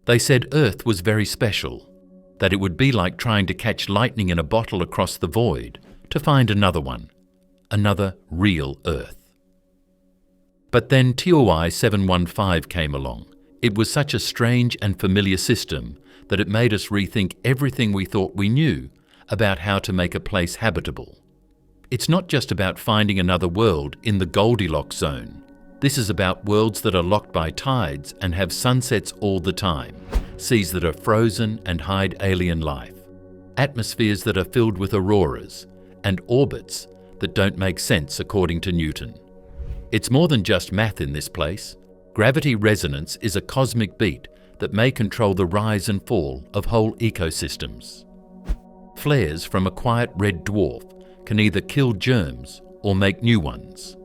They said Earth was very special, that it would be like trying to catch lightning in a bottle across the void to find another one, another real Earth. But then TOI 715 came along. It was such a strange and familiar system that it made us rethink everything we thought we knew about how to make a place habitable. It's not just about finding another world in the Goldilocks Zone. This is about worlds that are locked by tides and have sunsets all the time, seas that are frozen and hide alien life, atmospheres that are filled with auroras, and orbits that don't make sense according to Newton. It's more than just math in this place. Gravity resonance is a cosmic beat that may control the rise and fall of whole ecosystems. Flares from a quiet red dwarf can either kill germs or make new ones.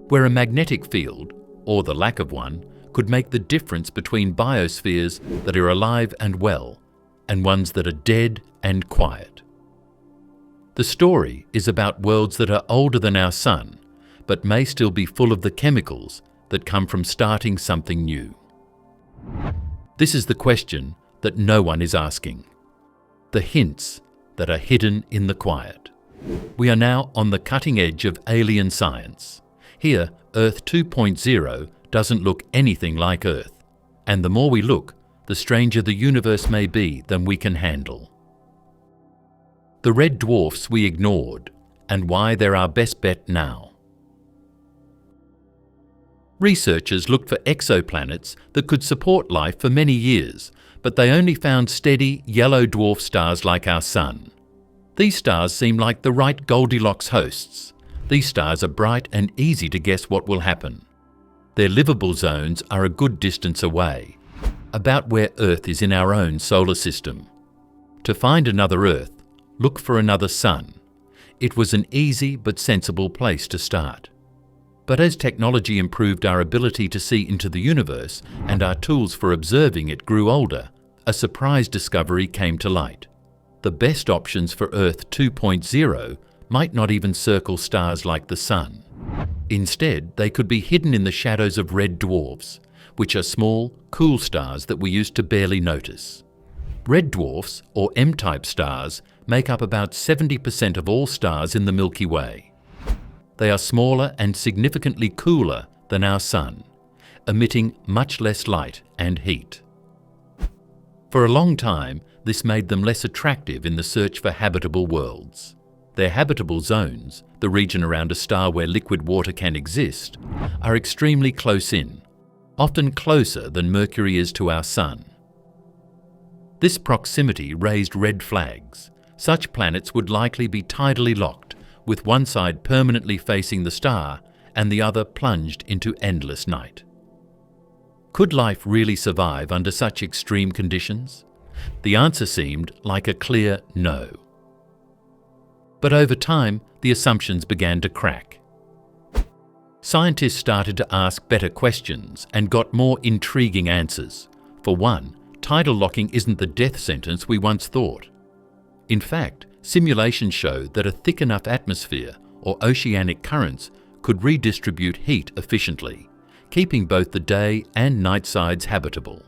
Where a magnetic field, or the lack of one, could make the difference between biospheres that are alive and well, and ones that are dead and quiet. The story is about worlds that are older than our Sun, but may still be full of the chemicals that come from starting something new. This is the question that no one is asking. The hints that are hidden in the quiet. We are now on the cutting edge of alien science. Here, Earth 2.0 doesn't look anything like Earth, and the more we look, the stranger the universe may be than we can handle. The red dwarfs we ignored, and why they're our best bet now. Researchers looked for exoplanets that could support life for many years, but they only found steady yellow dwarf stars like our Sun. These stars seem like the right Goldilocks hosts. These stars are bright and easy to guess what will happen. Their livable zones are a good distance away, about where Earth is in our own solar system. To find another Earth, look for another Sun. It was an easy but sensible place to start. But as technology improved our ability to see into the universe and our tools for observing it grew older, a surprise discovery came to light. The best options for Earth 2.0 might not even circle stars like the Sun. Instead, they could be hidden in the shadows of red dwarfs, which are small, cool stars that we used to barely notice. Red dwarfs, or M-type stars, make up about 70% of all stars in the Milky Way. They are smaller and significantly cooler than our Sun, emitting much less light and heat. For a long time, this made them less attractive in the search for habitable worlds. Their habitable zones, the region around a star where liquid water can exist, are extremely close in, often closer than Mercury is to our Sun. This proximity raised red flags. Such planets would likely be tidally locked, with one side permanently facing the star and the other plunged into endless night. Could life really survive under such extreme conditions? The answer seemed like a clear no. But over time, the assumptions began to crack. Scientists started to ask better questions and got more intriguing answers. For one, tidal locking isn't the death sentence we once thought. In fact, simulations show that a thick enough atmosphere or oceanic currents could redistribute heat efficiently, keeping both the day and night sides habitable.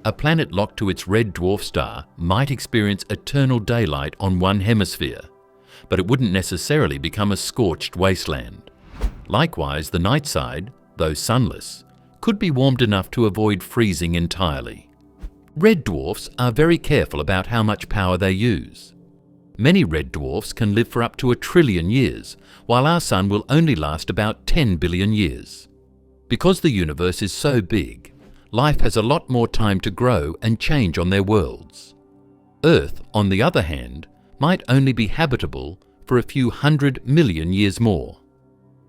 A planet locked to its red dwarf star might experience eternal daylight on one hemisphere, but it wouldn't necessarily become a scorched wasteland. Likewise, the night side, though sunless, could be warmed enough to avoid freezing entirely. Red dwarfs are very careful about how much power they use. Many red dwarfs can live for up to 1 trillion years, while our Sun will only last about 10 billion years. Because the universe is so big, life has a lot more time to grow and change on their worlds. Earth, on the other hand, might only be habitable for a few 100 million years more.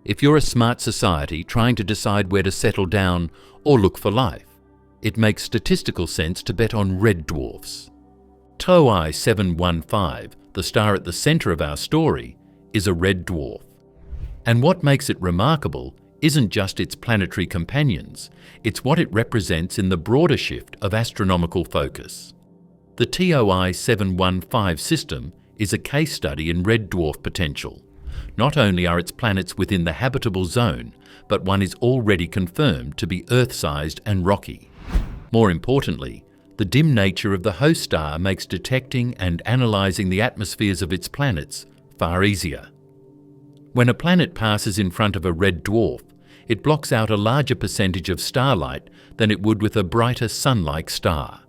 If you're a smart society trying to decide where to settle down or look for life, it makes statistical sense to bet on red dwarfs. TOI 715, the star at the center of our story, is a red dwarf. And what makes it remarkable isn't just its planetary companions, it's what it represents in the broader shift of astronomical focus. The TOI 715 system is a case study in red dwarf potential. Not only are its planets within the habitable zone, but one is already confirmed to be Earth-sized and rocky. More importantly, the dim nature of the host star makes detecting and analysing the atmospheres of its planets far easier. When a planet passes in front of a red dwarf, it blocks out a larger percentage of starlight than it would with a brighter sun-like star.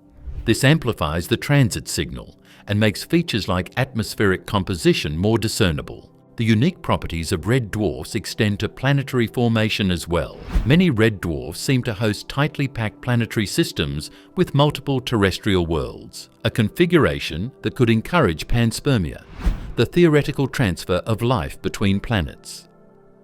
This amplifies the transit signal and makes features like atmospheric composition more discernible. The unique properties of red dwarfs extend to planetary formation as well. Many red dwarfs seem to host tightly packed planetary systems with multiple terrestrial worlds, a configuration that could encourage panspermia, the theoretical transfer of life between planets.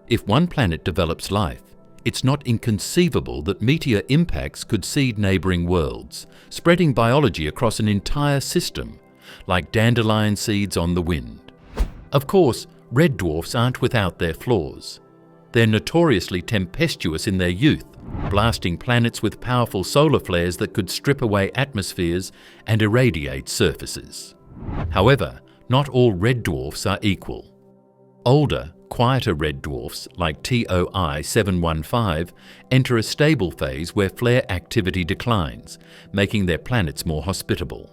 If one planet develops life, it's not inconceivable that meteor impacts could seed neighbouring worlds, spreading biology across an entire system, like dandelion seeds on the wind. Of course, red dwarfs aren't without their flaws. They're notoriously tempestuous in their youth, blasting planets with powerful solar flares that could strip away atmospheres and irradiate surfaces. However, not all red dwarfs are equal. Older, quieter red dwarfs like TOI 715 enter a stable phase where flare activity declines, making their planets more hospitable.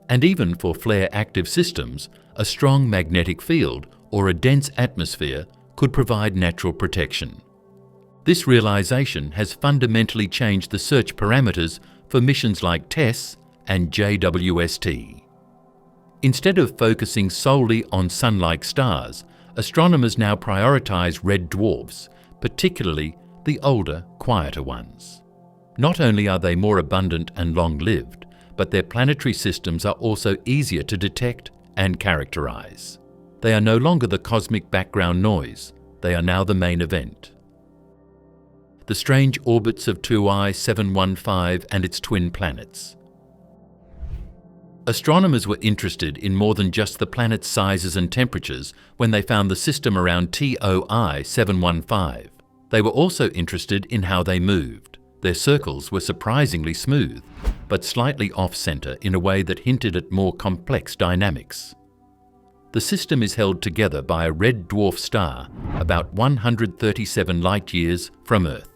And even for flare-active systems, a strong magnetic field or a dense atmosphere could provide natural protection. This realization has fundamentally changed the search parameters for missions like TESS and JWST. Instead of focusing solely on sun-like stars, astronomers now prioritize red dwarfs, particularly the older, quieter ones. Not only are they more abundant and long-lived, but their planetary systems are also easier to detect and characterize. They are no longer the cosmic background noise, they are now the main event. The strange orbits of TOI 715 and its twin planets. Astronomers were interested in more than just the planet's sizes and temperatures when they found the system around TOI 715. They were also interested in how they moved. Their circles were surprisingly smooth, but slightly off-center in a way that hinted at more complex dynamics. The system is held together by a red dwarf star about 137 light-years from Earth.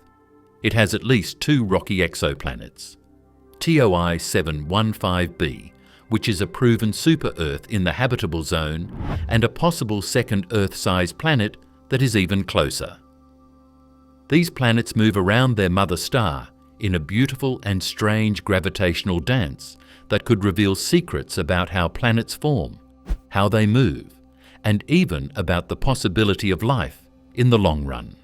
It has at least 2 rocky exoplanets. TOI 715b, which is a proven super-Earth in the habitable zone, and a possible second Earth-sized planet that is even closer. These planets move around their mother star in a beautiful and strange gravitational dance that could reveal secrets about how planets form, how they move, and even about the possibility of life in the long run.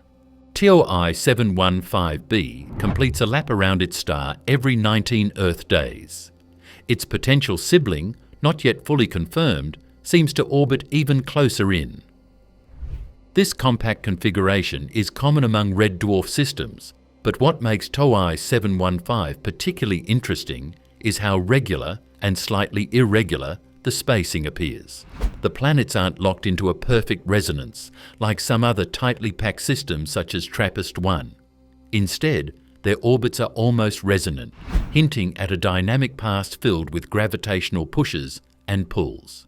TOI 715b completes a lap around its star every 19 Earth days. Its potential sibling, not yet fully confirmed, seems to orbit even closer in. This compact configuration is common among red dwarf systems, but what makes TOI 715 particularly interesting is how regular and slightly irregular the spacing appears. The planets aren't locked into a perfect resonance like some other tightly packed systems such as TRAPPIST-1. Instead, their orbits are almost resonant, hinting at a dynamic past filled with gravitational pushes and pulls.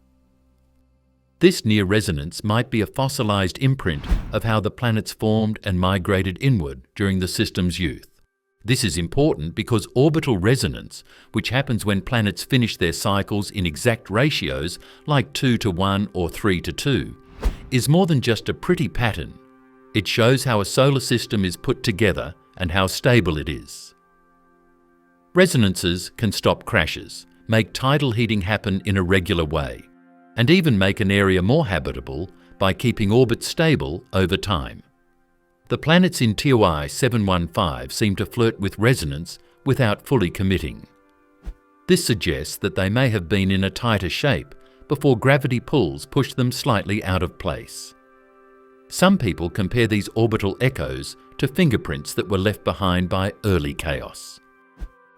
This near resonance might be a fossilized imprint of how the planets formed and migrated inward during the system's youth. This is important because orbital resonance, which happens when planets finish their cycles in exact ratios like 2:1 or 3:2, is more than just a pretty pattern. It shows how a solar system is put together and how stable it is. Resonances can stop crashes, make tidal heating happen in a regular way, and even make an area more habitable by keeping orbits stable over time. The planets in TOI 715 seem to flirt with resonance without fully committing. This suggests that they may have been in a tighter shape before gravity pulls pushed them slightly out of place. Some people compare these orbital echoes to fingerprints that were left behind by early chaos.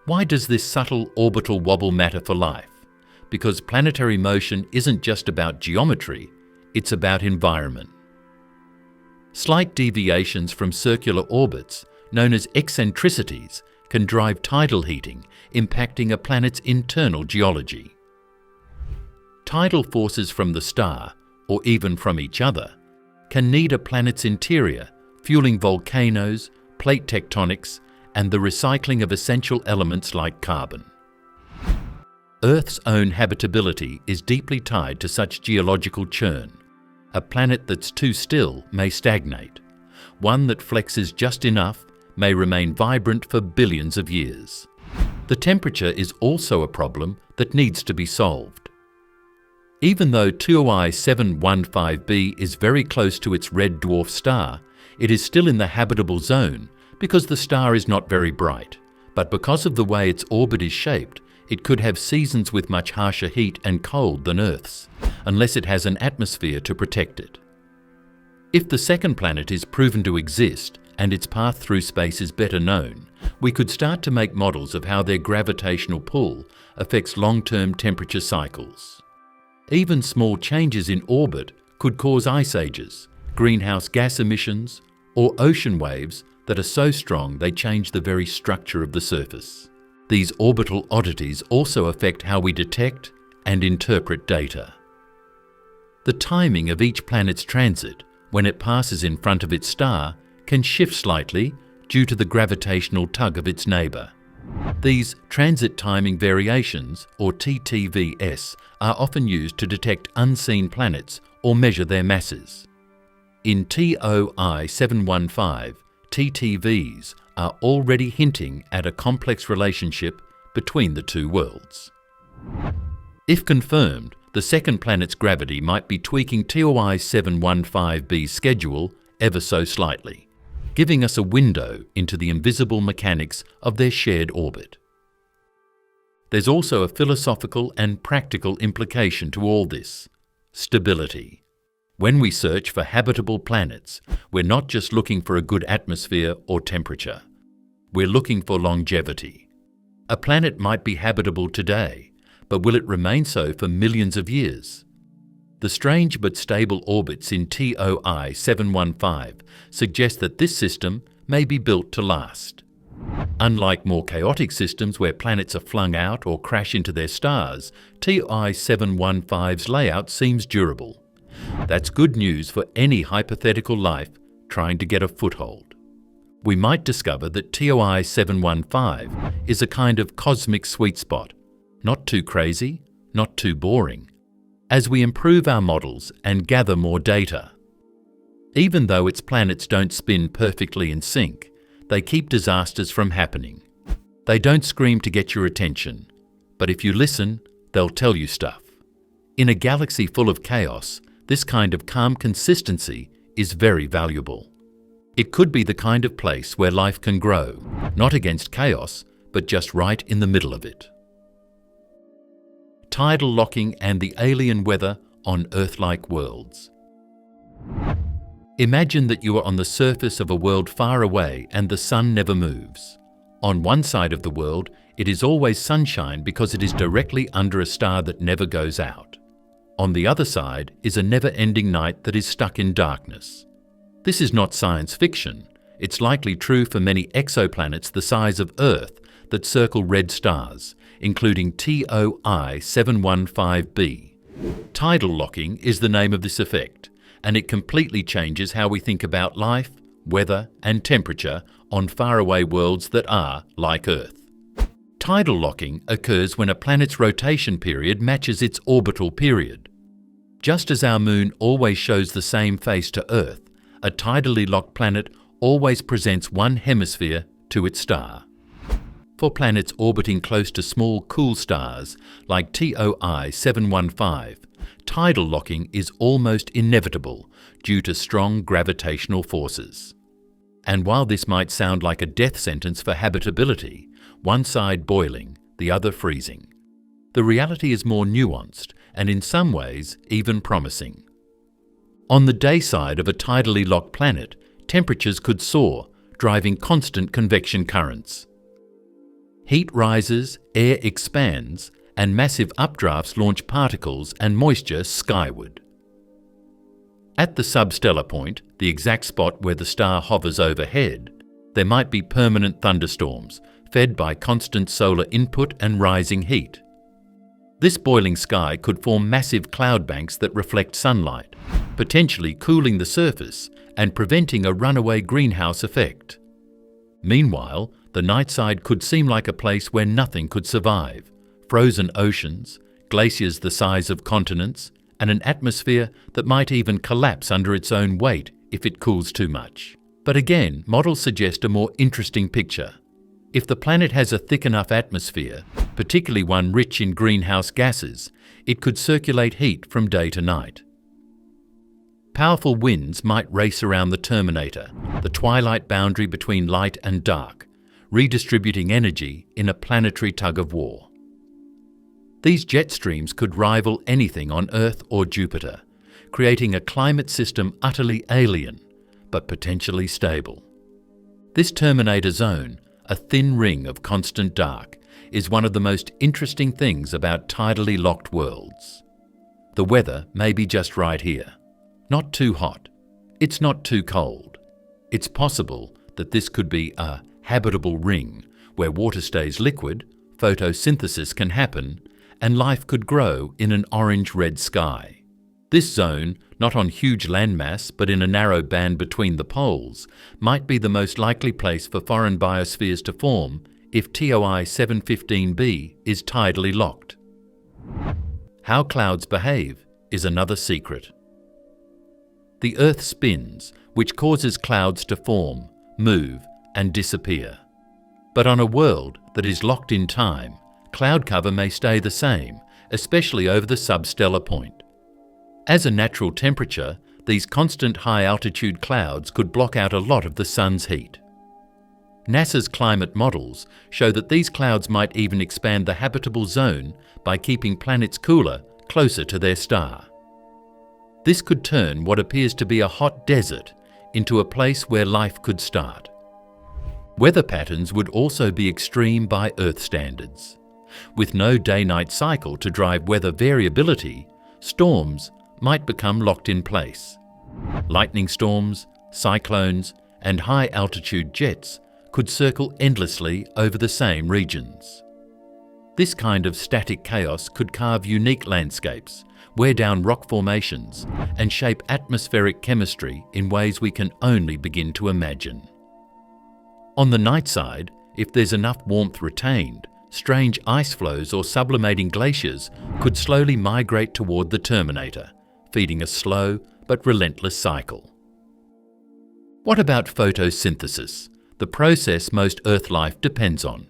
Why does this subtle orbital wobble matter for life? Because planetary motion isn't just about geometry, it's about environment. Slight deviations from circular orbits, known as eccentricities, can drive tidal heating, impacting a planet's internal geology. Tidal forces from the star, or even from each other, can knead a planet's interior, fueling volcanoes, plate tectonics, and the recycling of essential elements like carbon. Earth's own habitability is deeply tied to such geological churn. A planet that's too still may stagnate. One that flexes just enough may remain vibrant for billions of years. The temperature is also a problem that needs to be solved. Even though TOI 715b is very close to its red dwarf star, it is still in the habitable zone because the star is not very bright. But because of the way its orbit is shaped, it could have seasons with much harsher heat and cold than Earth's, unless it has an atmosphere to protect it. If the second planet is proven to exist and its path through space is better known, we could start to make models of how their gravitational pull affects long-term temperature cycles. Even small changes in orbit could cause ice ages, greenhouse gas emissions, or ocean waves that are so strong they change the very structure of the surface. These orbital oddities also affect how we detect and interpret data. The timing of each planet's transit, when it passes in front of its star, can shift slightly due to the gravitational tug of its neighbour. These transit timing variations, or TTVS, are often used to detect unseen planets or measure their masses. In TOI 715, TTVs are already hinting at a complex relationship between the two worlds. If confirmed, the second planet's gravity might be tweaking TOI 715b's schedule ever so slightly, giving us a window into the invisible mechanics of their shared orbit. There's also a philosophical and practical implication to all this: stability. When we search for habitable planets, we're not just looking for a good atmosphere or temperature. We're looking for longevity. A planet might be habitable today, but will it remain so for millions of years? The strange but stable orbits in TOI 715 suggest that this system may be built to last. Unlike more chaotic systems where planets are flung out or crash into their stars, TOI 715's layout seems durable. That's good news for any hypothetical life trying to get a foothold. We might discover that TOI 715 is a kind of cosmic sweet spot, not too crazy, not too boring, as we improve our models and gather more data. Even though its planets don't spin perfectly in sync, they keep disasters from happening. They don't scream to get your attention, but if you listen, they'll tell you stuff. In a galaxy full of chaos, this kind of calm consistency is very valuable. It could be the kind of place where life can grow, not against chaos, but just right in the middle of it. Tidal locking and the alien weather on Earth-like worlds. Imagine that you are on the surface of a world far away and the sun never moves. On one side of the world, it is always sunshine because it is directly under a star that never goes out. On the other side is a never-ending night that is stuck in darkness. This is not science fiction. It's likely true for many exoplanets the size of Earth that circle red stars, including TOI 715b. Tidal locking is the name of this effect, and it completely changes how we think about life, weather, and temperature on faraway worlds that are like Earth. Tidal locking occurs when a planet's rotation period matches its orbital period. Just as our Moon always shows the same face to Earth, a tidally locked planet always presents one hemisphere to its star. For planets orbiting close to small, cool stars like TOI 715, tidal locking is almost inevitable due to strong gravitational forces. And while this might sound like a death sentence for habitability, one side boiling, the other freezing, the reality is more nuanced and in some ways even promising. On the day side of a tidally locked planet, temperatures could soar, driving constant convection currents. Heat rises, air expands, and massive updrafts launch particles and moisture skyward. At the substellar point, the exact spot where the star hovers overhead, there might be permanent thunderstorms, fed by constant solar input and rising heat. This boiling sky could form massive cloud banks that reflect sunlight, potentially cooling the surface and preventing a runaway greenhouse effect. Meanwhile, The night side could seem like a place where nothing could survive. Frozen oceans, glaciers the size of continents, and an atmosphere that might even collapse under its own weight if it cools too much. But again, models suggest a more interesting picture. If the planet has a thick enough atmosphere, particularly one rich in greenhouse gases, it could circulate heat from day to night. Powerful winds might race around the terminator, the twilight boundary between light and dark, redistributing energy in a planetary tug-of-war. These jet streams could rival anything on Earth or Jupiter, creating a climate system utterly alien, but potentially stable. This terminator zone, a thin ring of constant dark, is one of the most interesting things about tidally locked worlds. The weather may be just right here. Not too hot. It's not too cold. It's possible that this could be a habitable ring where water stays liquid, photosynthesis can happen, and life could grow in an orange-red sky. This zone, not on huge landmass but in a narrow band between the poles, might be the most likely place for foreign biospheres to form if TOI 715b is tidally locked. How clouds behave is another secret. The Earth spins, which causes clouds to form, move, and disappear. But on a world that is locked in time, cloud cover may stay the same, especially over the substellar point. As a natural temperature, these constant high-altitude clouds could block out a lot of the sun's heat. NASA's climate models show that these clouds might even expand the habitable zone by keeping planets cooler closer to their star. This could turn what appears to be a hot desert into a place where life could start. Weather patterns would also be extreme by Earth standards. With no day-night cycle to drive weather variability, storms might become locked in place. Lightning storms, cyclones, and high-altitude jets could circle endlessly over the same regions. This kind of static chaos could carve unique landscapes, wear down rock formations, and shape atmospheric chemistry in ways we can only begin to imagine. On the night side, if there's enough warmth retained, strange ice flows or sublimating glaciers could slowly migrate toward the terminator, feeding a slow but relentless cycle. What about photosynthesis, the process most Earth life depends on?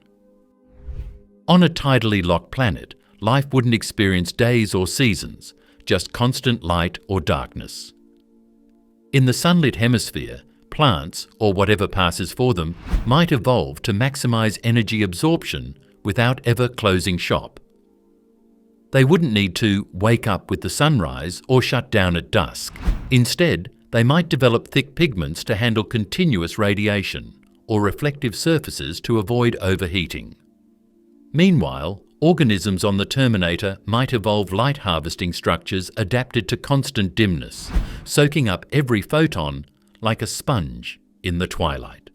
On a tidally locked planet, life wouldn't experience days or seasons, just constant light or darkness. In the sunlit hemisphere, plants, or whatever passes for them, might evolve to maximize energy absorption without ever closing shop. They wouldn't need to wake up with the sunrise or shut down at dusk. Instead, they might develop thick pigments to handle continuous radiation, or reflective surfaces to avoid overheating. Meanwhile, organisms on the terminator might evolve light harvesting structures adapted to constant dimness, soaking up every photon like a sponge in the twilight.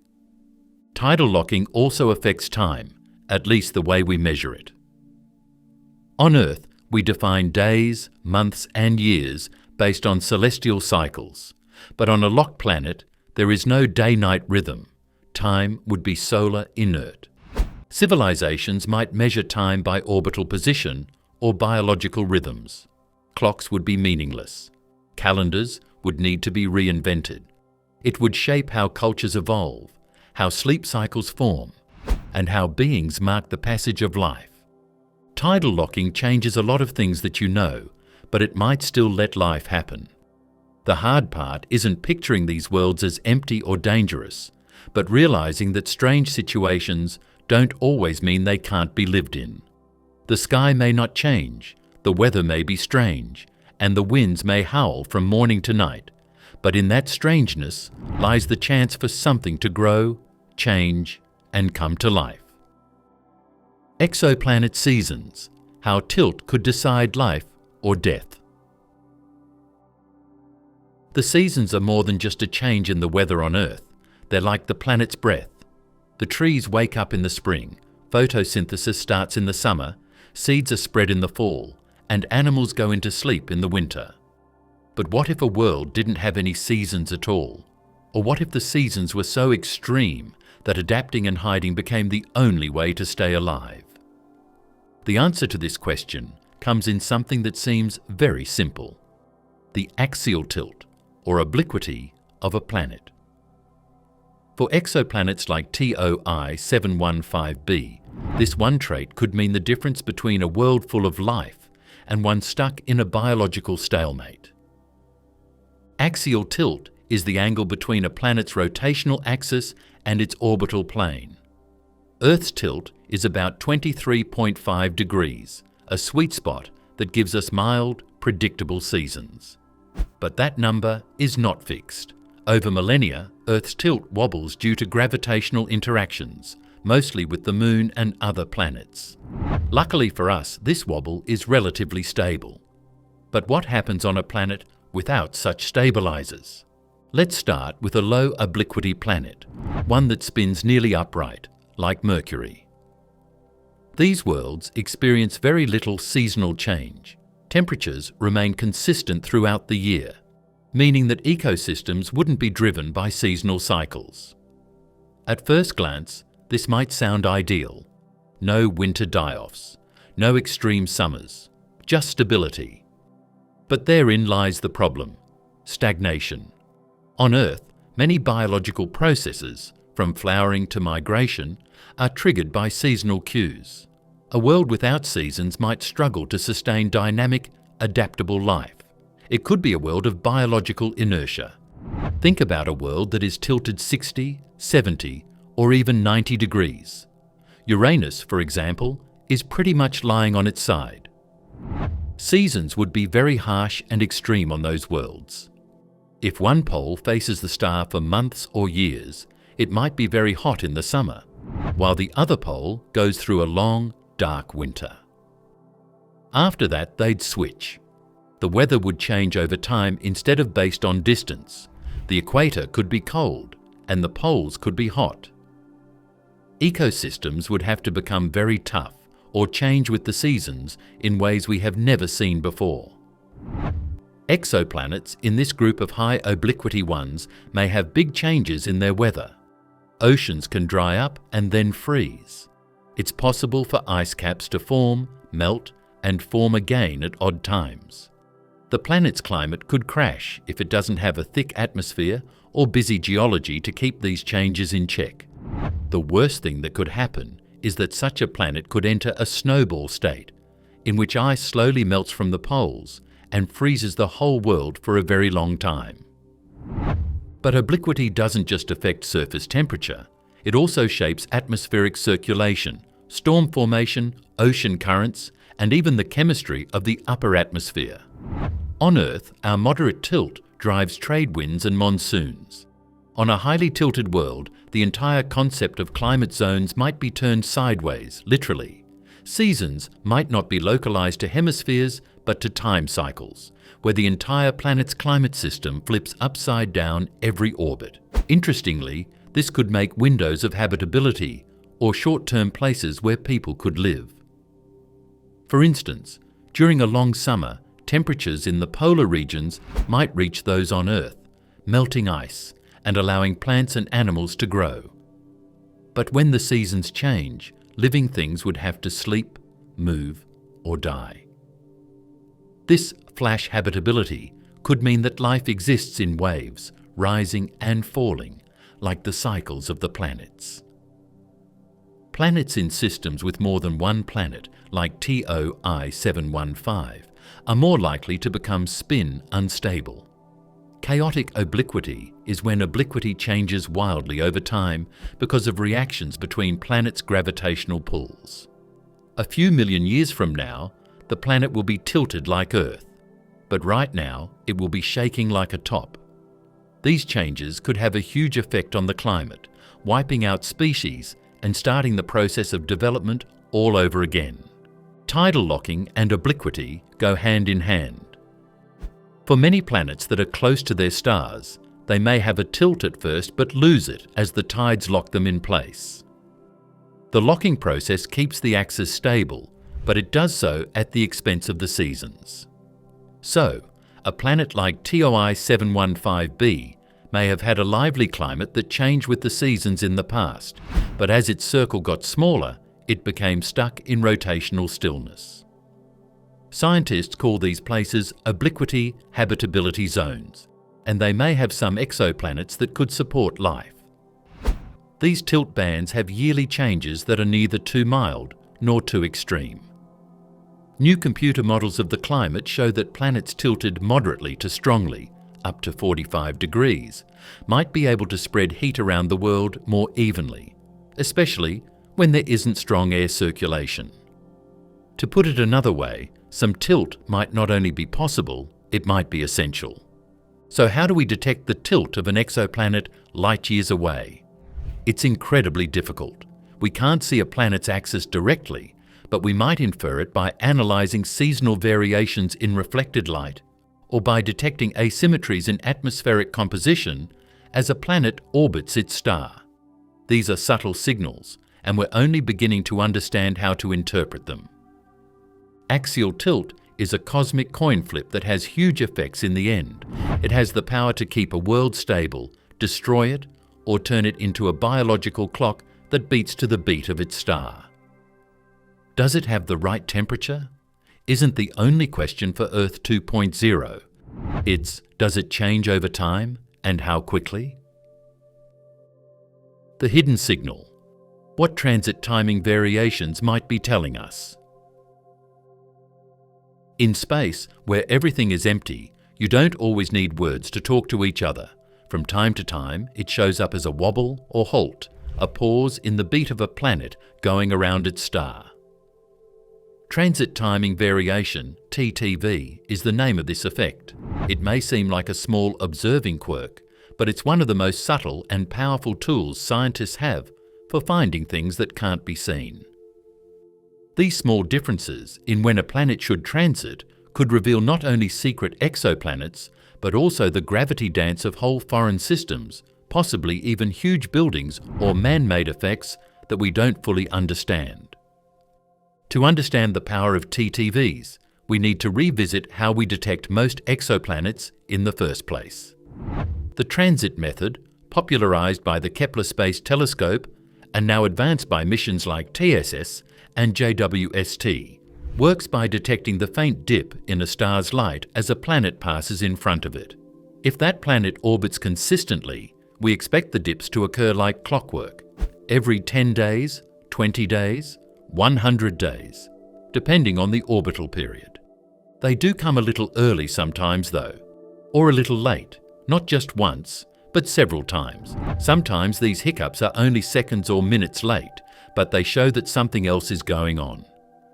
Tidal locking also affects time, at least the way we measure it. On Earth, we define days, months, and years based on celestial cycles, but on a locked planet, there is no day-night rhythm. Time would be solar inert. Civilizations might measure time by orbital position or biological rhythms. Clocks would be meaningless. Calendars would need to be reinvented. It would shape how cultures evolve, how sleep cycles form, and how beings mark the passage of life. Tidal locking changes a lot of things that you know, but it might still let life happen. The hard part isn't picturing these worlds as empty or dangerous, but realizing that strange situations don't always mean they can't be lived in. The sky may not change, the weather may be strange, and the winds may howl from morning to night, but in that strangeness lies the chance for something to grow, change, and come to life. Exoplanet seasons, how tilt could decide life or death. The seasons are more than just a change in the weather on Earth. They're like the planet's breath. The trees wake up in the spring, photosynthesis starts in the summer, seeds are spread in the fall, and animals go into sleep in the winter. But what if a world didn't have any seasons at all? Or what if the seasons were so extreme that adapting and hiding became the only way to stay alive? The answer to this question comes in something that seems very simple: the axial tilt, or obliquity, of a planet. For exoplanets like TOI 715b, this one trait could mean the difference between a world full of life and one stuck in a biological stalemate. Axial tilt is the angle between a planet's rotational axis and its orbital plane. Earth's tilt is about 23.5 degrees, a sweet spot that gives us mild, predictable seasons. But that number is not fixed. Over millennia, Earth's tilt wobbles due to gravitational interactions, mostly with the Moon and other planets. Luckily for us, this wobble is relatively stable. But what happens on a planet without such stabilizers? Let's start with a low obliquity planet, one that spins nearly upright, like Mercury. These worlds experience very little seasonal change. Temperatures remain consistent throughout the year, meaning that ecosystems wouldn't be driven by seasonal cycles. At first glance, this might sound ideal. No winter die-offs, no extreme summers, just stability. But therein lies the problem: stagnation. On Earth, many biological processes, from flowering to migration, are triggered by seasonal cues. A world without seasons might struggle to sustain dynamic, adaptable life. It could be a world of biological inertia. Think about a world that is tilted 60, 70, or even 90 degrees. Uranus, for example, is pretty much lying on its side. Seasons would be very harsh and extreme on those worlds. If one pole faces the star for months or years, it might be very hot in the summer, while the other pole goes through a long, dark winter. After that, they'd switch. The weather would change over time instead of based on distance. The equator could be cold, and the poles could be hot. Ecosystems would have to become very tough or change with the seasons in ways we have never seen before. Exoplanets in this group of high obliquity ones may have big changes in their weather. Oceans can dry up and then freeze. It's possible for ice caps to form, melt, and form again at odd times. The planet's climate could crash if it doesn't have a thick atmosphere or busy geology to keep these changes in check. The worst thing that could happen is that such a planet could enter a snowball state, in which ice slowly melts from the poles and freezes the whole world for a very long time. But obliquity doesn't just affect surface temperature, it also shapes atmospheric circulation, storm formation, ocean currents, and even the chemistry of the upper atmosphere. On Earth, our moderate tilt drives trade winds and monsoons. On a highly tilted world, the entire concept of climate zones might be turned sideways, literally. Seasons might not be localized to hemispheres, but to time cycles, where the entire planet's climate system flips upside down every orbit. Interestingly, this could make windows of habitability, or short-term places where people could live. For instance, during a long summer, temperatures in the polar regions might reach those on Earth, melting ice and allowing plants and animals to grow. But when the seasons change, living things would have to sleep, move, or die. This flash habitability could mean that life exists in waves, rising and falling, like the cycles of the planets. Planets in systems with more than one planet, like TOI 715, are more likely to become spin unstable. Chaotic obliquity is when obliquity changes wildly over time because of reactions between planets' gravitational pulls. A few million years from now, the planet will be tilted like Earth, but right now it will be shaking like a top. These changes could have a huge effect on the climate, wiping out species and starting the process of development all over again. Tidal locking and obliquity go hand in hand. For many planets that are close to their stars, they may have a tilt at first but lose it as the tides lock them in place. The locking process keeps the axis stable, but it does so at the expense of the seasons. So, a planet like TOI 715b may have had a lively climate that changed with the seasons in the past, but as its circle got smaller, it became stuck in rotational stillness. Scientists call these places obliquity habitability zones, and they may have some exoplanets that could support life. These tilt bands have yearly changes that are neither too mild nor too extreme. New computer models of the climate show that planets tilted moderately to strongly, up to 45 degrees, might be able to spread heat around the world more evenly, especially when there isn't strong air circulation. To put it another way, some tilt might not only be possible, it might be essential. So how do we detect the tilt of an exoplanet light years away? It's incredibly difficult. We can't see a planet's axis directly, but we might infer it by analysing seasonal variations in reflected light or by detecting asymmetries in atmospheric composition as a planet orbits its star. These are subtle signals, and we're only beginning to understand how to interpret them. Axial tilt is a cosmic coin flip that has huge effects in the end. It has the power to keep a world stable, destroy it, or turn it into a biological clock that beats to the beat of its star. Does it have the right temperature? Isn't the only question for Earth 2.0. It's, does it change over time, and how quickly? The hidden signal. What transit timing variations might be telling us? In space, where everything is empty, you don't always need words to talk to each other. From time to time, it shows up as a wobble or halt, a pause in the beat of a planet going around its star. Transit timing variation, TTV, is the name of this effect. It may seem like a small observing quirk, but it's one of the most subtle and powerful tools scientists have for finding things that can't be seen. These small differences in when a planet should transit could reveal not only secret exoplanets, but also the gravity dance of whole foreign systems, possibly even huge buildings or man-made effects that we don't fully understand. To understand the power of TTVs, we need to revisit how we detect most exoplanets in the first place. The transit method, popularized by the Kepler Space Telescope and now advanced by missions like TSS and JWST, works by detecting the faint dip in a star's light as a planet passes in front of it. If that planet orbits consistently, we expect the dips to occur like clockwork, every 10 days, 20 days, 100 days, depending on the orbital period. They do come a little early sometimes though, or a little late, not just once, but several times. Sometimes these hiccups are only seconds or minutes late, but they show that something else is going on.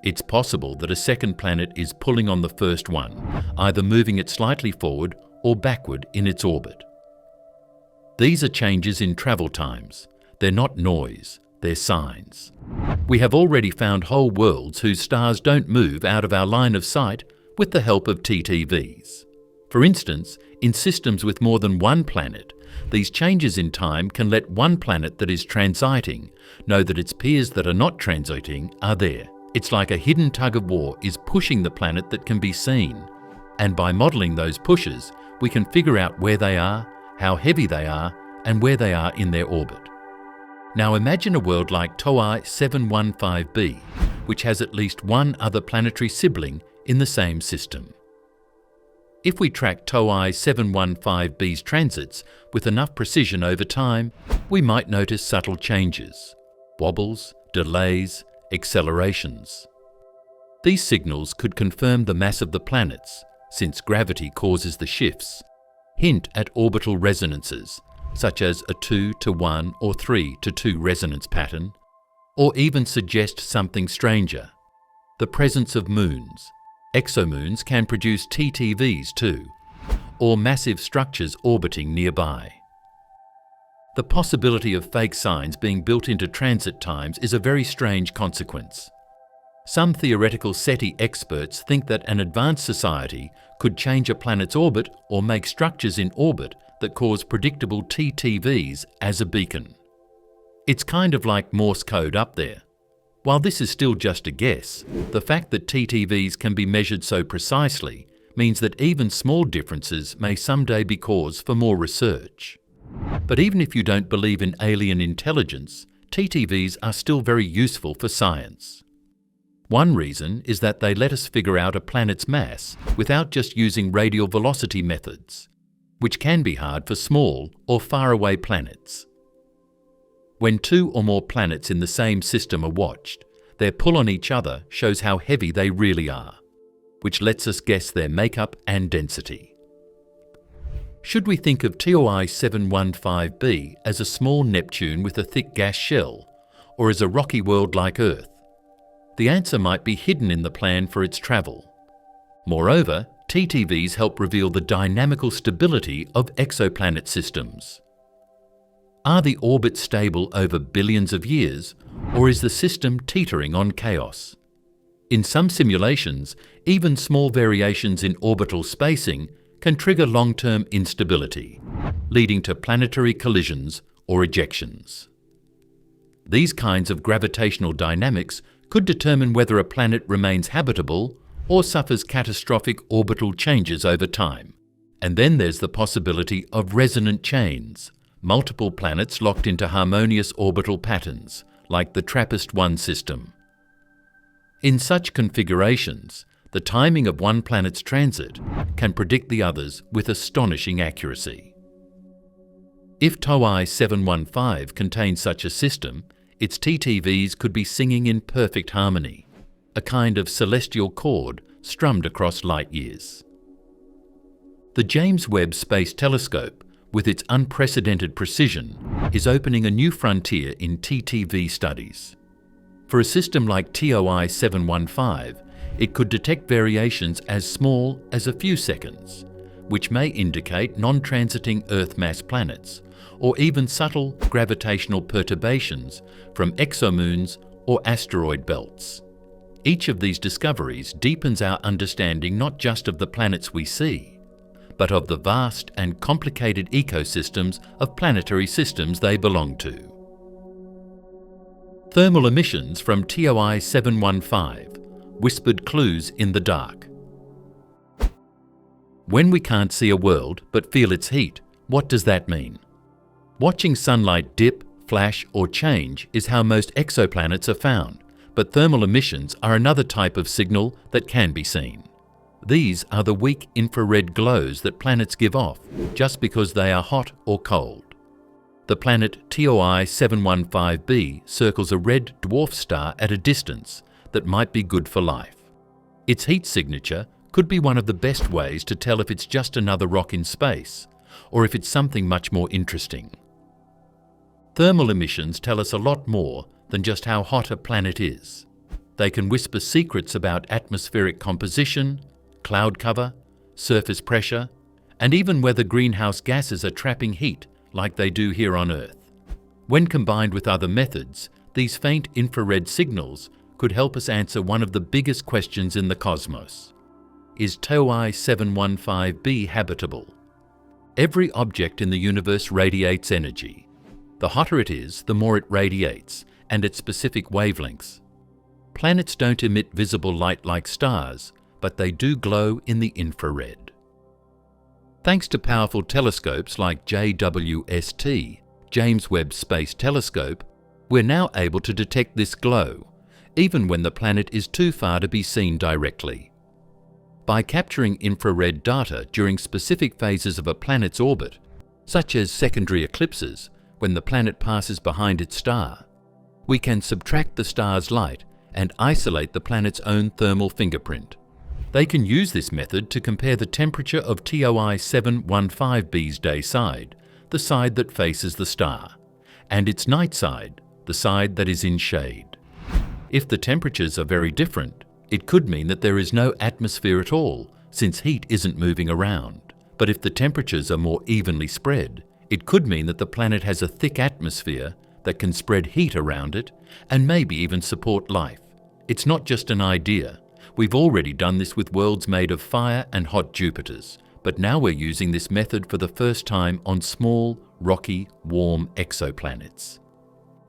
It's possible that a second planet is pulling on the first one, either moving it slightly forward or backward in its orbit. These are changes in travel times. They're not noise, they're signs. We have already found whole worlds whose stars don't move out of our line of sight with the help of TTVs. For instance, in systems with more than one planet, these changes in time can let one planet that is transiting know that its peers that are not transiting are there. It's like a hidden tug-of-war is pushing the planet that can be seen. And by modelling those pushes, we can figure out where they are, how heavy they are, and where they are in their orbit. Now imagine a world like Toei 715b, which has at least one other planetary sibling in the same system. If we track Toei 715b's transits with enough precision over time, we might notice subtle changes, wobbles, delays, accelerations. These signals could confirm the mass of the planets, since gravity causes the shifts, hint at orbital resonances, such as a 2-to-1 or 3-to-2 resonance pattern, or even suggest something stranger, the presence of moons. Exomoons can produce TTVs too, or massive structures orbiting nearby. The possibility of fake signs being built into transit times is a very strange consequence. Some theoretical SETI experts think that an advanced society could change a planet's orbit or make structures in orbit that cause predictable TTVs as a beacon. It's kind of like Morse code up there. While this is still just a guess, the fact that TTVs can be measured so precisely means that even small differences may someday be cause for more research. But even if you don't believe in alien intelligence, TTVs are still very useful for science. One reason is that they let us figure out a planet's mass without just using radial velocity methods, which can be hard for small or faraway planets. When two or more planets in the same system are watched, their pull on each other shows how heavy they really are, which lets us guess their makeup and density. Should we think of TOI 715b as a small Neptune with a thick gas shell, or as a rocky world like Earth? The answer might be hidden in the plan for its travel. Moreover, TTVs help reveal the dynamical stability of exoplanet systems. Are the orbits stable over billions of years, or is the system teetering on chaos? In some simulations, even small variations in orbital spacing can trigger long-term instability, leading to planetary collisions or ejections. These kinds of gravitational dynamics could determine whether a planet remains habitable or suffers catastrophic orbital changes over time. And then there's the possibility of resonant chains, multiple planets locked into harmonious orbital patterns, like the TRAPPIST-1 system. In such configurations, the timing of one planet's transit can predict the others with astonishing accuracy. If TOI 715 contains such a system, its TTVs could be singing in perfect harmony, a kind of celestial chord strummed across light years. The James Webb Space Telescope, with its unprecedented precision, is opening a new frontier in TTV studies. For a system like TOI 715, it could detect variations as small as a few seconds, which may indicate non-transiting Earth mass planets, or even subtle gravitational perturbations from exomoons or asteroid belts. Each of these discoveries deepens our understanding not just of the planets we see, but of the vast and complicated ecosystems of planetary systems they belong to. Thermal emissions from TOI 715, whispered clues in the dark. When we can't see a world but feel its heat, what does that mean? Watching sunlight dip, flash, or change is how most exoplanets are found, but thermal emissions are another type of signal that can be seen. These are the weak infrared glows that planets give off just because they are hot or cold. The planet TOI 715b circles a red dwarf star at a distance that might be good for life. Its heat signature could be one of the best ways to tell if it's just another rock in space, or if it's something much more interesting. Thermal emissions tell us a lot more than just how hot a planet is. They can whisper secrets about atmospheric composition, cloud cover, surface pressure, and even whether greenhouse gases are trapping heat like they do here on Earth. When combined with other methods, these faint infrared signals could help us answer one of the biggest questions in the cosmos. Is TOI 715b habitable? Every object in the universe radiates energy. The hotter it is, the more it radiates, and at specific wavelengths. Planets don't emit visible light like stars, but they do glow in the infrared. Thanks to powerful telescopes like JWST, James Webb Space Telescope, we're now able to detect this glow, even when the planet is too far to be seen directly. By capturing infrared data during specific phases of a planet's orbit, such as secondary eclipses, when the planet passes behind its star, we can subtract the star's light and isolate the planet's own thermal fingerprint. They can use this method to compare the temperature of TOI 715b's day side, the side that faces the star, and its night side, the side that is in shade. If the temperatures are very different, it could mean that there is no atmosphere at all, since heat isn't moving around. But if the temperatures are more evenly spread, it could mean that the planet has a thick atmosphere that can spread heat around it and maybe even support life. It's not just an idea. We've already done this with worlds made of fire and hot Jupiters, but now we're using this method for the first time on small, rocky, warm exoplanets.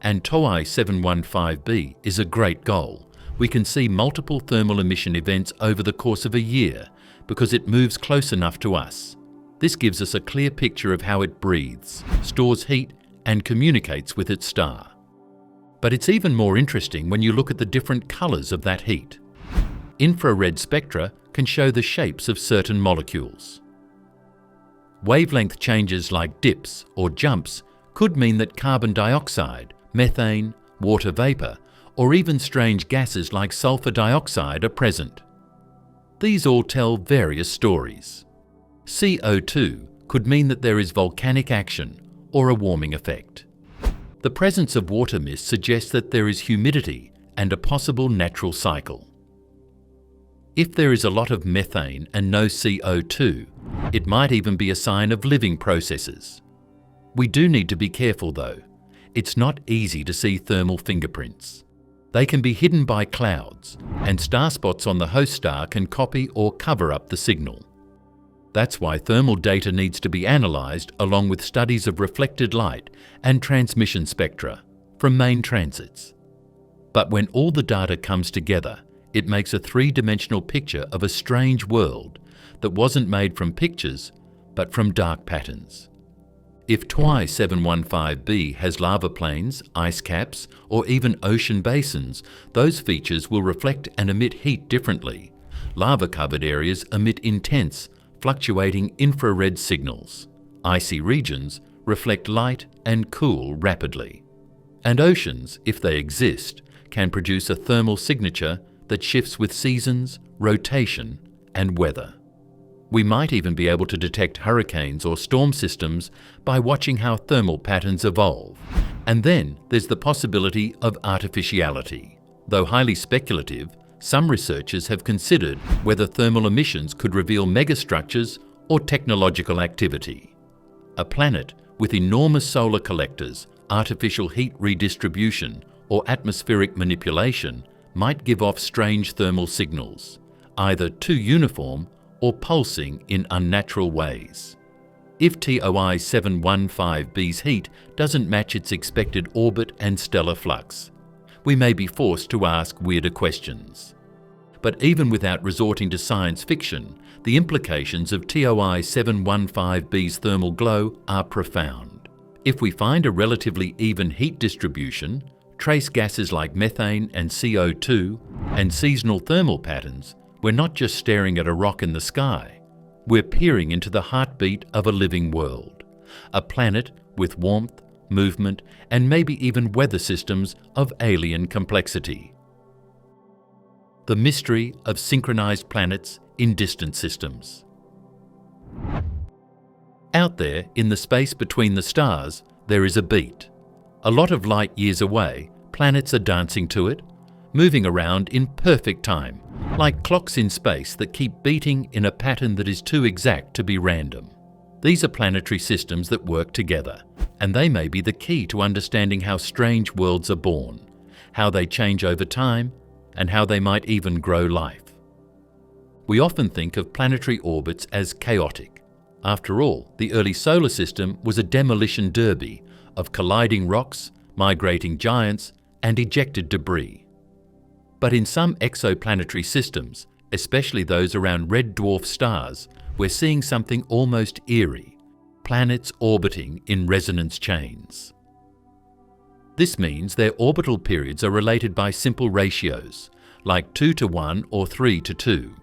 And TOI 715b is a great goal. We can see multiple thermal emission events over the course of a year because it moves close enough to us. This gives us a clear picture of how it breathes, stores heat, and communicates with its star. But it's even more interesting when you look at the different colours of that heat. Infrared spectra can show the shapes of certain molecules. Wavelength changes like dips or jumps could mean that carbon dioxide, methane, water vapour, or even strange gases like sulfur dioxide are present. These all tell various stories. CO2 could mean that there is volcanic action or a warming effect. The presence of water mist suggests that there is humidity and a possible natural cycle. If there is a lot of methane and no CO2, it might even be a sign of living processes. We do need to be careful though. It's not easy to see thermal fingerprints. They can be hidden by clouds, and star spots on the host star can copy or cover up the signal. That's why thermal data needs to be analysed along with studies of reflected light and transmission spectra from main transits. But when all the data comes together, it makes a three-dimensional picture of a strange world that wasn't made from pictures, but from dark patterns. If TWI 715b has lava plains, ice caps, or even ocean basins, those features will reflect and emit heat differently. Lava-covered areas emit intense, fluctuating infrared signals. Icy regions reflect light and cool rapidly. And oceans, if they exist, can produce a thermal signature that shifts with seasons, rotation, and weather. We might even be able to detect hurricanes or storm systems by watching how thermal patterns evolve. And then there's the possibility of artificiality. Though highly speculative, some researchers have considered whether thermal emissions could reveal megastructures or technological activity. A planet with enormous solar collectors, artificial heat redistribution, or atmospheric manipulation might give off strange thermal signals, either too uniform or pulsing in unnatural ways. If TOI 715b's heat doesn't match its expected orbit and stellar flux, we may be forced to ask weirder questions. But even without resorting to science fiction, the implications of TOI 715b's thermal glow are profound. If we find a relatively even heat distribution, trace gases like methane and CO2, and seasonal thermal patterns, we're not just staring at a rock in the sky. We're peering into the heartbeat of a living world, a planet with warmth, movement, and maybe even weather systems of alien complexity. The mystery of synchronized planets in distant systems. Out there, in the space between the stars, there is a beat. A lot of light years away, planets are dancing to it, moving around in perfect time, like clocks in space that keep beating in a pattern that is too exact to be random. These are planetary systems that work together, and they may be the key to understanding how strange worlds are born, how they change over time, and how they might even grow life. We often think of planetary orbits as chaotic. After all, the early solar system was a demolition derby of colliding rocks, migrating giants, and ejected debris. But in some exoplanetary systems, especially those around red dwarf stars, we're seeing something almost eerie: planets orbiting in resonance chains. This means their orbital periods are related by simple ratios, like 2:1 or 3:2.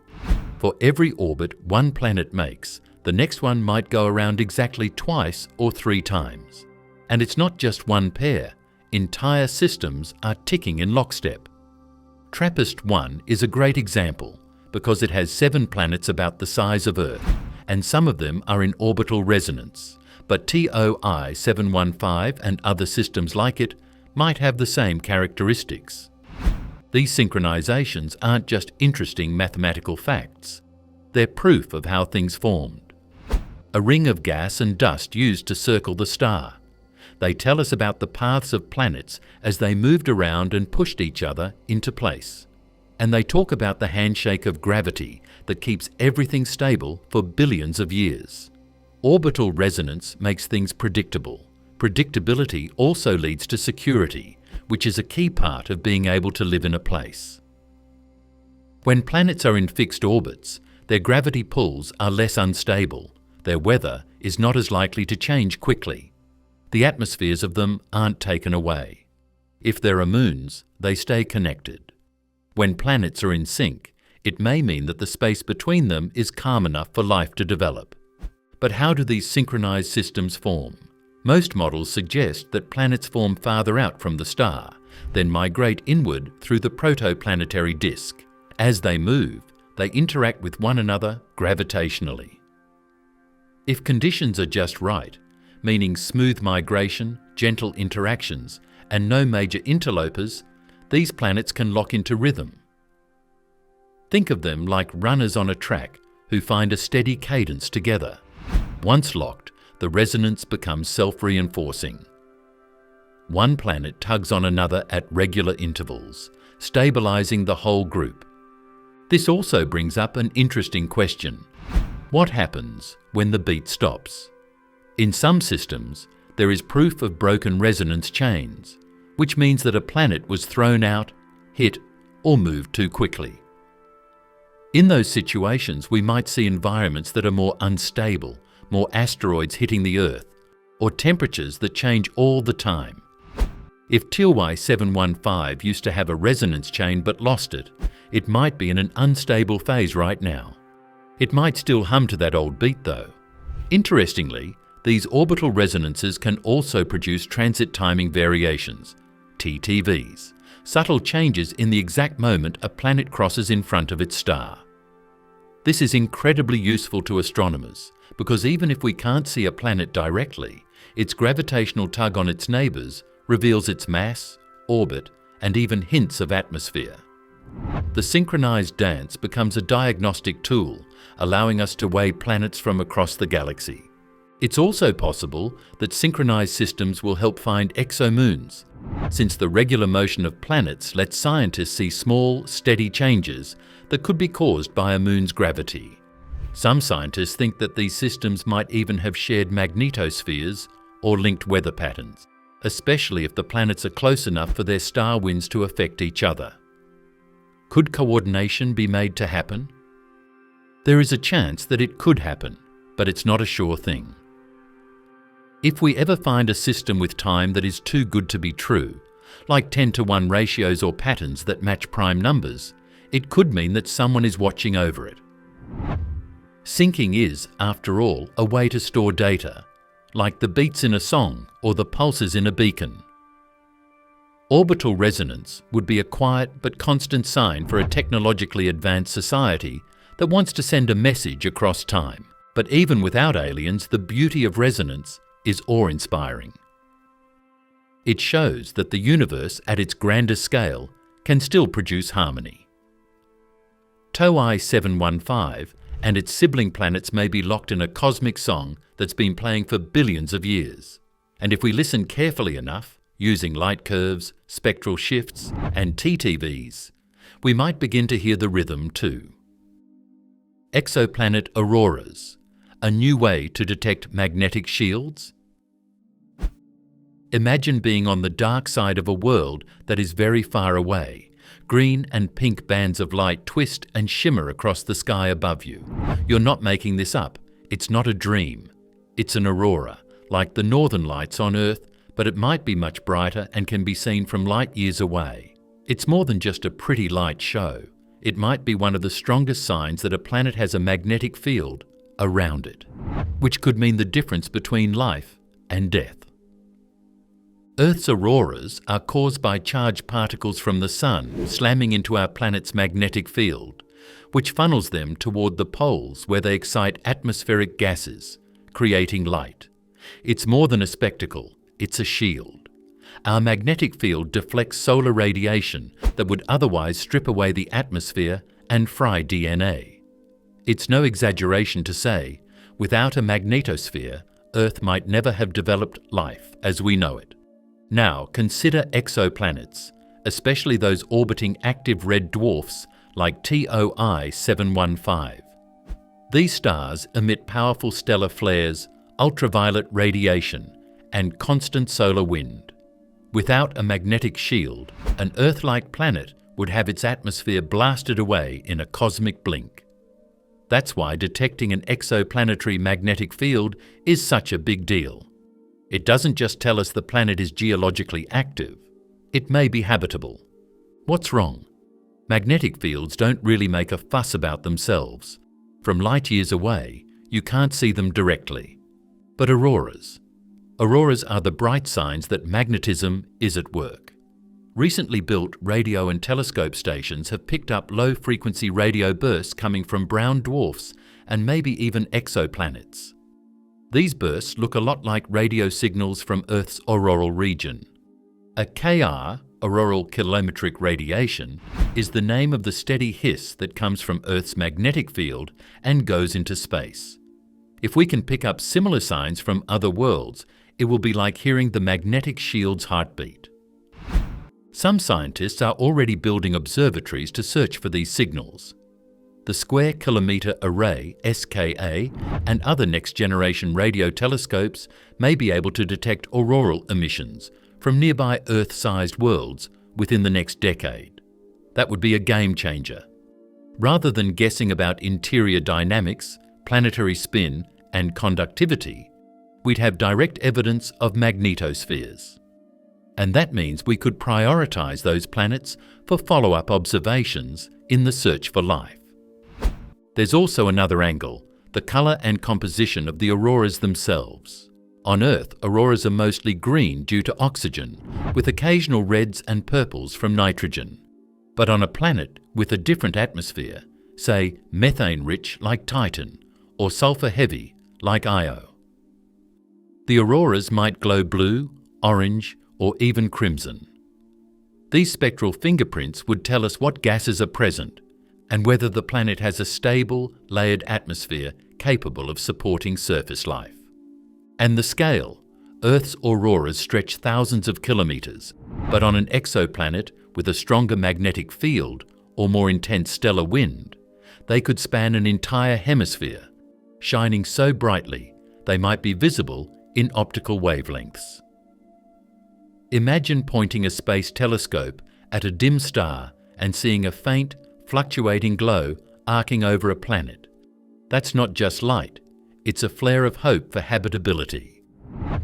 For every orbit one planet makes, the next one might go around exactly twice or 3 times. And it's not just one pair, entire systems are ticking in lockstep. TRAPPIST-1 is a great example because it has 7 planets about the size of Earth, and some of them are in orbital resonance. But TOI 715 and other systems like it might have the same characteristics. These synchronizations aren't just interesting mathematical facts, they're proof of how things formed. A ring of gas and dust used to circle the star. They tell us about the paths of planets as they moved around and pushed each other into place. And they talk about the handshake of gravity that keeps everything stable for billions of years. Orbital resonance makes things predictable. Predictability also leads to security, which is a key part of being able to live in a place. When planets are in fixed orbits, their gravity pulls are less unstable, Their weather is not as likely to change quickly. The atmospheres of them aren't taken away. If there are moons, they stay connected. When planets are in sync, it may mean that the space between them is calm enough for life to develop. But how do these synchronized systems form? Most models suggest that planets form farther out from the star, then migrate inward through the protoplanetary disk. As they move, they interact with one another gravitationally. If conditions are just right, meaning smooth migration, gentle interactions, and no major interlopers, these planets can lock into rhythm. Think of them like runners on a track who find a steady cadence together. Once locked, the resonance becomes self-reinforcing. One planet tugs on another at regular intervals, stabilizing the whole group. This also brings up an interesting question. What happens when the beat stops? In some systems, there is proof of broken resonance chains, which means that a planet was thrown out, hit, or moved too quickly. In those situations, we might see environments that are more unstable, more asteroids hitting the Earth, or temperatures that change all the time. If Tidal 715 used to have a resonance chain but lost it, it might be in an unstable phase right now. It might still hum to that old beat though. Interestingly, these orbital resonances can also produce transit timing variations, TTVs, subtle changes in the exact moment a planet crosses in front of its star. This is incredibly useful to astronomers because even if we can't see a planet directly, its gravitational tug on its neighbours reveals its mass, orbit, and even hints of atmosphere. The synchronized dance becomes a diagnostic tool, allowing us to weigh planets from across the galaxy. It's also possible that synchronized systems will help find exomoons, since the regular motion of planets lets scientists see small, steady changes that could be caused by a moon's gravity. Some scientists think that these systems might even have shared magnetospheres or linked weather patterns, especially if the planets are close enough for their star winds to affect each other. Could coordination be made to happen? There is a chance that it could happen, but it's not a sure thing. If we ever find a system with time that is too good to be true, like 10:1 ratios or patterns that match prime numbers, it could mean that someone is watching over it. Syncing is, after all, a way to store data, like the beats in a song or the pulses in a beacon. Orbital resonance would be a quiet but constant sign for a technologically advanced society that wants to send a message across time. But even without aliens, the beauty of resonance is awe-inspiring. It shows that the universe at its grandest scale can still produce harmony. Tidal 715 and its sibling planets may be locked in a cosmic song that's been playing for billions of years. And if we listen carefully enough, using light curves, spectral shifts, and TTVs, we might begin to hear the rhythm too. Exoplanet auroras, a new way to detect magnetic shields? Imagine being on the dark side of a world that is very far away. Green and pink bands of light twist and shimmer across the sky above you. You're not making this up. It's not a dream. It's an aurora, like the northern lights on Earth, but it might be much brighter and can be seen from light years away. It's more than just a pretty light show. It might be one of the strongest signs that a planet has a magnetic field around it, which could mean the difference between life and death. Earth's auroras are caused by charged particles from the Sun slamming into our planet's magnetic field, which funnels them toward the poles where they excite atmospheric gases, creating light. It's more than a spectacle, it's a shield. Our magnetic field deflects solar radiation that would otherwise strip away the atmosphere and fry DNA. It's no exaggeration to say, without a magnetosphere, Earth might never have developed life as we know it. Now consider exoplanets, especially those orbiting active red dwarfs like Tidal 715. These stars emit powerful stellar flares, ultraviolet radiation, and constant solar wind. Without a magnetic shield, an Earth-like planet would have its atmosphere blasted away in a cosmic blink. That's why detecting an exoplanetary magnetic field is such a big deal. It doesn't just tell us the planet is geologically active, it may be habitable. What's wrong? Magnetic fields don't really make a fuss about themselves. From light years away, you can't see them directly. But auroras. Auroras are the bright signs that magnetism is at work. Recently built radio and telescope stations have picked up low-frequency radio bursts coming from brown dwarfs and maybe even exoplanets. These bursts look a lot like radio signals from Earth's auroral region. A KR, auroral kilometric radiation, is the name of the steady hiss that comes from Earth's magnetic field and goes into space. If we can pick up similar signs from other worlds, it will be like hearing the magnetic shield's heartbeat. Some scientists are already building observatories to search for these signals. The Square Kilometre Array, SKA, and other next-generation radio telescopes may be able to detect auroral emissions from nearby Earth-sized worlds within the next decade. That would be a game changer. Rather than guessing about interior dynamics, planetary spin, and conductivity, we'd have direct evidence of magnetospheres. And that means we could prioritize those planets for follow-up observations in the search for life. There's also another angle, the color and composition of the auroras themselves. On Earth, auroras are mostly green due to oxygen, with occasional reds and purples from nitrogen. But on a planet with a different atmosphere, say methane-rich like Titan, or sulfur-heavy like Io, the auroras might glow blue, orange, or even crimson. These spectral fingerprints would tell us what gases are present and whether the planet has a stable, layered atmosphere capable of supporting surface life. And the scale. Earth's auroras stretch thousands of kilometers, but on an exoplanet with a stronger magnetic field or more intense stellar wind, they could span an entire hemisphere, shining so brightly they might be visible in optical wavelengths. Imagine pointing a space telescope at a dim star and seeing a faint, fluctuating glow arcing over a planet. That's not just light, it's a flare of hope for habitability.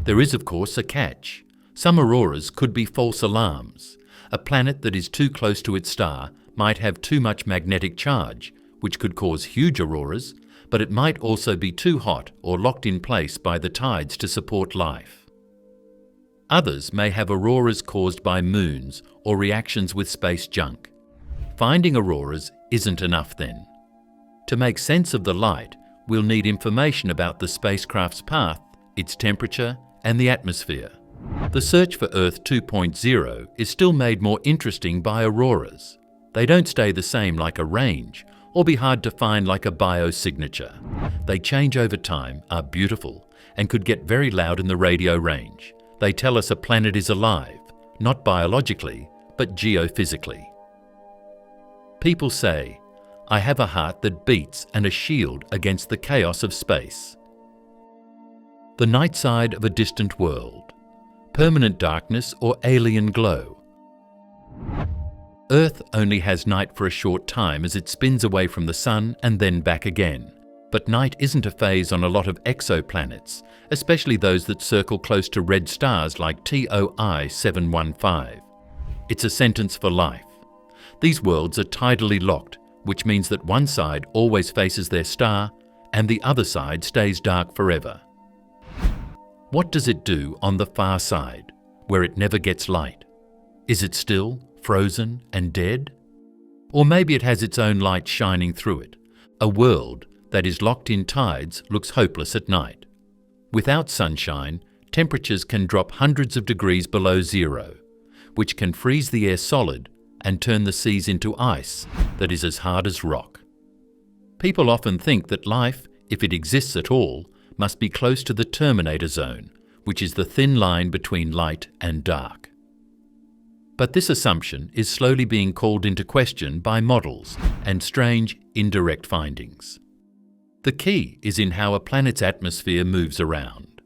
There is, of course, a catch. Some auroras could be false alarms. A planet that is too close to its star might have too much magnetic charge, which could cause huge auroras, but it might also be too hot or locked in place by the tides to support life. Others may have auroras caused by moons or reactions with space junk. Finding auroras isn't enough then. To make sense of the light, we'll need information about the spacecraft's path, its temperature, and the atmosphere. The search for Earth 2.0 is still made more interesting by auroras. They don't stay the same like a range, or be hard to find like a biosignature. They change over time, are beautiful, and could get very loud in the radio range. They tell us a planet is alive, not biologically, but geophysically. People say, "I have a heart that beats and a shield against the chaos of space." The night side of a distant world. Permanent darkness or alien glow. Earth only has night for a short time as it spins away from the sun and then back again. But night isn't a phase on a lot of exoplanets, especially those that circle close to red stars like TOI 715. It's a sentence for life. These worlds are tidally locked, which means that one side always faces their star and the other side stays dark forever. What does it do on the far side, where it never gets light? Is it still, frozen and dead? Or maybe it has its own light shining through it. A world that is locked in tides looks hopeless at night. Without sunshine, temperatures can drop hundreds of degrees below zero, which can freeze the air solid and turn the seas into ice that is as hard as rock. People often think that life, if it exists at all, must be close to the terminator zone, which is the thin line between light and dark. But this assumption is slowly being called into question by models and strange, indirect findings. The key is in how a planet's atmosphere moves around.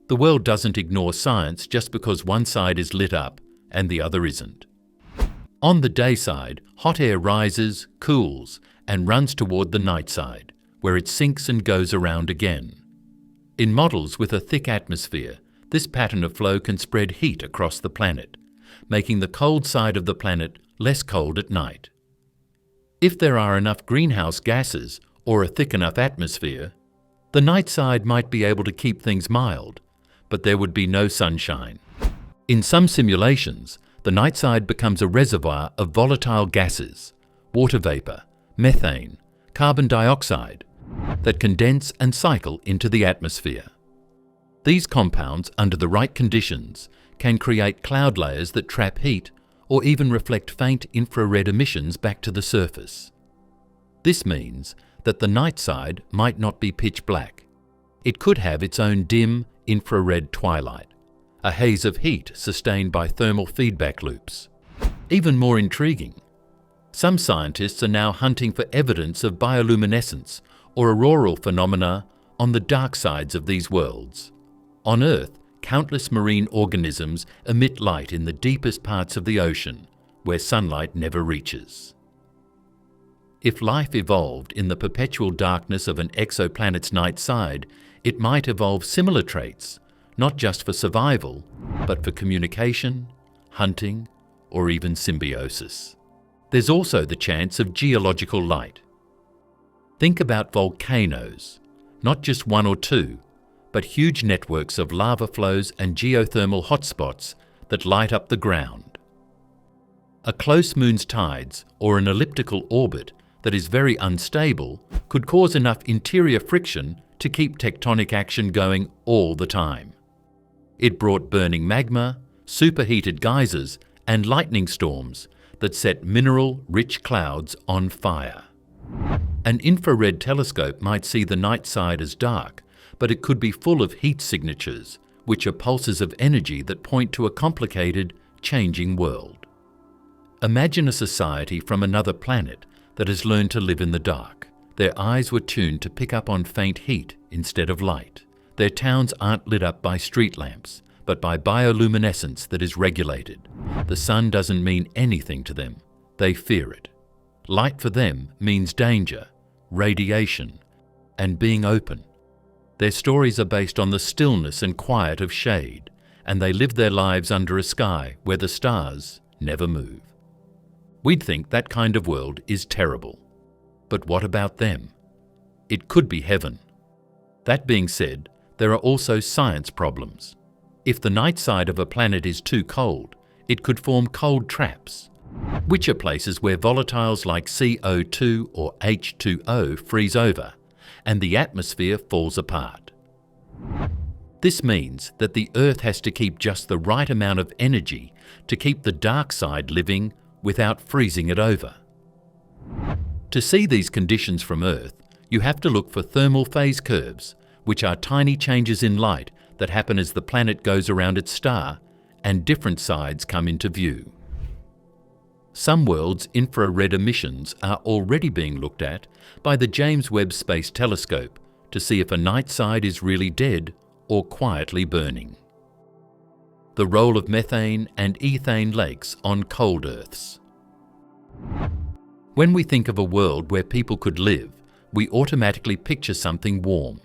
The world doesn't ignore science just because one side is lit up and the other isn't. On the day side, hot air rises, cools, and runs toward the night side, where it sinks and goes around again. In models with a thick atmosphere, this pattern of flow can spread heat across the planet, making the cold side of the planet less cold at night. If there are enough greenhouse gases or a thick enough atmosphere, the night side might be able to keep things mild, but there would be no sunshine. In some simulations, the night side becomes a reservoir of volatile gases, water vapor, methane, carbon dioxide, that condense and cycle into the atmosphere. These compounds, under the right conditions, can create cloud layers that trap heat or even reflect faint infrared emissions back to the surface. This means that the night side might not be pitch black. It could have its own dim infrared twilight, a haze of heat sustained by thermal feedback loops. Even more intriguing, some scientists are now hunting for evidence of bioluminescence or auroral phenomena on the dark sides of these worlds. On Earth, countless marine organisms emit light in the deepest parts of the ocean, where sunlight never reaches. If life evolved in the perpetual darkness of an exoplanet's night side, it might evolve similar traits, not just for survival, but for communication, hunting, or even symbiosis. There's also the chance of geological light. Think about volcanoes, not just one or two, but huge networks of lava flows and geothermal hotspots that light up the ground. A close moon's tides or an elliptical orbit that is very unstable could cause enough interior friction to keep tectonic action going all the time. It brought burning magma, superheated geysers, and lightning storms that set mineral-rich clouds on fire. An infrared telescope might see the night side as dark, but it could be full of heat signatures, which are pulses of energy that point to a complicated, changing world. Imagine a society from another planet that has learned to live in the dark. Their eyes were tuned to pick up on faint heat instead of light. Their towns aren't lit up by street lamps, but by bioluminescence that is regulated. The sun doesn't mean anything to them. They fear it. Light for them means danger, radiation, and being open. Their stories are based on the stillness and quiet of shade, and they live their lives under a sky where the stars never move. We'd think that kind of world is terrible. But what about them? It could be heaven. That being said, there are also science problems. If the night side of a planet is too cold, it could form cold traps, which are places where volatiles like CO2 or H2O freeze over, and the atmosphere falls apart. This means that the Earth has to keep just the right amount of energy to keep the dark side living without freezing it over. To see these conditions from Earth, you have to look for thermal phase curves, which are tiny changes in light that happen as the planet goes around its star and different sides come into view. Some worlds' infrared emissions are already being looked at by the James Webb Space Telescope to see if a night side is really dead or quietly burning. The role of methane and ethane lakes on cold Earths. When we think of a world where people could live, we automatically picture something warm,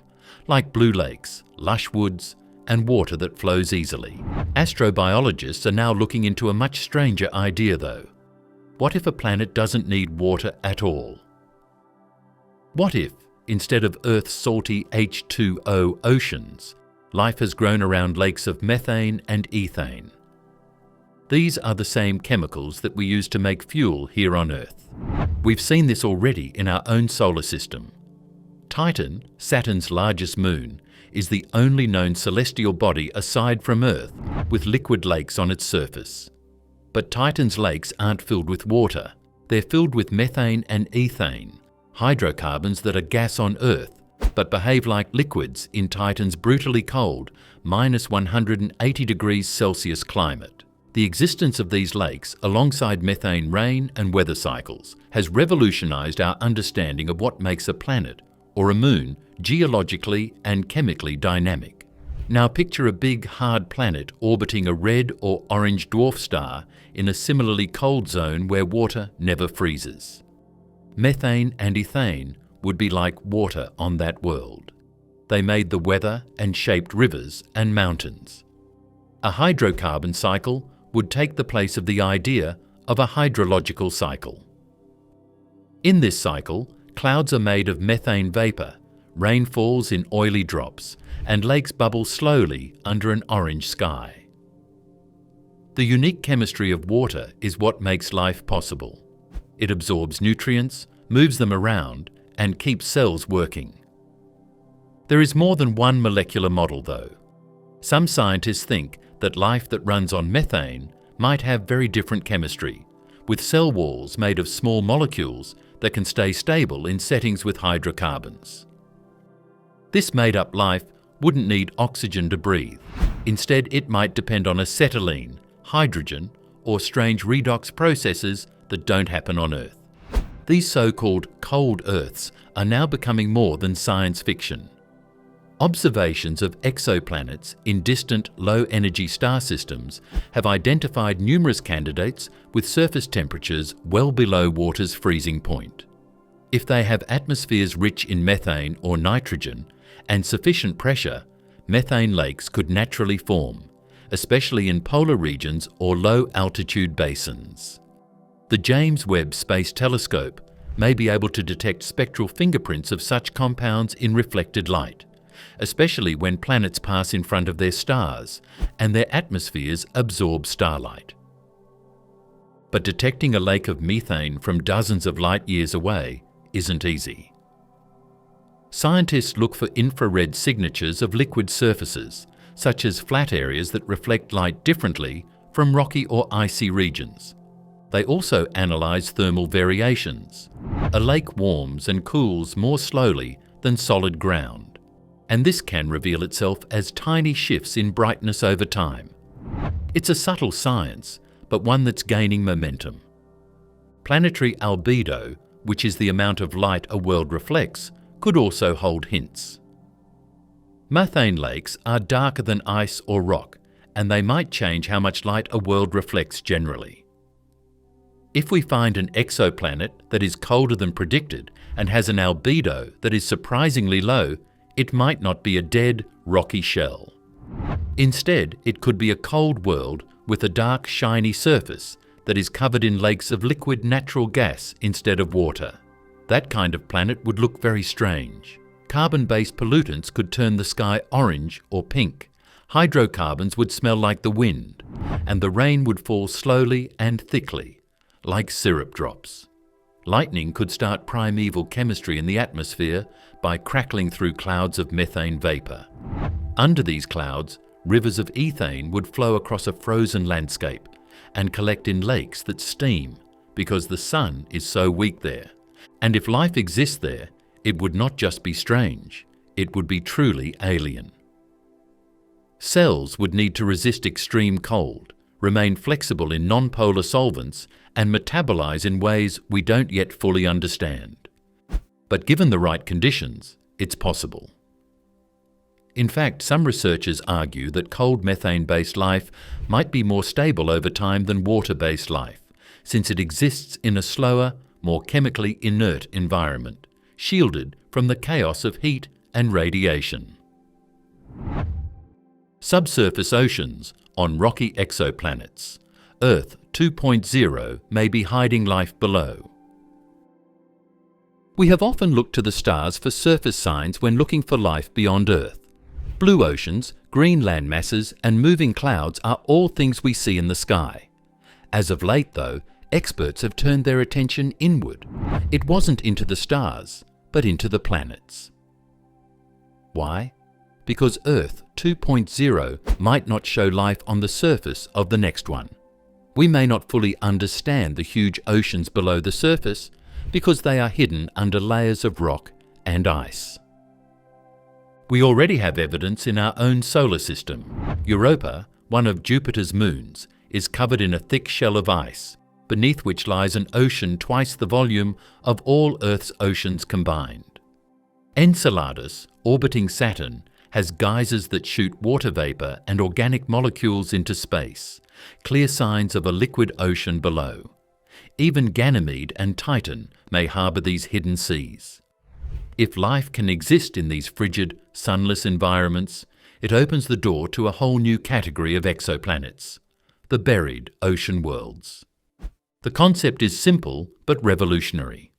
like blue lakes, lush woods, and water that flows easily. Astrobiologists are now looking into a much stranger idea though. What if a planet doesn't need water at all? What if, instead of Earth's salty H2O oceans, life has grown around lakes of methane and ethane? These are the same chemicals that we use to make fuel here on Earth. We've seen this already in our own solar system. Titan, Saturn's largest moon, is the only known celestial body aside from Earth with liquid lakes on its surface. But Titan's lakes aren't filled with water. They're filled with methane and ethane, hydrocarbons that are gas on Earth, but behave like liquids in Titan's brutally cold, minus 180 degrees Celsius climate. The existence of these lakes, alongside methane rain and weather cycles, has revolutionized our understanding of what makes a planet, or a moon, geologically and chemically dynamic. Now picture a big, hard planet orbiting a red or orange dwarf star in a similarly cold zone where water never freezes. Methane and ethane would be like water on that world. They made the weather and shaped rivers and mountains. A hydrocarbon cycle would take the place of the idea of a hydrological cycle. In this cycle, clouds are made of methane vapor, rain falls in oily drops, and lakes bubble slowly under an orange sky. The unique chemistry of water is what makes life possible. It absorbs nutrients, moves them around, and keeps cells working. There is more than one molecular model, though. Some scientists think that life that runs on methane might have very different chemistry, with cell walls made of small molecules that can stay stable in settings with hydrocarbons. This made-up life wouldn't need oxygen to breathe. Instead, it might depend on acetylene, hydrogen, or strange redox processes that don't happen on Earth. These so-called cold Earths are now becoming more than science fiction. Observations of exoplanets in distant low-energy star systems have identified numerous candidates with surface temperatures well below water's freezing point. If they have atmospheres rich in methane or nitrogen and sufficient pressure, methane lakes could naturally form, especially in polar regions or low-altitude basins. The James Webb Space Telescope may be able to detect spectral fingerprints of such compounds in reflected light, especially when planets pass in front of their stars and their atmospheres absorb starlight. But detecting a lake of methane from dozens of light years away isn't easy. Scientists look for infrared signatures of liquid surfaces, such as flat areas that reflect light differently from rocky or icy regions. They also analyze thermal variations. A lake warms and cools more slowly than solid ground, and this can reveal itself as tiny shifts in brightness over time. It's a subtle science, but one that's gaining momentum. Planetary albedo, which is the amount of light a world reflects, could also hold hints. Methane lakes are darker than ice or rock, and they might change how much light a world reflects generally. If we find an exoplanet that is colder than predicted and has an albedo that is surprisingly low, it might not be a dead, rocky shell. Instead, it could be a cold world with a dark, shiny surface that is covered in lakes of liquid natural gas instead of water. That kind of planet would look very strange. Carbon-based pollutants could turn the sky orange or pink. Hydrocarbons would smell like the wind, and the rain would fall slowly and thickly, like syrup drops. Lightning could start primeval chemistry in the atmosphere by crackling through clouds of methane vapor. Under these clouds, rivers of ethane would flow across a frozen landscape and collect in lakes that steam because the sun is so weak there. And if life exists there, it would not just be strange, it would be truly alien. Cells would need to resist extreme cold, remain flexible in non-polar solvents, and metabolize in ways we don't yet fully understand. But given the right conditions, it's possible. In fact, some researchers argue that cold methane-based life might be more stable over time than water-based life, since it exists in a slower, more chemically inert environment, shielded from the chaos of heat and radiation. Subsurface oceans on rocky exoplanets. Earth 2.0 may be hiding life below. We have often looked to the stars for surface signs when looking for life beyond Earth. Blue oceans, green land masses, and moving clouds are all things we see in the sky. As of late, though, experts have turned their attention inward. It wasn't into the stars, but into the planets. Why? Because Earth 2.0 might not show life on the surface of the next one. We may not fully understand the huge oceans below the surface because they are hidden under layers of rock and ice. We already have evidence in our own solar system. Europa, one of Jupiter's moons, is covered in a thick shell of ice, beneath which lies an ocean twice the volume of all Earth's oceans combined. Enceladus, orbiting Saturn, has geysers that shoot water vapor and organic molecules into space, clear signs of a liquid ocean below. Even Ganymede and Titan may harbor these hidden seas. If life can exist in these frigid, sunless environments, it opens the door to a whole new category of exoplanets, the buried ocean worlds. The concept is simple but revolutionary.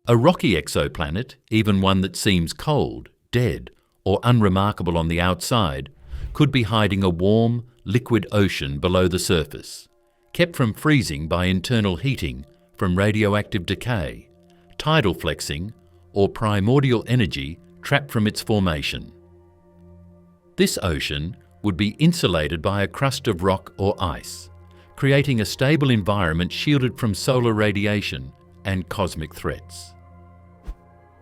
A rocky exoplanet, even one that seems cold, dead, or unremarkable on the outside, could be hiding a warm, liquid ocean below the surface, kept from freezing by internal heating from radioactive decay, tidal flexing, or primordial energy trapped from its formation. This ocean would be insulated by a crust of rock or ice, creating a stable environment shielded from solar radiation and cosmic threats.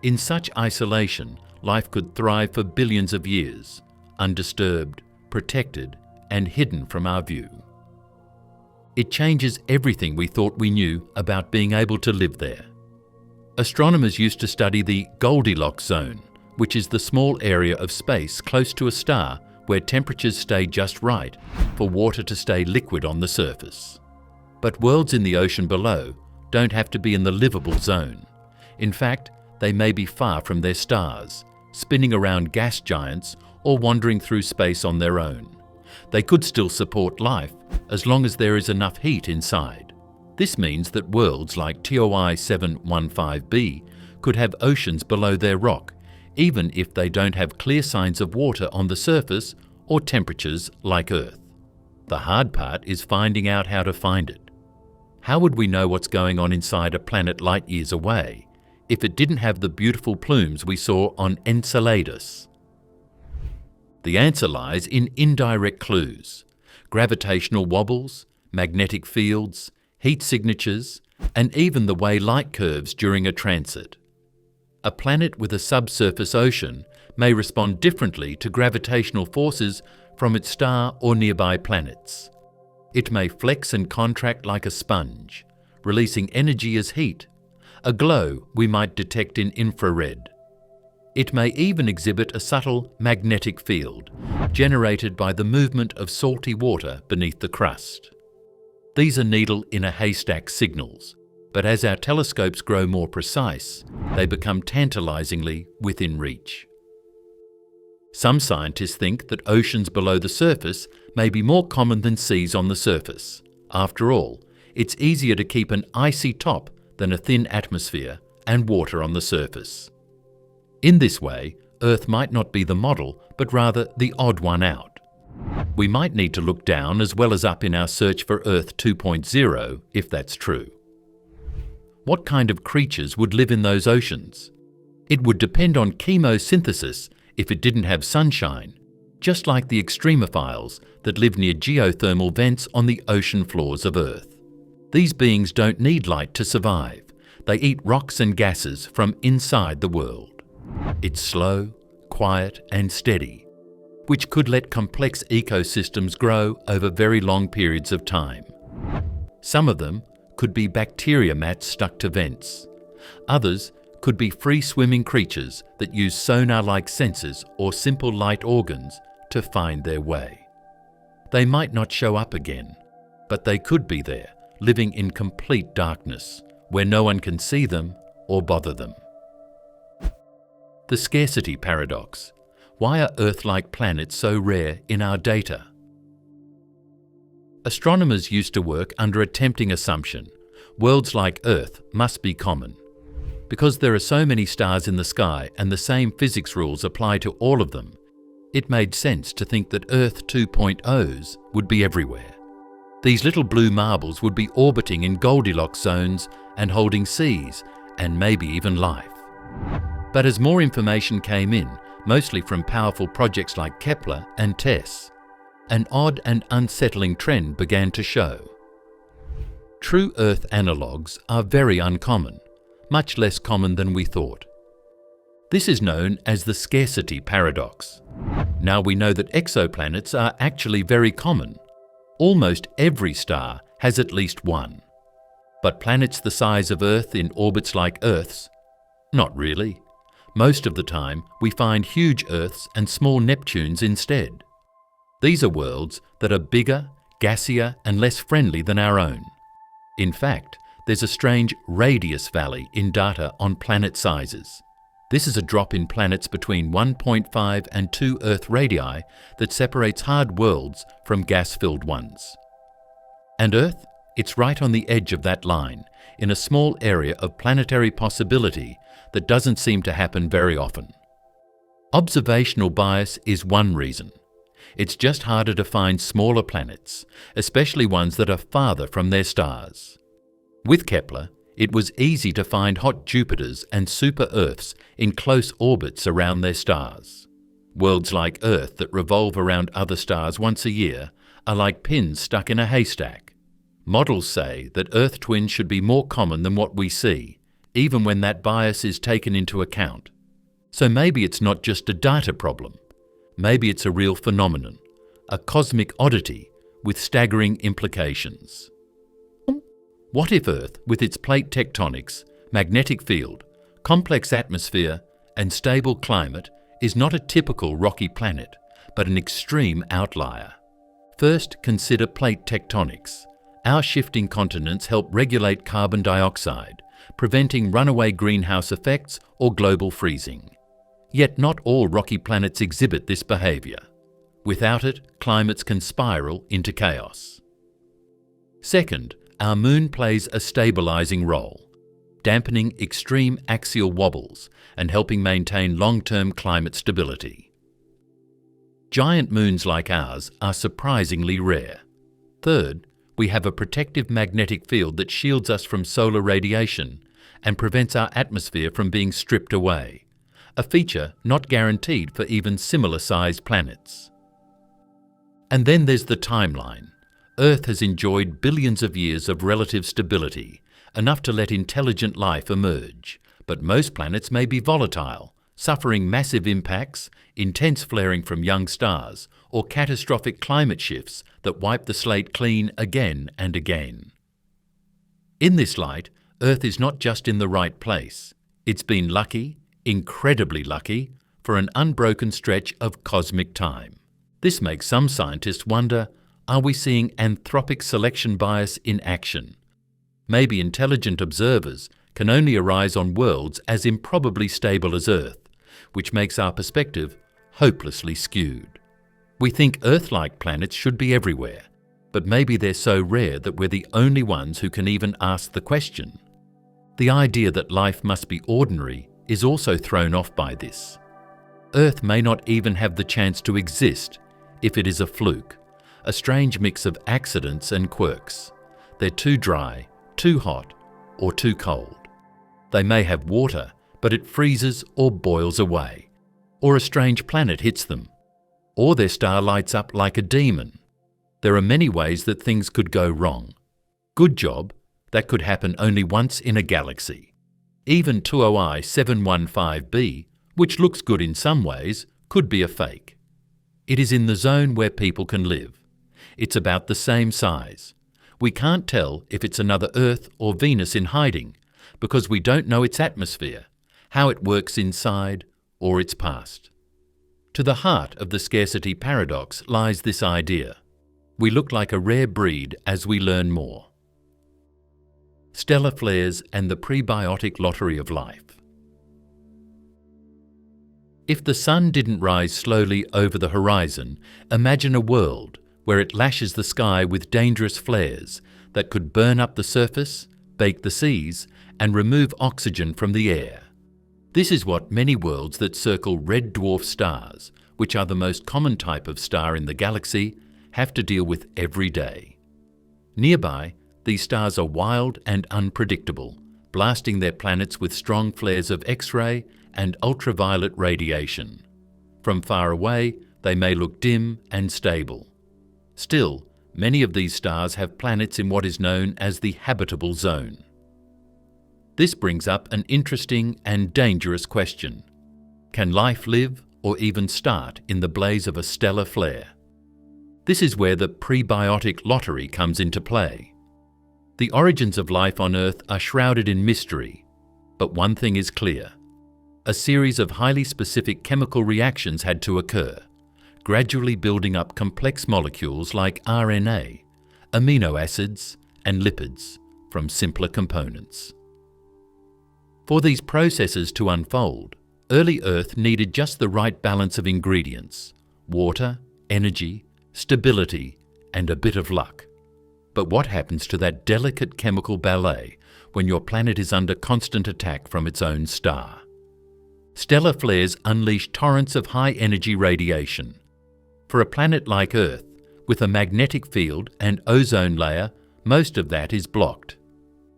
In such isolation, life could thrive for billions of years, undisturbed, protected, and hidden from our view. It changes everything we thought we knew about being able to live there. Astronomers used to study the Goldilocks Zone, which is the small area of space close to a star where temperatures stay just right for water to stay liquid on the surface. But worlds in the ocean below don't have to be in the livable zone. In fact, they may be far from their stars, spinning around gas giants or wandering through space on their own. They could still support life as long as there is enough heat inside. This means that worlds like TOI 715b could have oceans below their rock, even if they don't have clear signs of water on the surface or temperatures like Earth. The hard part is finding out how to find it. How would we know what's going on inside a planet light years away if it didn't have the beautiful plumes we saw on Enceladus? The answer lies in indirect clues: gravitational wobbles, magnetic fields, heat signatures, and even the way light curves during a transit. A planet with a subsurface ocean may respond differently to gravitational forces from its star or nearby planets. It may flex and contract like a sponge, releasing energy as heat, a glow we might detect in infrared. It may even exhibit a subtle magnetic field generated by the movement of salty water beneath the crust. These are needle-in-a-haystack signals, but as our telescopes grow more precise, they become tantalizingly within reach. Some scientists think that oceans below the surface may be more common than seas on the surface. After all, it's easier to keep an icy top than a thin atmosphere and water on the surface. In this way, Earth might not be the model, but rather the odd one out. We might need to look down as well as up in our search for Earth 2.0, if that's true. What kind of creatures would live in those oceans? It would depend on chemosynthesis if it didn't have sunshine, just like the extremophiles that live near geothermal vents on the ocean floors of Earth. These beings don't need light to survive. They eat rocks and gases from inside the world. It's slow, quiet, and steady, which could let complex ecosystems grow over very long periods of time. Some of them could be bacteria mats stuck to vents. Others could be free-swimming creatures that use sonar-like sensors or simple light organs to find their way. They might not show up again, but they could be there, living in complete darkness, where no one can see them or bother them. The scarcity paradox. Why are Earth-like planets so rare in our data? Astronomers used to work under a tempting assumption: worlds like Earth must be common. Because there are so many stars in the sky and the same physics rules apply to all of them, it made sense to think that Earth 2.0s would be everywhere. These little blue marbles would be orbiting in Goldilocks zones and holding seas and maybe even life. But as more information came in, mostly from powerful projects like Kepler and TESS, an odd and unsettling trend began to show. True Earth analogues are very uncommon, much less common than we thought. This is known as the scarcity paradox. Now we know that exoplanets are actually very common. Almost every star has at least one. But planets the size of Earth in orbits like Earth's? Not really. Most of the time, we find huge Earths and small Neptunes instead. These are worlds that are bigger, gassier, and less friendly than our own. In fact, there's a strange radius valley in data on planet sizes. This is a drop in planets between 1.5 and 2 Earth radii that separates hard worlds from gas-filled ones. And Earth? It's right on the edge of that line, in a small area of planetary possibility that doesn't seem to happen very often. Observational bias is one reason. It's just harder to find smaller planets, especially ones that are farther from their stars. With Kepler, it was easy to find hot Jupiters and super-Earths in close orbits around their stars. Worlds like Earth that revolve around other stars once a year are like pins stuck in a haystack. Models say that Earth twins should be more common than what we see, even when that bias is taken into account. So maybe it's not just a data problem. Maybe it's a real phenomenon, a cosmic oddity with staggering implications. What if Earth, with its plate tectonics, magnetic field, complex atmosphere, and stable climate, is not a typical rocky planet, but an extreme outlier? First, consider plate tectonics. Our shifting continents help regulate carbon dioxide, preventing runaway greenhouse effects or global freezing. Yet not all rocky planets exhibit this behaviour. Without it, climates can spiral into chaos. Second, our Moon plays a stabilising role, dampening extreme axial wobbles and helping maintain long-term climate stability. Giant moons like ours are surprisingly rare. Third, we have a protective magnetic field that shields us from solar radiation and prevents our atmosphere from being stripped away, a feature not guaranteed for even similar-sized planets. And then there's the timeline. Earth has enjoyed billions of years of relative stability, enough to let intelligent life emerge. But most planets may be volatile, suffering massive impacts, intense flaring from young stars, or catastrophic climate shifts that wipe the slate clean again and again. In this light, Earth is not just in the right place. It's been lucky, incredibly lucky, for an unbroken stretch of cosmic time. This makes some scientists wonder, are we seeing anthropic selection bias in action? Maybe intelligent observers can only arise on worlds as improbably stable as Earth, which makes our perspective hopelessly skewed. We think Earth-like planets should be everywhere, but maybe they're so rare that we're the only ones who can even ask the question. The idea that life must be ordinary is also thrown off by this. Earth may not even have the chance to exist if it is a fluke, a strange mix of accidents and quirks. They're too dry, too hot, or too cold. They may have water, but it freezes or boils away. Or a strange planet hits them. Or their star lights up like a demon. There are many ways that things could go wrong. Good job, that could happen only once in a galaxy. Even 20I 715b, which looks good in some ways, could be a fake. It is in the zone where people can live. It's about the same size. We can't tell if it's another Earth or Venus in hiding because we don't know its atmosphere, how it works inside, or its past. To the heart of the scarcity paradox lies this idea. We look like a rare breed as we learn more. Stellar flares and the prebiotic lottery of life. If the sun didn't rise slowly over the horizon, imagine a world where it lashes the sky with dangerous flares that could burn up the surface, bake the seas, and remove oxygen from the air. This is what many worlds that circle red dwarf stars, which are the most common type of star in the galaxy, have to deal with every day. Nearby, these stars are wild and unpredictable, blasting their planets with strong flares of X-ray and ultraviolet radiation. From far away, they may look dim and stable. Still, many of these stars have planets in what is known as the habitable zone. This brings up an interesting and dangerous question. Can life live or even start in the blaze of a stellar flare? This is where the prebiotic lottery comes into play. The origins of life on Earth are shrouded in mystery, but one thing is clear. A series of highly specific chemical reactions had to occur, gradually building up complex molecules like RNA, amino acids, and lipids from simpler components. For these processes to unfold, Early Earth needed just the right balance of ingredients: water, energy, stability, and a bit of luck. But what happens to that delicate chemical ballet when your planet is under constant attack from its own star? Stellar flares unleash torrents of high-energy radiation. For a planet like Earth, with a magnetic field and ozone layer, most of that is blocked.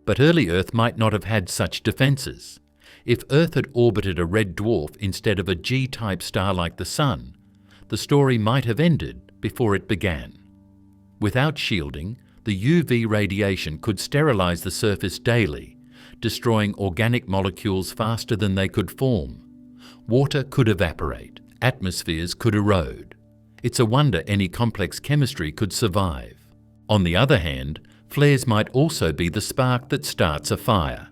But early Earth might not have had such defences. If Earth had orbited a red dwarf instead of a G-type star like the Sun, the story might have ended before it began. Without shielding, the UV radiation could sterilise the surface daily, destroying organic molecules faster than they could form. Water could evaporate, atmospheres could erode. It's a wonder any complex chemistry could survive. On the other hand, flares might also be the spark that starts a fire.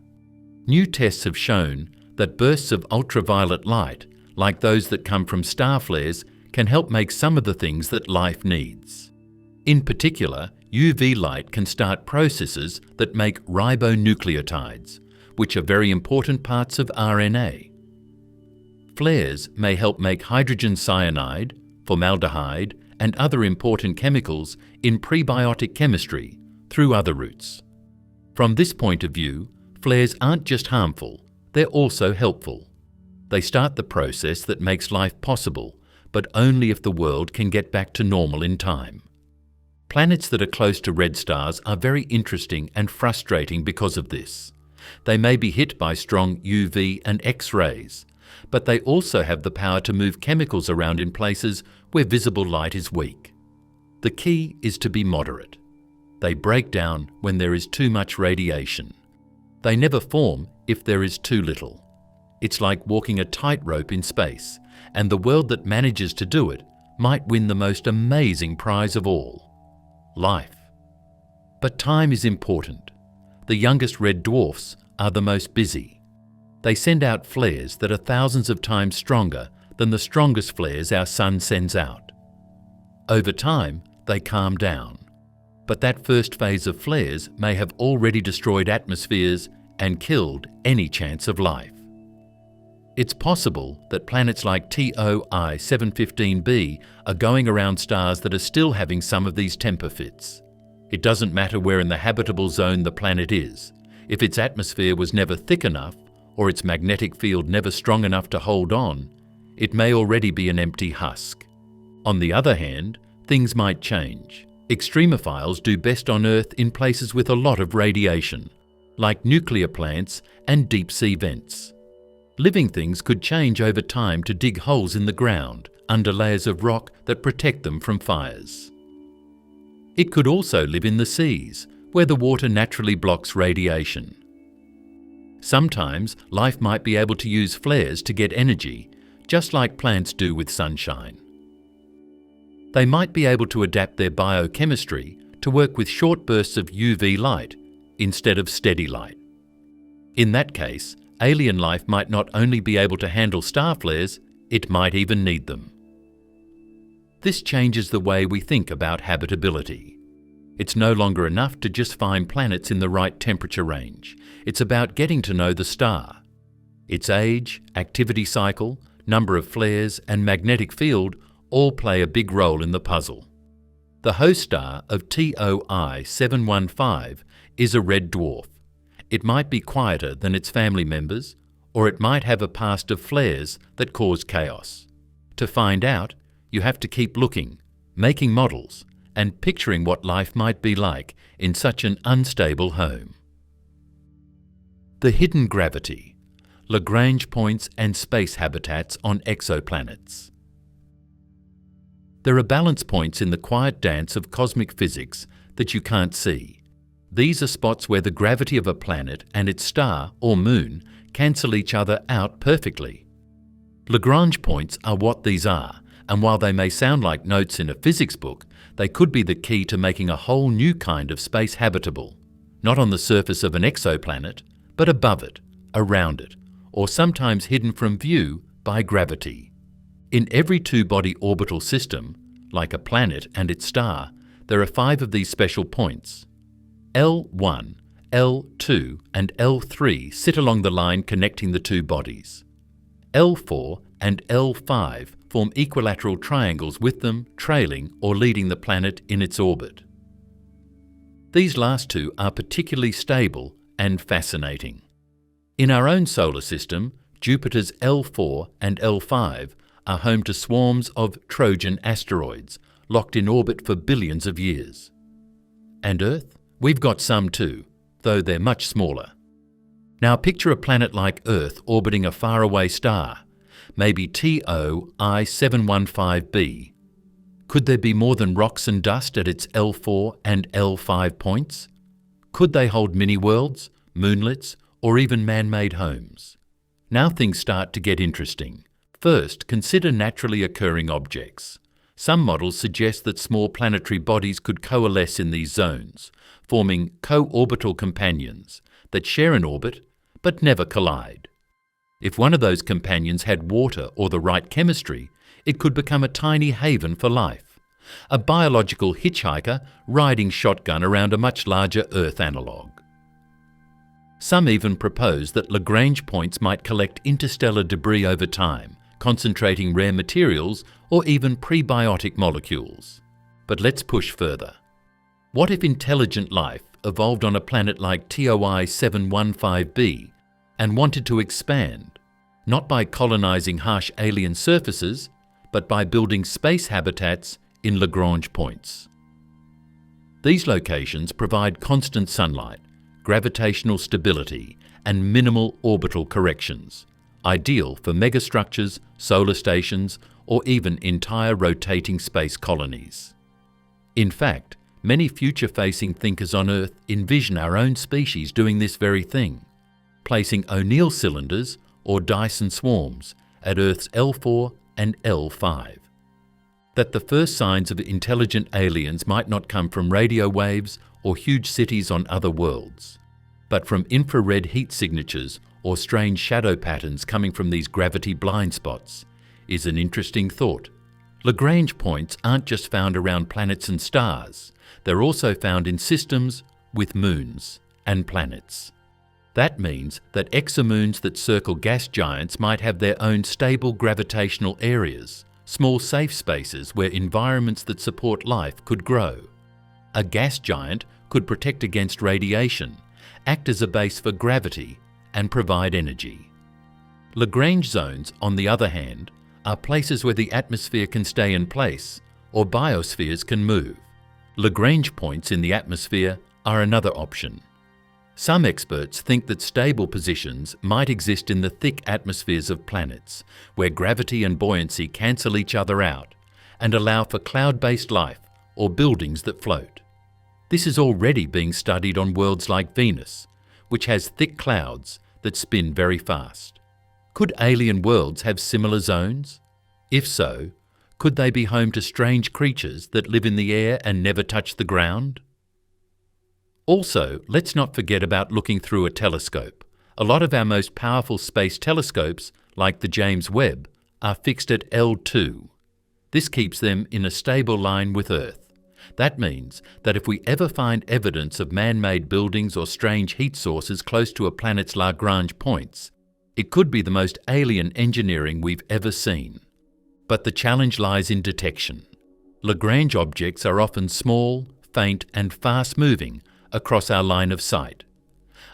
New tests have shown that bursts of ultraviolet light, like those that come from star flares, can help make some of the things that life needs. In particular, UV light can start processes that make ribonucleotides, which are very important parts of RNA. Flares may help make hydrogen cyanide, formaldehyde, and other important chemicals in prebiotic chemistry through other routes. From this point of view, flares aren't just harmful, they're also helpful. They start the process that makes life possible, but only if the world can get back to normal in time. Planets that are close to red stars are very interesting and frustrating because of this. They may be hit by strong UV and X-rays, but they also have the power to move chemicals around in places where visible light is weak. The key is to be moderate. They break down when there is too much radiation. They never form if there is too little. It's like walking a tightrope in space, and the world that manages to do it might win the most amazing prize of all: life. But time is important. The youngest red dwarfs are the most busy. They send out flares that are thousands of times stronger than the strongest flares our Sun sends out. Over time, they calm down. But that first phase of flares may have already destroyed atmospheres and killed any chance of life. It's possible that planets like TOI 715b are going around stars that are still having some of these temper fits. It doesn't matter where in the habitable zone the planet is. If its atmosphere was never thick enough, or its magnetic field never strong enough to hold on, it may already be an empty husk. On the other hand, things might change. Extremophiles do best on Earth in places with a lot of radiation, like nuclear plants and deep-sea vents. Living things could change over time to dig holes in the ground under layers of rock that protect them from fires. It could also live in the seas, where the water naturally blocks radiation. Sometimes life might be able to use flares to get energy, just like plants do with sunshine. They might be able to adapt their biochemistry to work with short bursts of UV light instead of steady light. In that case, alien life might not only be able to handle star flares, it might even need them. This changes the way we think about habitability. It's no longer enough to just find planets in the right temperature range. It's about getting to know the star. Its age, activity cycle, number of flares, and magnetic field all play a big role in the puzzle. The host star of TOI 715 is a red dwarf. It might be quieter than its family members, or it might have a past of flares that cause chaos. To find out, you have to keep looking, making models, and picturing what life might be like in such an unstable home. The hidden gravity, Lagrange points and space habitats on exoplanets. There are balance points in the quiet dance of cosmic physics that you can't see. These are spots where the gravity of a planet and its star or moon cancel each other out perfectly. Lagrange points are what these are, and while they may sound like notes in a physics book, they could be the key to making a whole new kind of space habitable, not on the surface of an exoplanet, but above it, around it, or sometimes hidden from view by gravity. In every two-body orbital system, like a planet and its star, there are 5 of these special points. L1, L2, and L3 sit along the line connecting the two bodies. L4 and L5 form equilateral triangles with them trailing or leading the planet in its orbit. These last two are particularly stable and fascinating. In our own solar system, Jupiter's L4 and L5 are home to swarms of Trojan asteroids, locked in orbit for billions of years. And Earth? We've got some too, though they're much smaller. Now picture a planet like Earth orbiting a faraway star, maybe TOI 715b. Could there be more than rocks and dust at its L4 and L5 points? Could they hold mini-worlds, moonlets, or even man-made homes? Now things start to get interesting. First, consider naturally occurring objects. Some models suggest that small planetary bodies could coalesce in these zones, forming co-orbital companions that share an orbit but never collide. If one of those companions had water or the right chemistry, it could become a tiny haven for life, a biological hitchhiker riding shotgun around a much larger Earth analogue. Some even propose that Lagrange points might collect interstellar debris over time, concentrating rare materials or even prebiotic molecules. But let's push further. What if intelligent life evolved on a planet like TOI 715b and wanted to expand, not by colonizing harsh alien surfaces, but by building space habitats in Lagrange points? These locations provide constant sunlight, gravitational stability, and minimal orbital corrections, ideal for megastructures, solar stations, or even entire rotating space colonies. In fact, many future-facing thinkers on Earth envision our own species doing this very thing, placing O'Neill cylinders or Dyson swarms at Earth's L4 and L5. That the first signs of intelligent aliens might not come from radio waves or huge cities on other worlds, but from infrared heat signatures or strange shadow patterns coming from these gravity blind spots, is an interesting thought. Lagrange points aren't just found around planets and stars, they're also found in systems with moons and planets. That means that exomoons that circle gas giants might have their own stable gravitational areas, small safe spaces where environments that support life could grow. A gas giant could protect against radiation, act as a base for gravity, and provide energy. Lagrange zones, on the other hand, are places where the atmosphere can stay in place or biospheres can move. Lagrange points in the atmosphere are another option. Some experts think that stable positions might exist in the thick atmospheres of planets, where gravity and buoyancy cancel each other out and allow for cloud-based life or buildings that float. This is already being studied on worlds like Venus, which has thick clouds that spin very fast. Could alien worlds have similar zones? If so, could they be home to strange creatures that live in the air and never touch the ground? Also, let's not forget about looking through a telescope. A lot of our most powerful space telescopes, like the James Webb, are fixed at L2. This keeps them in a stable line with Earth. That means that if we ever find evidence of man-made buildings or strange heat sources close to a planet's Lagrange points, it could be the most alien engineering we've ever seen. But the challenge lies in detection. Lagrange objects are often small, faint, and fast-moving across our line of sight.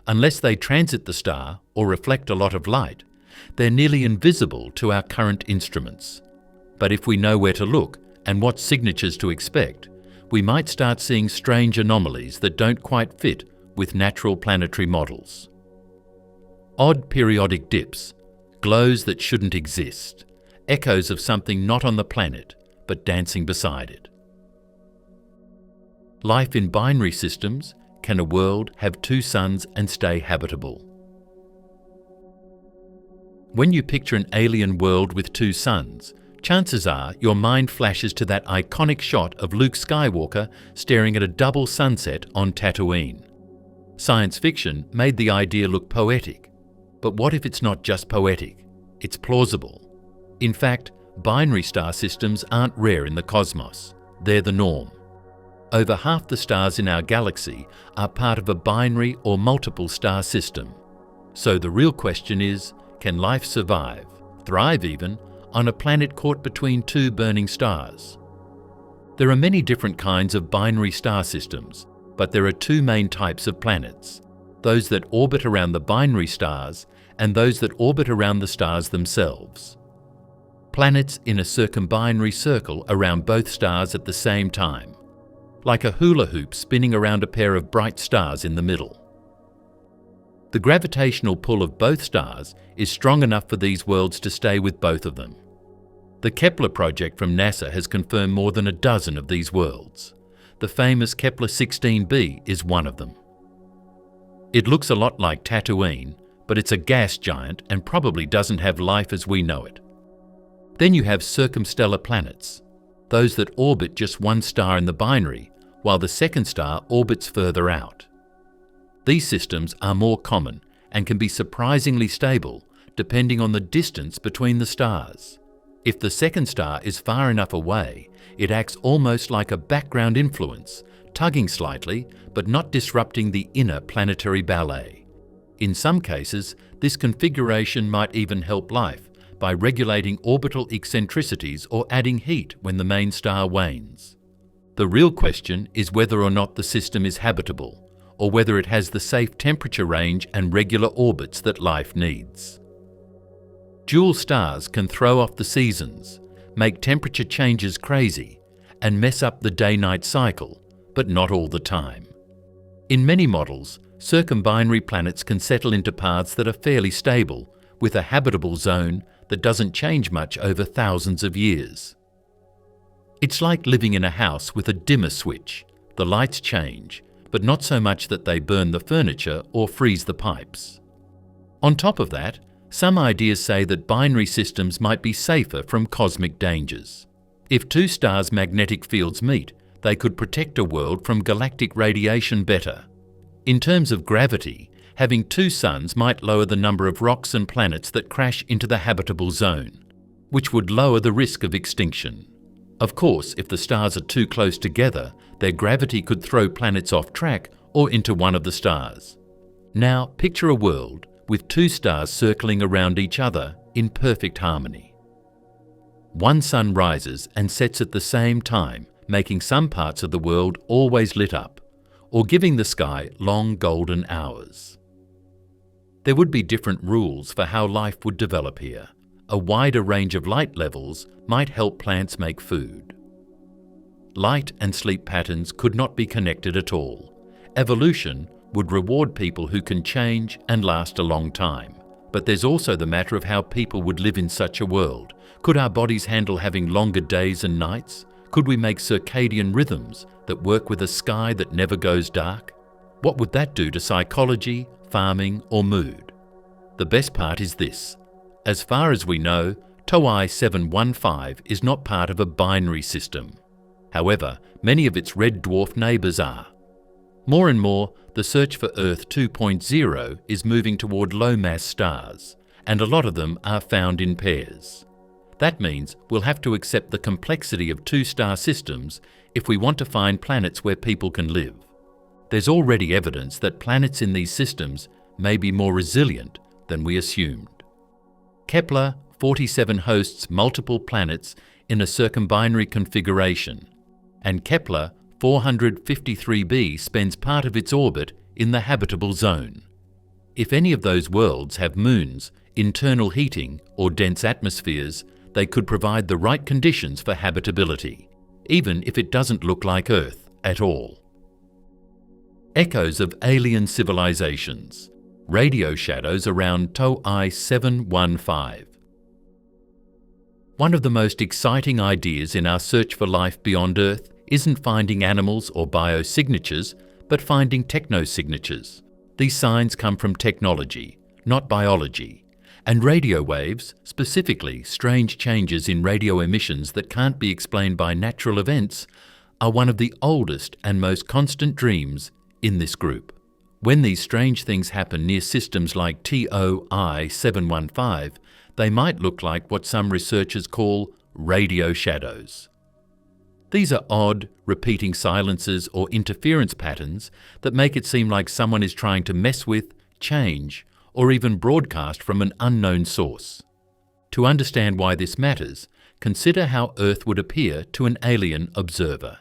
Unless they transit the star or reflect a lot of light, they're nearly invisible to our current instruments. But if we know where to look and what signatures to expect, we might start seeing strange anomalies that don't quite fit with natural planetary models. Odd periodic dips, glows that shouldn't exist, echoes of something not on the planet but dancing beside it. Life in binary systems. Can a world have two suns and stay habitable? When you picture an alien world with two suns, chances are your mind flashes to that iconic shot of Luke Skywalker staring at a double sunset on Tatooine. Science fiction made the idea look poetic, but what if it's not just poetic? It's plausible. In fact, binary star systems aren't rare in the cosmos. They're the norm. Over half the stars in our galaxy are part of a binary or multiple star system. So the real question is, can life survive thrive even, on a planet caught between two burning stars. There are many different kinds of binary star systems, but there are two main types of planets: those that orbit around the binary stars and those that orbit around the stars themselves. Planets in a circumbinary circle around both stars at the same time, like a hula hoop spinning around a pair of bright stars in the middle. The gravitational pull of both stars is strong enough for these worlds to stay with both of them. The Kepler project from NASA has confirmed more than a dozen of these worlds. The famous Kepler 16b is one of them. It looks a lot like Tatooine, but it's a gas giant and probably doesn't have life as we know it. Then you have circumstellar planets, those that orbit just one star in the binary, while the second star orbits further out. These systems are more common and can be surprisingly stable depending on the distance between the stars. If the second star is far enough away, it acts almost like a background influence, tugging slightly but not disrupting the inner planetary ballet. In some cases, this configuration might even help life by regulating orbital eccentricities or adding heat when the main star wanes. The real question is whether or not the system is habitable, or whether it has the safe temperature range and regular orbits that life needs. Dual stars can throw off the seasons, make temperature changes crazy, and mess up the day-night cycle, but not all the time. In many models, circumbinary planets can settle into paths that are fairly stable, with a habitable zone that doesn't change much over thousands of years. It's like living in a house with a dimmer switch. The lights change, but not so much that they burn the furniture or freeze the pipes. On top of that, some ideas say that binary systems might be safer from cosmic dangers. If two stars' magnetic fields meet, they could protect a world from galactic radiation better. In terms of gravity, having two suns might lower the number of rocks and planets that crash into the habitable zone, which would lower the risk of extinction. Of course, if the stars are too close together, their gravity could throw planets off track or into one of the stars. Now, picture a world with two stars circling around each other in perfect harmony. One sun rises and sets at the same time, making some parts of the world always lit up, or giving the sky long golden hours. There would be different rules for how life would develop here. A wider range of light levels might help plants make food. Light and sleep patterns could not be connected at all. Evolution would reward people who can change and last a long time. But there's also the matter of how people would live in such a world. Could our bodies handle having longer days and nights? Could we make circadian rhythms that work with a sky that never goes dark? What would that do to psychology, farming, or mood? The best part is this. As far as we know, Toei 715 is not part of a binary system. However, many of its red dwarf neighbours are. More and more, the search for Earth 2.0 is moving toward low-mass stars, and a lot of them are found in pairs. That means we'll have to accept the complexity of two-star systems if we want to find planets where people can live. There's already evidence that planets in these systems may be more resilient than we assumed. Kepler 47 hosts multiple planets in a circumbinary configuration, and Kepler 453b spends part of its orbit in the habitable zone. If any of those worlds have moons, internal heating, or dense atmospheres, they could provide the right conditions for habitability, even if it doesn't look like Earth at all. Echoes of alien civilizations. Radio shadows around Toei 715. One of the most exciting ideas in our search for life beyond Earth isn't finding animals or biosignatures, but finding technosignatures. These signs come from technology, not biology, and radio waves, specifically strange changes in radio emissions that can't be explained by natural events, are one of the oldest and most constant dreams in this group. When these strange things happen near systems like TOI 715, they might look like what some researchers call radio shadows. These are odd, repeating silences or interference patterns that make it seem like someone is trying to mess with, change, or even broadcast from an unknown source. To understand why this matters, consider how Earth would appear to an alien observer.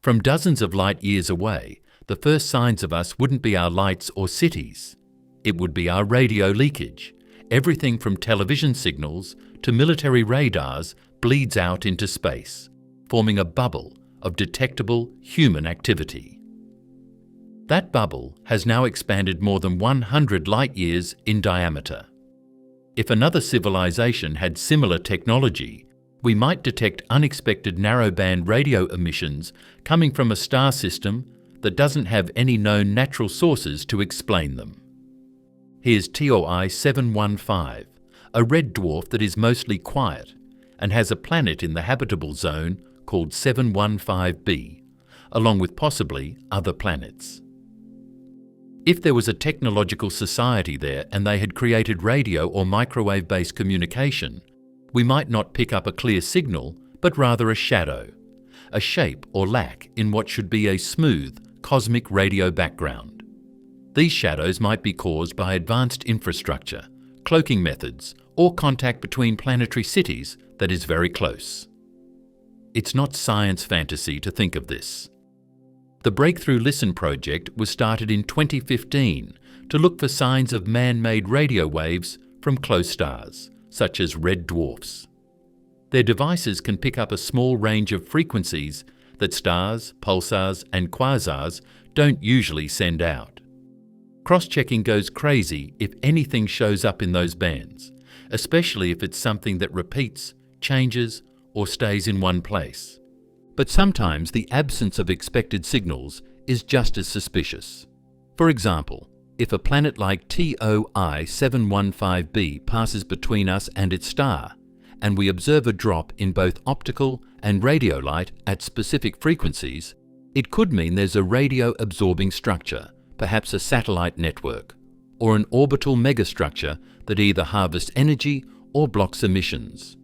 From dozens of light years away, the first signs of us wouldn't be our lights or cities. It would be our radio leakage. Everything from television signals to military radars bleeds out into space, forming a bubble of detectable human activity. That bubble has now expanded more than 100 light years in diameter. If another civilization had similar technology, we might detect unexpected narrowband radio emissions coming from a star system that doesn't have any known natural sources to explain them. Here's TOI 715, a red dwarf that is mostly quiet and has a planet in the habitable zone called 715b, along with possibly other planets. If there was a technological society there and they had created radio or microwave-based communication, we might not pick up a clear signal, but rather a shadow, a shape or lack in what should be a smooth, cosmic radio background. These shadows might be caused by advanced infrastructure, cloaking methods, or contact between planetary cities that is very close. It's not science fantasy to think of this. The Breakthrough Listen project was started in 2015 to look for signs of man-made radio waves from close stars, such as red dwarfs. Their devices can pick up a small range of frequencies that stars, pulsars, and quasars don't usually send out. Cross-checking goes crazy if anything shows up in those bands, especially if it's something that repeats, changes, or stays in one place. But sometimes the absence of expected signals is just as suspicious. For example, if a planet like TOI 715b passes between us and its star, and we observe a drop in both optical and radio light at specific frequencies, it could mean there's a radio-absorbing structure, perhaps a satellite network, or an orbital megastructure that either harvests energy or blocks emissions.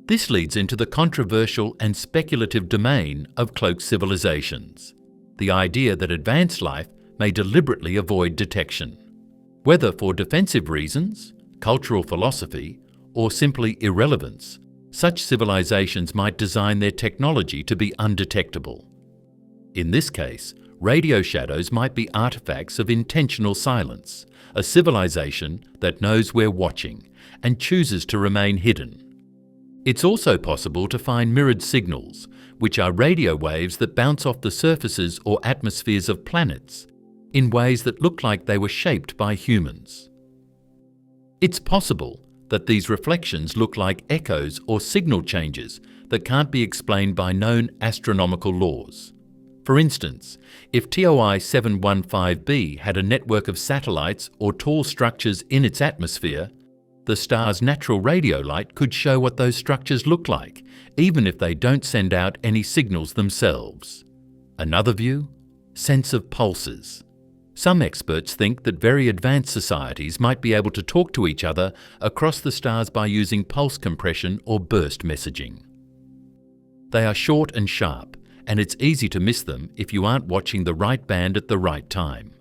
This leads into the controversial and speculative domain of cloaked civilizations, the idea that advanced life may deliberately avoid detection. Whether for defensive reasons, cultural philosophy, or simply irrelevance, such civilizations might design their technology to be undetectable. In this case, radio shadows might be artifacts of intentional silence, a civilization that knows we're watching and chooses to remain hidden. It's also possible to find mirrored signals, which are radio waves that bounce off the surfaces or atmospheres of planets in ways that look like they were shaped by humans. It's possible that these reflections look like echoes or signal changes that can't be explained by known astronomical laws. For instance, if TOI 715b had a network of satellites or tall structures in its atmosphere, the star's natural radio light could show what those structures look like, even if they don't send out any signals themselves. Another view? Sense of pulses. Some experts think that very advanced societies might be able to talk to each other across the stars by using pulse compression or burst messaging. They are short and sharp, and it's easy to miss them if you aren't watching the right band at the right time.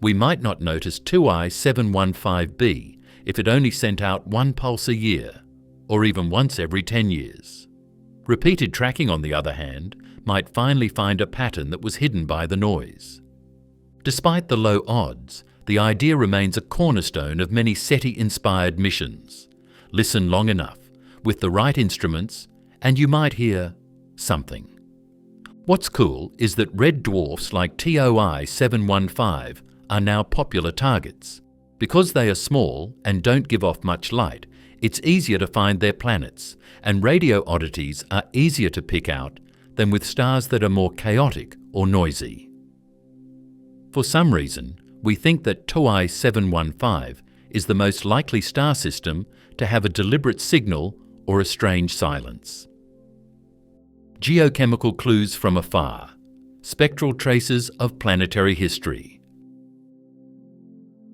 We might not notice TOI 715b if it only sent out one pulse a year, or even once every 10 years. Repeated tracking, on the other hand, might finally find a pattern that was hidden by the noise. Despite the low odds, the idea remains a cornerstone of many SETI-inspired missions. Listen long enough, with the right instruments, and you might hear something. What's cool is that red dwarfs like TOI 715 are now popular targets. Because they are small and don't give off much light, it's easier to find their planets, and radio oddities are easier to pick out than with stars that are more chaotic or noisy. For some reason, we think that TOI 715 is the most likely star system to have a deliberate signal or a strange silence. Geochemical clues from afar. Spectral traces of planetary history.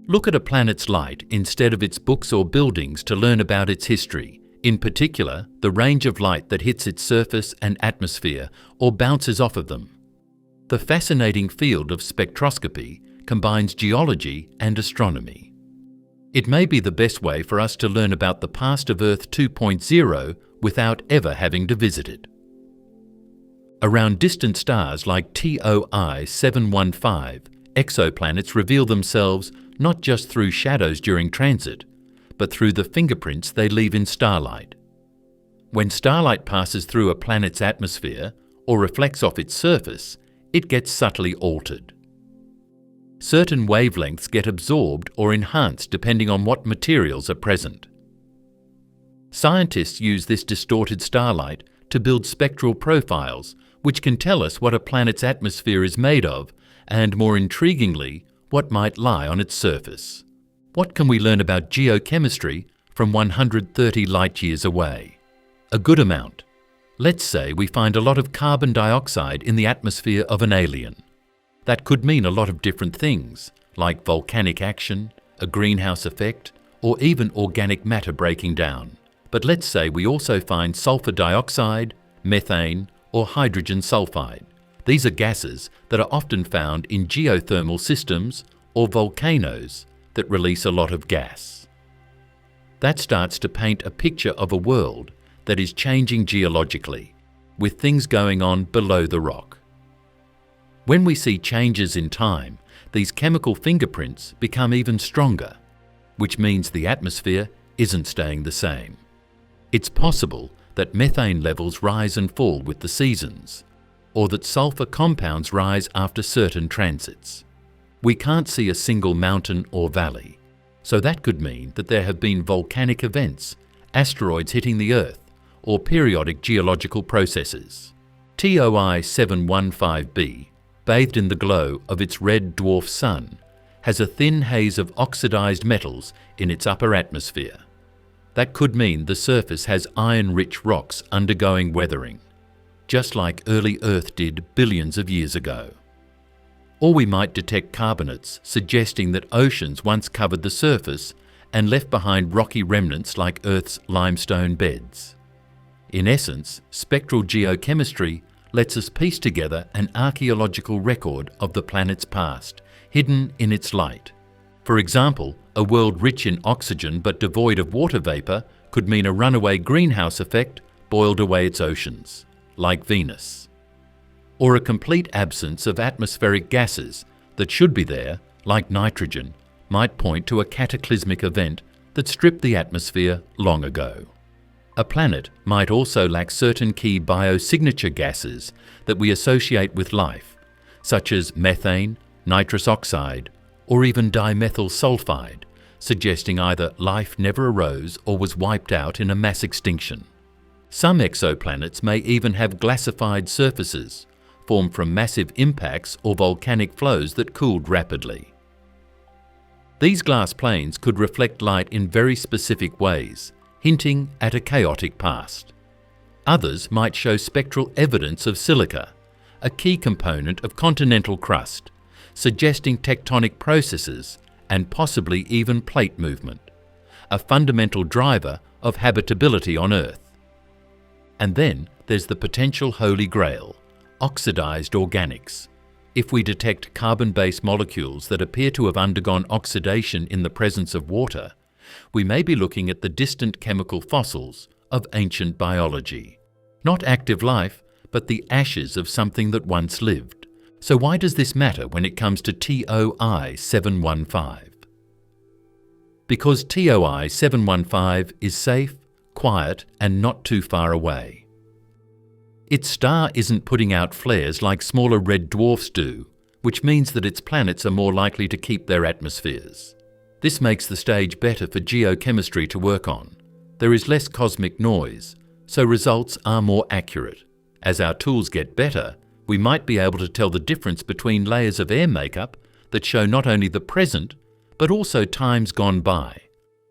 Look at a planet's light instead of its books or buildings to learn about its history, in particular, the range of light that hits its surface and atmosphere or bounces off of them. The fascinating field of spectroscopy combines geology and astronomy. It may be the best way for us to learn about the past of Earth 2.0 without ever having to visit it. Around distant stars like TOI 715, exoplanets reveal themselves not just through shadows during transit, but through the fingerprints they leave in starlight. When starlight passes through a planet's atmosphere or reflects off its surface, it gets subtly altered. Certain wavelengths get absorbed or enhanced depending on what materials are present. Scientists use this distorted starlight to build spectral profiles which can tell us what a planet's atmosphere is made of and, more intriguingly, what might lie on its surface. What can we learn about geochemistry from 130 light-years away? A good amount. Let's say we find a lot of carbon dioxide in the atmosphere of an alien. That could mean a lot of different things, like volcanic action, a greenhouse effect, or even organic matter breaking down. But let's say we also find sulfur dioxide, methane, or hydrogen sulfide. These are gases that are often found in geothermal systems or volcanoes that release a lot of gas. That starts to paint a picture of a world that is changing geologically, with things going on below the rock. When we see changes in time, these chemical fingerprints become even stronger, which means the atmosphere isn't staying the same. It's possible that methane levels rise and fall with the seasons, or that sulfur compounds rise after certain transits. We can't see a single mountain or valley, so that could mean that there have been volcanic events, asteroids hitting the Earth, or periodic geological processes. TOI 715b, bathed in the glow of its red dwarf sun, has a thin haze of oxidized metals in its upper atmosphere. That could mean the surface has iron-rich rocks undergoing weathering, just like early Earth did billions of years ago. Or we might detect carbonates, suggesting that oceans once covered the surface and left behind rocky remnants like Earth's limestone beds. In essence, spectral geochemistry lets us piece together an archaeological record of the planet's past, hidden in its light. For example, a world rich in oxygen but devoid of water vapour could mean a runaway greenhouse effect boiled away its oceans, like Venus. Or a complete absence of atmospheric gases that should be there, like nitrogen, might point to a cataclysmic event that stripped the atmosphere long ago. A planet might also lack certain key biosignature gases that we associate with life, such as methane, nitrous oxide, or even dimethyl sulfide, suggesting either life never arose or was wiped out in a mass extinction. Some exoplanets may even have glassified surfaces, formed from massive impacts or volcanic flows that cooled rapidly. These glass planes could reflect light in very specific ways, hinting at a chaotic past. Others might show spectral evidence of silica, a key component of continental crust, suggesting tectonic processes and possibly even plate movement, a fundamental driver of habitability on Earth. And then there's the potential holy grail, oxidized organics. If we detect carbon-based molecules that appear to have undergone oxidation in the presence of water, we may be looking at the distant chemical fossils of ancient biology. Not active life, but the ashes of something that once lived. So why does this matter when it comes to TOI 715? Because TOI 715 is safe, quiet, and not too far away. Its star isn't putting out flares like smaller red dwarfs do, which means that its planets are more likely to keep their atmospheres. This makes the stage better for geochemistry to work on. There is less cosmic noise, so results are more accurate. As our tools get better, we might be able to tell the difference between layers of air makeup that show not only the present, but also times gone by,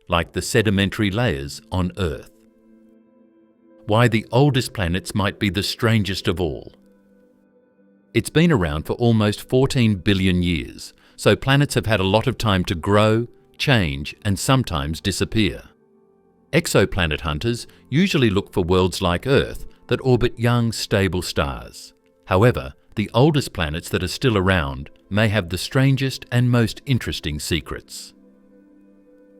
like the sedimentary layers on Earth. Why the oldest planets might be the strangest of all. It's been around for almost 14 billion years, so planets have had a lot of time to grow, change, and sometimes disappear. Exoplanet hunters usually look for worlds like Earth that orbit young, stable stars. However, the oldest planets that are still around may have the strangest and most interesting secrets.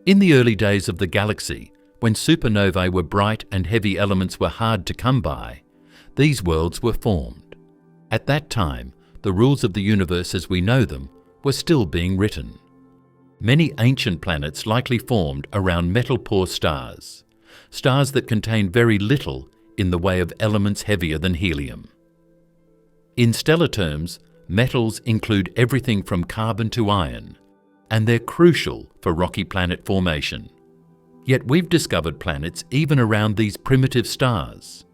In the early days of the galaxy, when supernovae were bright and heavy elements were hard to come by, these worlds were formed. At that time, the rules of the universe as we know them were still being written. Many ancient planets likely formed around metal-poor stars, stars that contain very little in the way of elements heavier than helium. In stellar terms, metals include everything from carbon to iron, and they're crucial for rocky planet formation. Yet we've discovered planets even around these primitive stars.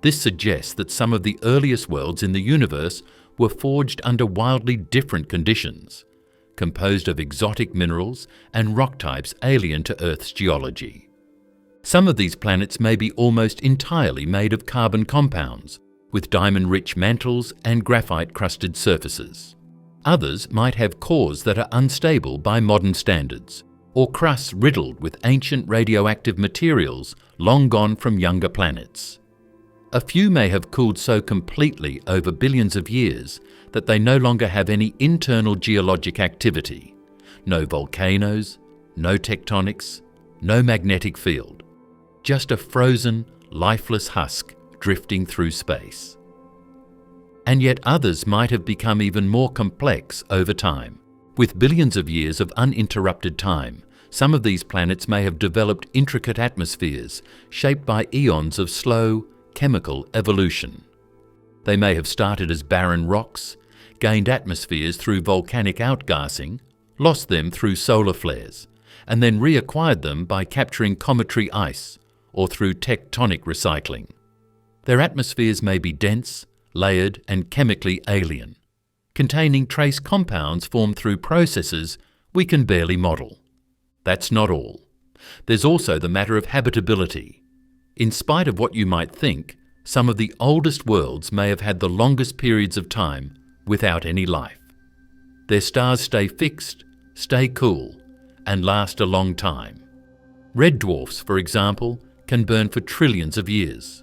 This suggests that some of the earliest worlds in the universe were forged under wildly different conditions, composed of exotic minerals and rock types alien to Earth's geology. Some of these planets may be almost entirely made of carbon compounds, with diamond-rich mantles and graphite-crusted surfaces. Others might have cores that are unstable by modern standards, or crusts riddled with ancient radioactive materials long gone from younger planets. A few may have cooled so completely over billions of years that they no longer have any internal geologic activity. No volcanoes, no tectonics, no magnetic field. Just a frozen, lifeless husk drifting through space. And yet others might have become even more complex over time. With billions of years of uninterrupted time, some of these planets may have developed intricate atmospheres shaped by eons of slow, chemical evolution. They may have started as barren rocks, gained atmospheres through volcanic outgassing, lost them through solar flares, and then reacquired them by capturing cometary ice or through tectonic recycling. Their atmospheres may be dense, layered, and chemically alien, containing trace compounds formed through processes we can barely model. That's not all. There's also the matter of habitability. In spite of what you might think, some of the oldest worlds may have had the longest periods of time without any life. Their stars stay fixed, stay cool, and last a long time. Red dwarfs, for example, can burn for trillions of years.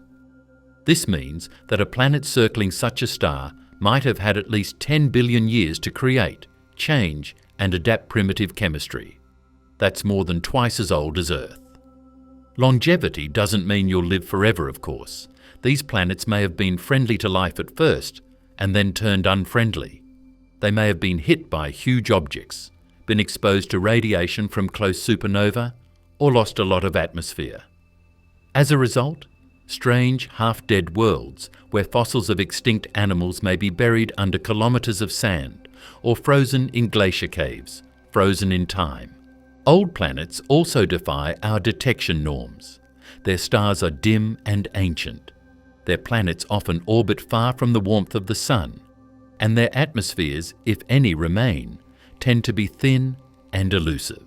This means that a planet circling such a star might have had at least 10 billion years to create, change, and adapt primitive chemistry. That's more than twice as old as Earth. Longevity doesn't mean you'll live forever, of course. These planets may have been friendly to life at first, and then turned unfriendly. They may have been hit by huge objects, been exposed to radiation from close supernova, or lost a lot of atmosphere. As a result, strange, half-dead worlds where fossils of extinct animals may be buried under kilometres of sand, or frozen in glacier caves, frozen in time. Old planets also defy our detection norms. Their stars are dim and ancient. Their planets often orbit far from the warmth of the sun, and their atmospheres, if any remain, tend to be thin and elusive.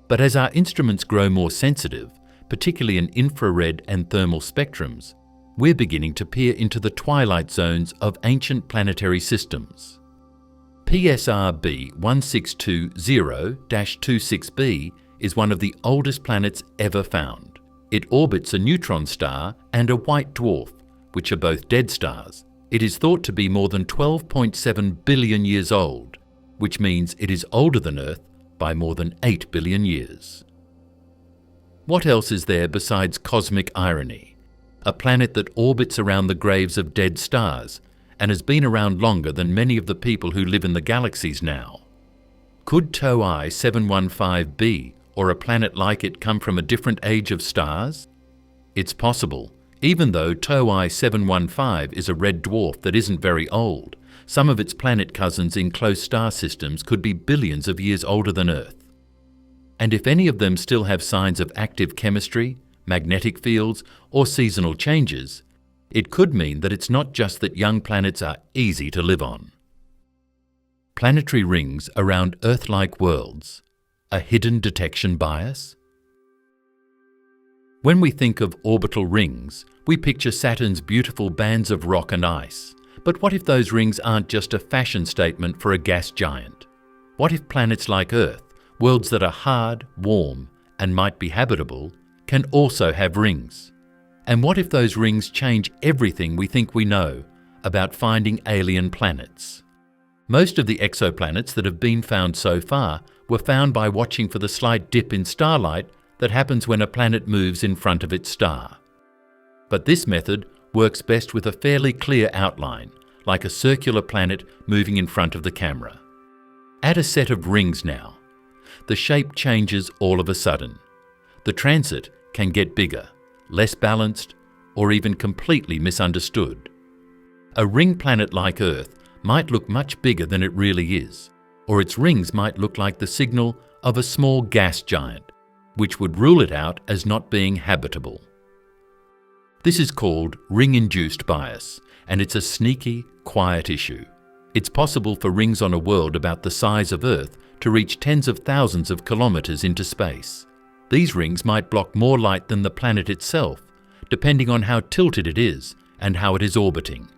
But as our instruments grow more sensitive, particularly in infrared and thermal spectrums, we're beginning to peer into the twilight zones of ancient planetary systems. PSR-B 1620-26b is one of the oldest planets ever found. It orbits a neutron star and a white dwarf, which are both dead stars. It is thought to be more than 12.7 billion years old, which means it is older than Earth by more than 8 billion years. What else is there besides cosmic irony? A planet that orbits around the graves of dead stars and has been around longer than many of the people who live in the galaxies now. Could Toei 715b or a planet like it come from a different age of stars? It's possible. Even though Toei 715 is a red dwarf that isn't very old, some of its planet cousins in close star systems could be billions of years older than Earth. And if any of them still have signs of active chemistry, magnetic fields, or seasonal changes, it could mean that it's not just that young planets are easy to live on. Planetary rings around Earth-like worlds, a hidden detection bias? When we think of orbital rings, we picture Saturn's beautiful bands of rock and ice. But what if those rings aren't just a fashion statement for a gas giant? What if planets like Earth, worlds that are hard, warm, and might be habitable, can also have rings? And what if those rings change everything we think we know about finding alien planets? Most of the exoplanets that have been found so far were found by watching for the slight dip in starlight that happens when a planet moves in front of its star. But this method works best with a fairly clear outline, like a circular planet moving in front of the camera. Add a set of rings now. The shape changes all of a sudden. The transit can get bigger, less balanced, or even completely misunderstood. A ring planet like Earth might look much bigger than it really is, or its rings might look like the signal of a small gas giant, which would rule it out as not being habitable. This is called ring-induced bias, and it's a sneaky, quiet issue. It's possible for rings on a world about the size of Earth to reach tens of thousands of kilometers into space. These rings might block more light than the planet itself, depending on how tilted it is and how it is orbiting.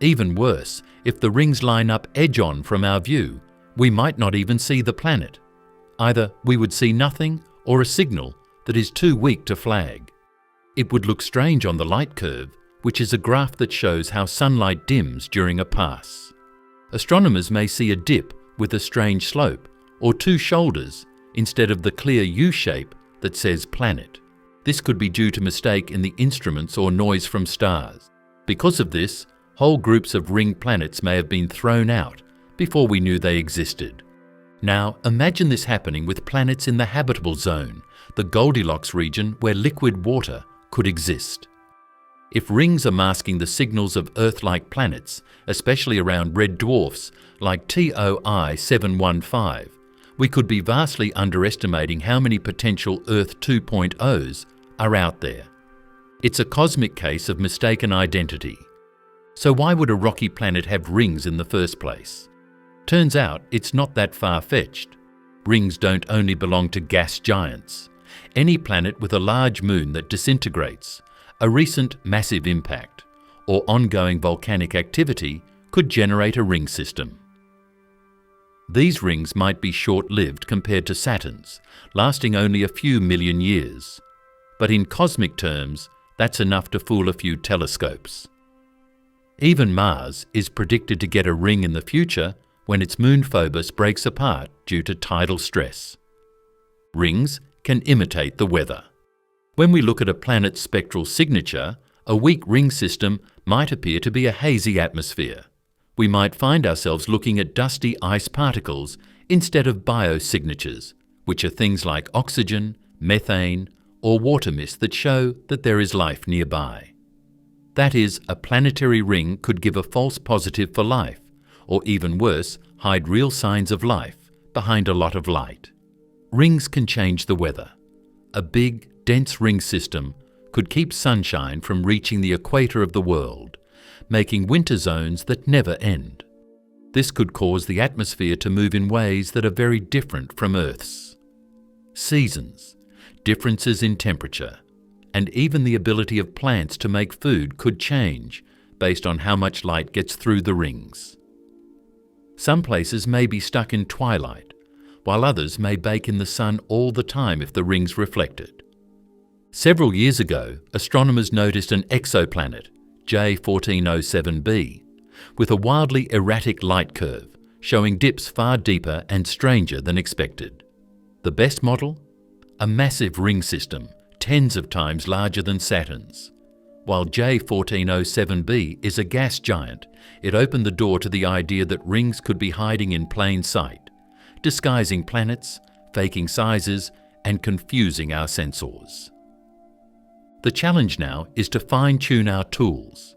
Even worse, if the rings line up edge-on from our view, we might not even see the planet. Either we would see nothing or a signal that is too weak to flag. It would look strange on the light curve, which is a graph that shows how sunlight dims during a pass. Astronomers may see a dip with a strange slope, or two shoulders instead of the clear U shape that says planet. This could be due to mistake in the instruments or noise from stars. Because of this, whole groups of ring planets may have been thrown out before we knew they existed. Now, imagine this happening with planets in the habitable zone, the Goldilocks region where liquid water could exist. If rings are masking the signals of Earth-like planets, especially around red dwarfs like TOI 715, we could be vastly underestimating how many potential Earth 2.0s are out there. It's a cosmic case of mistaken identity. So why would a rocky planet have rings in the first place? Turns out it's not that far-fetched. Rings don't only belong to gas giants. Any planet with a large moon that disintegrates, a recent massive impact, or ongoing volcanic activity could generate a ring system. These rings might be short-lived compared to Saturn's, lasting only a few million years. But in cosmic terms, that's enough to fool a few telescopes. Even Mars is predicted to get a ring in the future when its moon Phobos breaks apart due to tidal stress. Rings can imitate the weather. When we look at a planet's spectral signature, a weak ring system might appear to be a hazy atmosphere. We might find ourselves looking at dusty ice particles instead of biosignatures, which are things like oxygen, methane, or water mist that show that there is life nearby. That is, a planetary ring could give a false positive for life, or even worse, hide real signs of life behind a lot of light. Rings can change the weather. A big, dense ring system could keep sunshine from reaching the equator of the world, making winter zones that never end. This could cause the atmosphere to move in ways that are very different from Earth's. Seasons, differences in temperature, and even the ability of plants to make food could change based on how much light gets through the rings. Some places may be stuck in twilight, while others may bake in the sun all the time if the rings reflected. Several years ago, astronomers noticed an exoplanet, J1407b, with a wildly erratic light curve, showing dips far deeper and stranger than expected. The best model? A massive ring system, tens of times larger than Saturn's. While J1407b is a gas giant, it opened the door to the idea that rings could be hiding in plain sight, disguising planets, faking sizes, and confusing our sensors. The challenge now is to fine-tune our tools.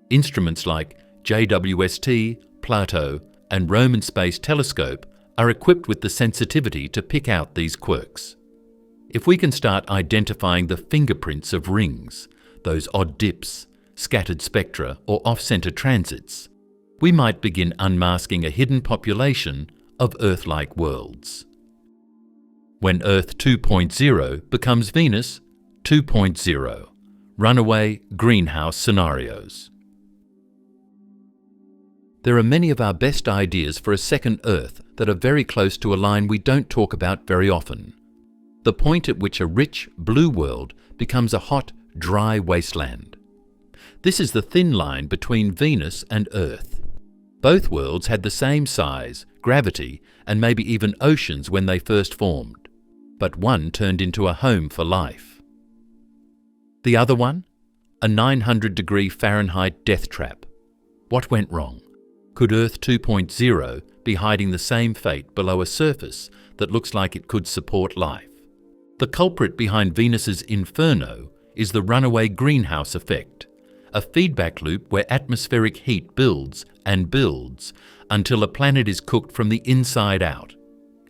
Instruments like JWST, Plato, and Roman Space Telescope are equipped with the sensitivity to pick out these quirks. If we can start identifying the fingerprints of rings, those odd dips, scattered spectra, or off-center transits, we might begin unmasking a hidden population of Earth-like worlds. When Earth 2.0 becomes Venus 2.0, runaway greenhouse scenarios. There are many of our best ideas for a second Earth that are very close to a line we don't talk about very often. The point at which a rich, blue world becomes a hot, dry wasteland. This is the thin line between Venus and Earth. Both worlds had the same size, gravity, and maybe even oceans when they first formed. But one turned into a home for life. The other one? A 900-degree Fahrenheit death trap. What went wrong? Could Earth 2.0 be hiding the same fate below a surface that looks like it could support life? The culprit behind Venus's inferno is the runaway greenhouse effect, a feedback loop where atmospheric heat builds and builds until a planet is cooked from the inside out.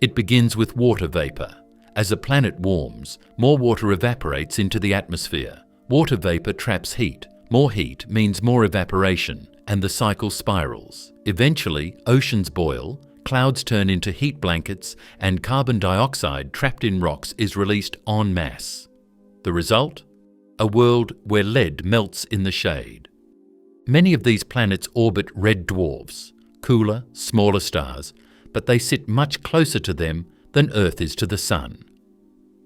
It begins with water vapor. As a planet warms, more water evaporates into the atmosphere. Water vapor traps heat. More heat means more evaporation, and the cycle spirals. Eventually, oceans boil, clouds turn into heat blankets, and carbon dioxide trapped in rocks is released en masse. The result? A world where lead melts in the shade. Many of these planets orbit red dwarfs, cooler, smaller stars, but they sit much closer to them than Earth is to the Sun.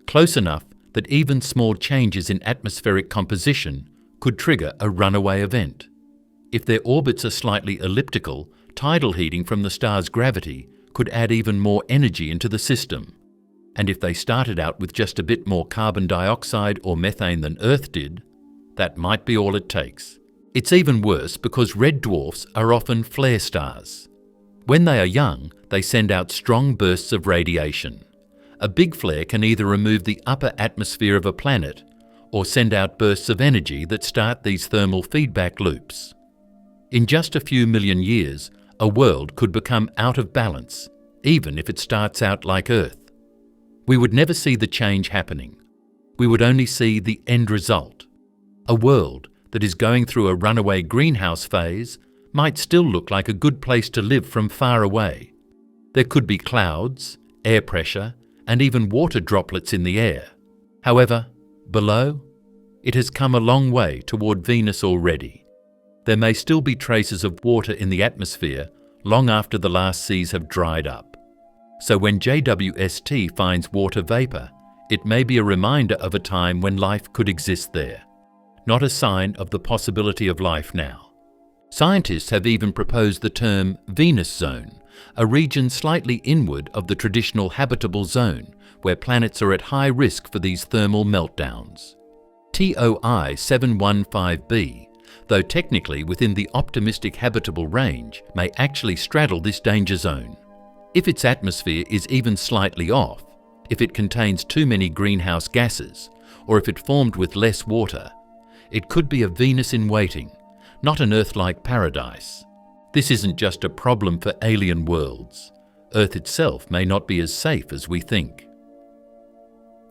Close enough that even small changes in atmospheric composition could trigger a runaway event. If their orbits are slightly elliptical, tidal heating from the star's gravity could add even more energy into the system. And if they started out with just a bit more carbon dioxide or methane than Earth did, that might be all it takes. It's even worse because red dwarfs are often flare stars. When they are young, they send out strong bursts of radiation. A big flare can either remove the upper atmosphere of a planet or send out bursts of energy that start these thermal feedback loops. In just a few million years, a world could become out of balance, even if it starts out like Earth. We would never see the change happening. We would only see the end result. A world that is going through a runaway greenhouse phase might still look like a good place to live from far away. There could be clouds, air pressure, and even water droplets in the air. However, below, it has come a long way toward Venus already. There may still be traces of water in the atmosphere long after the last seas have dried up. So when JWST finds water vapor, it may be a reminder of a time when life could exist there, not a sign of the possibility of life now. Scientists have even proposed the term Venus Zone, a region slightly inward of the traditional habitable zone, where planets are at high risk for these thermal meltdowns. TOI 715b, though technically within the optimistic habitable range, may actually straddle this danger zone. If its atmosphere is even slightly off, if it contains too many greenhouse gases, or if it formed with less water, it could be a Venus in waiting, not an Earth-like paradise. This isn't just a problem for alien worlds. Earth itself may not be as safe as we think.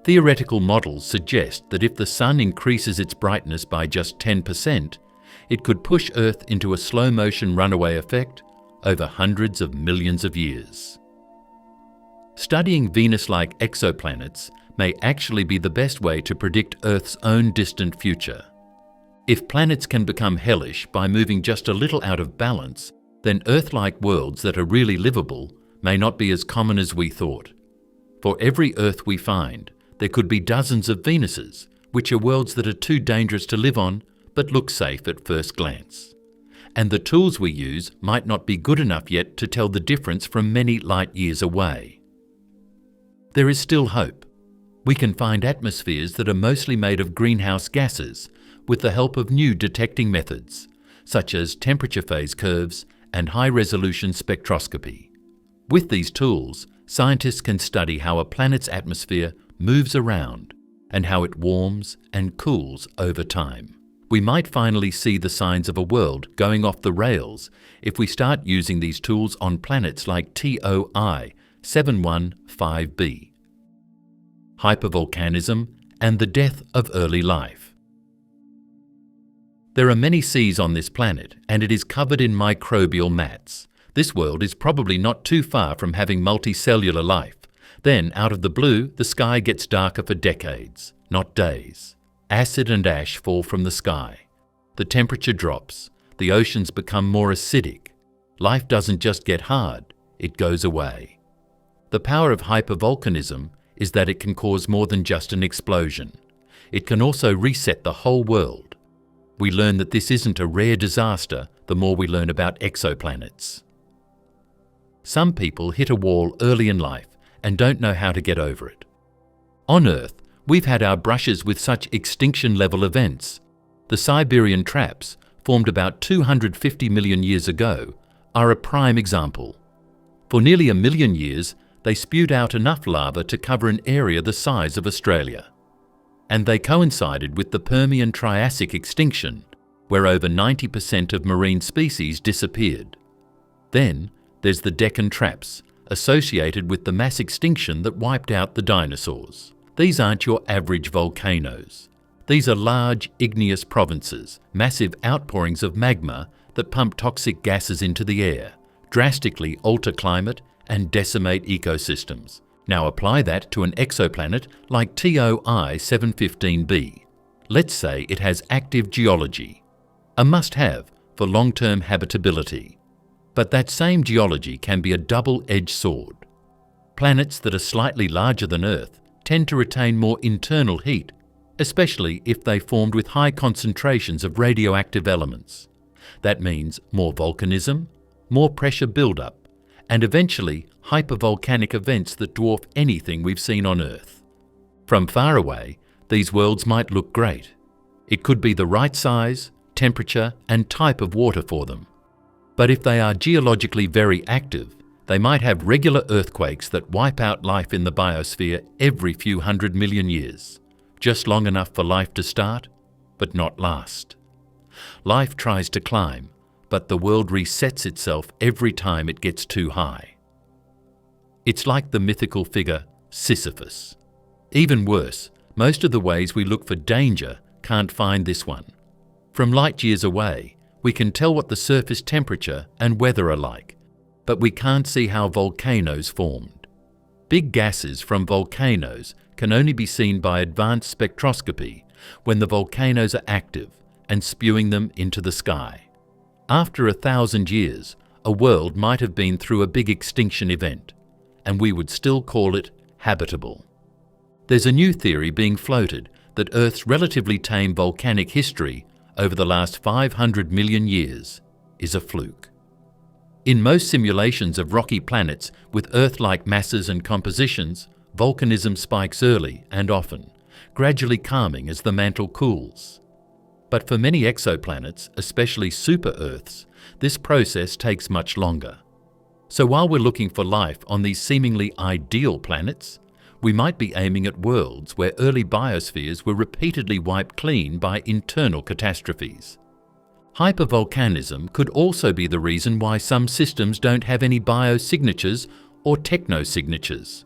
Theoretical models suggest that if the Sun increases its brightness by just 10%, it could push Earth into a slow-motion runaway effect over hundreds of millions of years. Studying Venus-like exoplanets may actually be the best way to predict Earth's own distant future. If planets can become hellish by moving just a little out of balance, then Earth-like worlds that are really livable may not be as common as we thought. For every Earth we find, there could be dozens of Venuses, which are worlds that are too dangerous to live on but look safe at first glance. And the tools we use might not be good enough yet to tell the difference from many light years away. There is still hope. We can find atmospheres that are mostly made of greenhouse gases with the help of new detecting methods, such as temperature phase curves and high-resolution spectroscopy. With these tools, scientists can study how a planet's atmosphere moves around and how it warms and cools over time. We might finally see the signs of a world going off the rails if we start using these tools on planets like TOI 715b. Hypervolcanism and the death of early life. There are many seas on this planet, and it is covered in microbial mats. This world is probably not too far from having multicellular life. Then, out of the blue, the sky gets darker for decades, not days. Acid and ash fall from the sky. The temperature drops. The oceans become more acidic. Life doesn't just get hard, it goes away. The power of hypervolcanism is that it can cause more than just an explosion. It can also reset the whole world. We learn that this isn't a rare disaster the more we learn about exoplanets. Some people hit a wall early in life and don't know how to get over it. On Earth, we've had our brushes with such extinction-level events. The Siberian traps, formed about 250 million years ago, are a prime example. For nearly 1 million years, they spewed out enough lava to cover an area the size of Australia. And they coincided with the Permian-Triassic extinction, where over 90% of marine species disappeared. Then there's the Deccan traps, associated with the mass extinction that wiped out the dinosaurs. These aren't your average volcanoes. These are large igneous provinces, massive outpourings of magma that pump toxic gases into the air, drastically alter climate and decimate ecosystems. Now apply that to an exoplanet like TOI 715b. Let's say it has active geology, a must-have for long-term habitability. But that same geology can be a double-edged sword. Planets that are slightly larger than Earth tend to retain more internal heat, especially if they formed with high concentrations of radioactive elements. That means more volcanism, more pressure buildup, and eventually hypervolcanic events that dwarf anything we've seen on Earth. From far away, these worlds might look great. It could be the right size, temperature, and type of water for them. But if they are geologically very active, they might have regular earthquakes that wipe out life in the biosphere every few 100 million years, just long enough for life to start, but not last. Life tries to climb, but the world resets itself every time it gets too high. It's like the mythical figure Sisyphus. Even worse, most of the ways we look for danger can't find this one. From light years away, we can tell what the surface temperature and weather are like, but we can't see how volcanoes formed. Big gases from volcanoes can only be seen by advanced spectroscopy when the volcanoes are active and spewing them into the sky. After 1,000 years, a world might have been through a big extinction event, and we would still call it habitable. There's a new theory being floated that Earth's relatively tame volcanic history over the last 500 million years is a fluke. In most simulations of rocky planets with Earth-like masses and compositions, volcanism spikes early and often, gradually calming as the mantle cools. But for many exoplanets, especially super-Earths, this process takes much longer. So while we're looking for life on these seemingly ideal planets, we might be aiming at worlds where early biospheres were repeatedly wiped clean by internal catastrophes. Hypervolcanism could also be the reason why some systems don't have any biosignatures or technosignatures.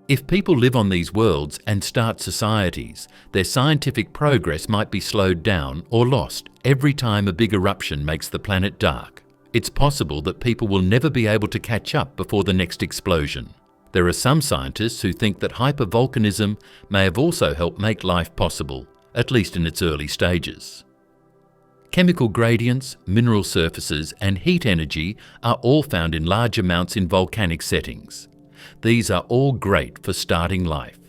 If people live on these worlds and start societies, their scientific progress might be slowed down or lost every time a big eruption makes the planet dark. It's possible that people will never be able to catch up before the next explosion. There are some scientists who think that hypervolcanism may have also helped make life possible, at least in its early stages. Chemical gradients, mineral surfaces, and heat energy are all found in large amounts in volcanic settings. These are all great for starting life.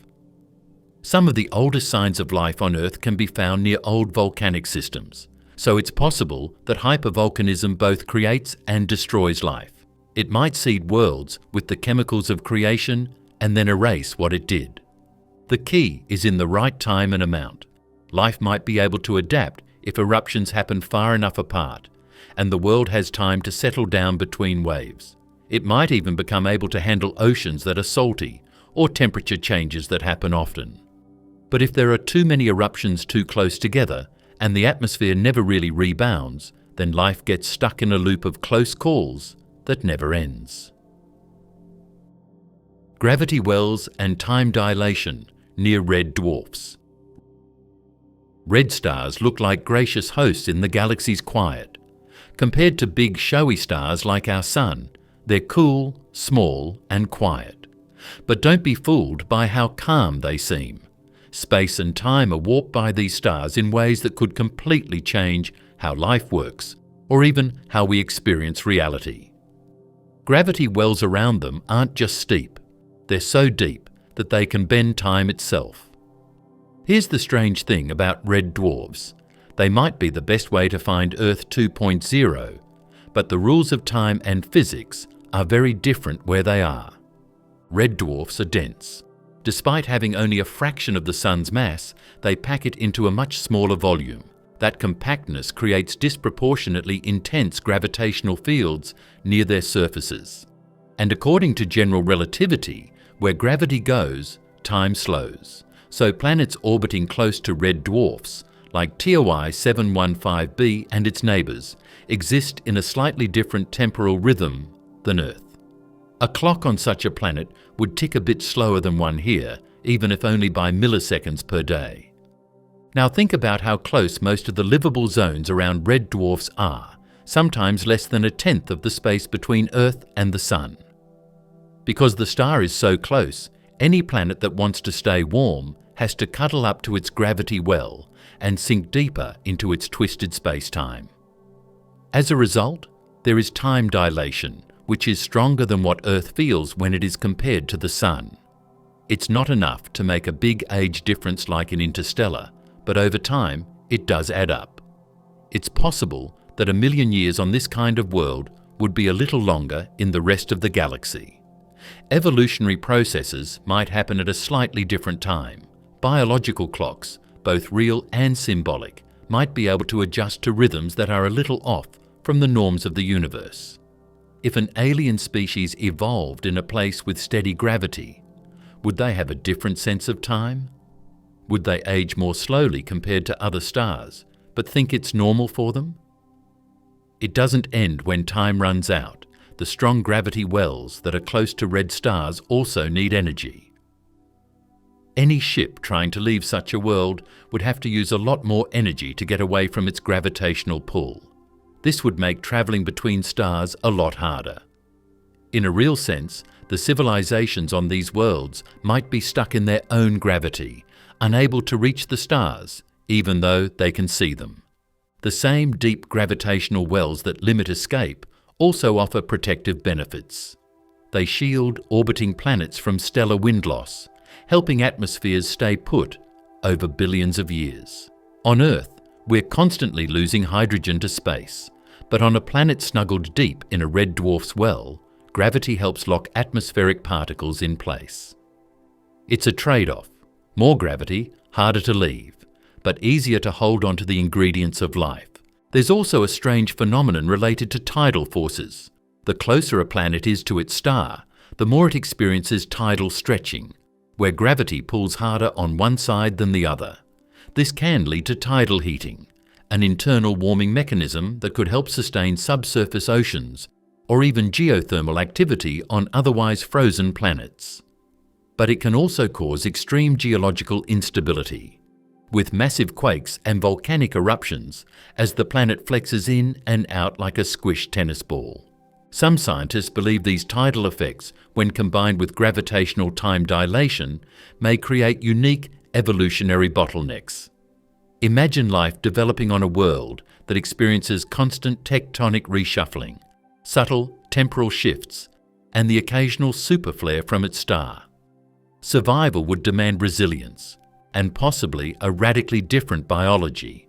Some of the oldest signs of life on Earth can be found near old volcanic systems, so it's possible that hypervolcanism both creates and destroys life. It might seed worlds with the chemicals of creation and then erase what it did. The key is in the right time and amount. Life might be able to adapt if eruptions happen far enough apart, and the world has time to settle down between waves. It might even become able to handle oceans that are salty or temperature changes that happen often. But if there are too many eruptions too close together and the atmosphere never really rebounds, then life gets stuck in a loop of close calls that never ends. Gravity wells and time dilation near red dwarfs. Red stars look like gracious hosts in the galaxy's quiet. Compared to big showy stars like our Sun, they're cool, small, and quiet. But don't be fooled by how calm they seem. Space and time are warped by these stars in ways that could completely change how life works, or even how we experience reality. Gravity wells around them aren't just steep. They're so deep that they can bend time itself. Here's the strange thing about red dwarfs. They might be the best way to find Earth 2.0, but the rules of time and physics are very different where they are. Red dwarfs are dense. Despite having only a fraction of the Sun's mass, they pack it into a much smaller volume. That compactness creates disproportionately intense gravitational fields near their surfaces. And according to general relativity, where gravity goes, time slows. So planets orbiting close to red dwarfs, like TOI 715b and its neighbours, exist in a slightly different temporal rhythm than Earth. A clock on such a planet would tick a bit slower than one here, even if only by milliseconds per day. Now think about how close most of the livable zones around red dwarfs are, sometimes less than 1/10 of the space between Earth and the Sun. Because the star is so close, any planet that wants to stay warm has to cuddle up to its gravity well and sink deeper into its twisted space-time. As a result, there is time dilation, which is stronger than what Earth feels when it is compared to the Sun. It's not enough to make a big age difference like in Interstellar, but over time, it does add up. It's possible that 1,000,000 years on this kind of world would be a little longer in the rest of the galaxy. Evolutionary processes might happen at a slightly different time. Biological clocks, both real and symbolic, might be able to adjust to rhythms that are a little off from the norms of the universe. If an alien species evolved in a place with steady gravity, would they have a different sense of time? Would they age more slowly compared to other stars, but think it's normal for them? It doesn't end when time runs out. The strong gravity wells that are close to red stars also need energy. Any ship trying to leave such a world would have to use a lot more energy to get away from its gravitational pull. This would make travelling between stars a lot harder. In a real sense, the civilizations on these worlds might be stuck in their own gravity, unable to reach the stars, even though they can see them. The same deep gravitational wells that limit escape also offer protective benefits. They shield orbiting planets from stellar wind loss, helping atmospheres stay put over billions of years. On Earth, we're constantly losing hydrogen to space, but on a planet snuggled deep in a red dwarf's well, gravity helps lock atmospheric particles in place. It's a trade-off. More gravity, harder to leave, but easier to hold on to the ingredients of life. There's also a strange phenomenon related to tidal forces. The closer a planet is to its star, the more it experiences tidal stretching, where gravity pulls harder on one side than the other. This can lead to tidal heating, an internal warming mechanism that could help sustain subsurface oceans or even geothermal activity on otherwise frozen planets. But it can also cause extreme geological instability, with massive quakes and volcanic eruptions as the planet flexes in and out like a squished tennis ball. Some scientists believe these tidal effects, when combined with gravitational time dilation, may create unique evolutionary bottlenecks. Imagine life developing on a world that experiences constant tectonic reshuffling, subtle temporal shifts, and the occasional superflare from its star. Survival would demand resilience, and possibly a radically different biology.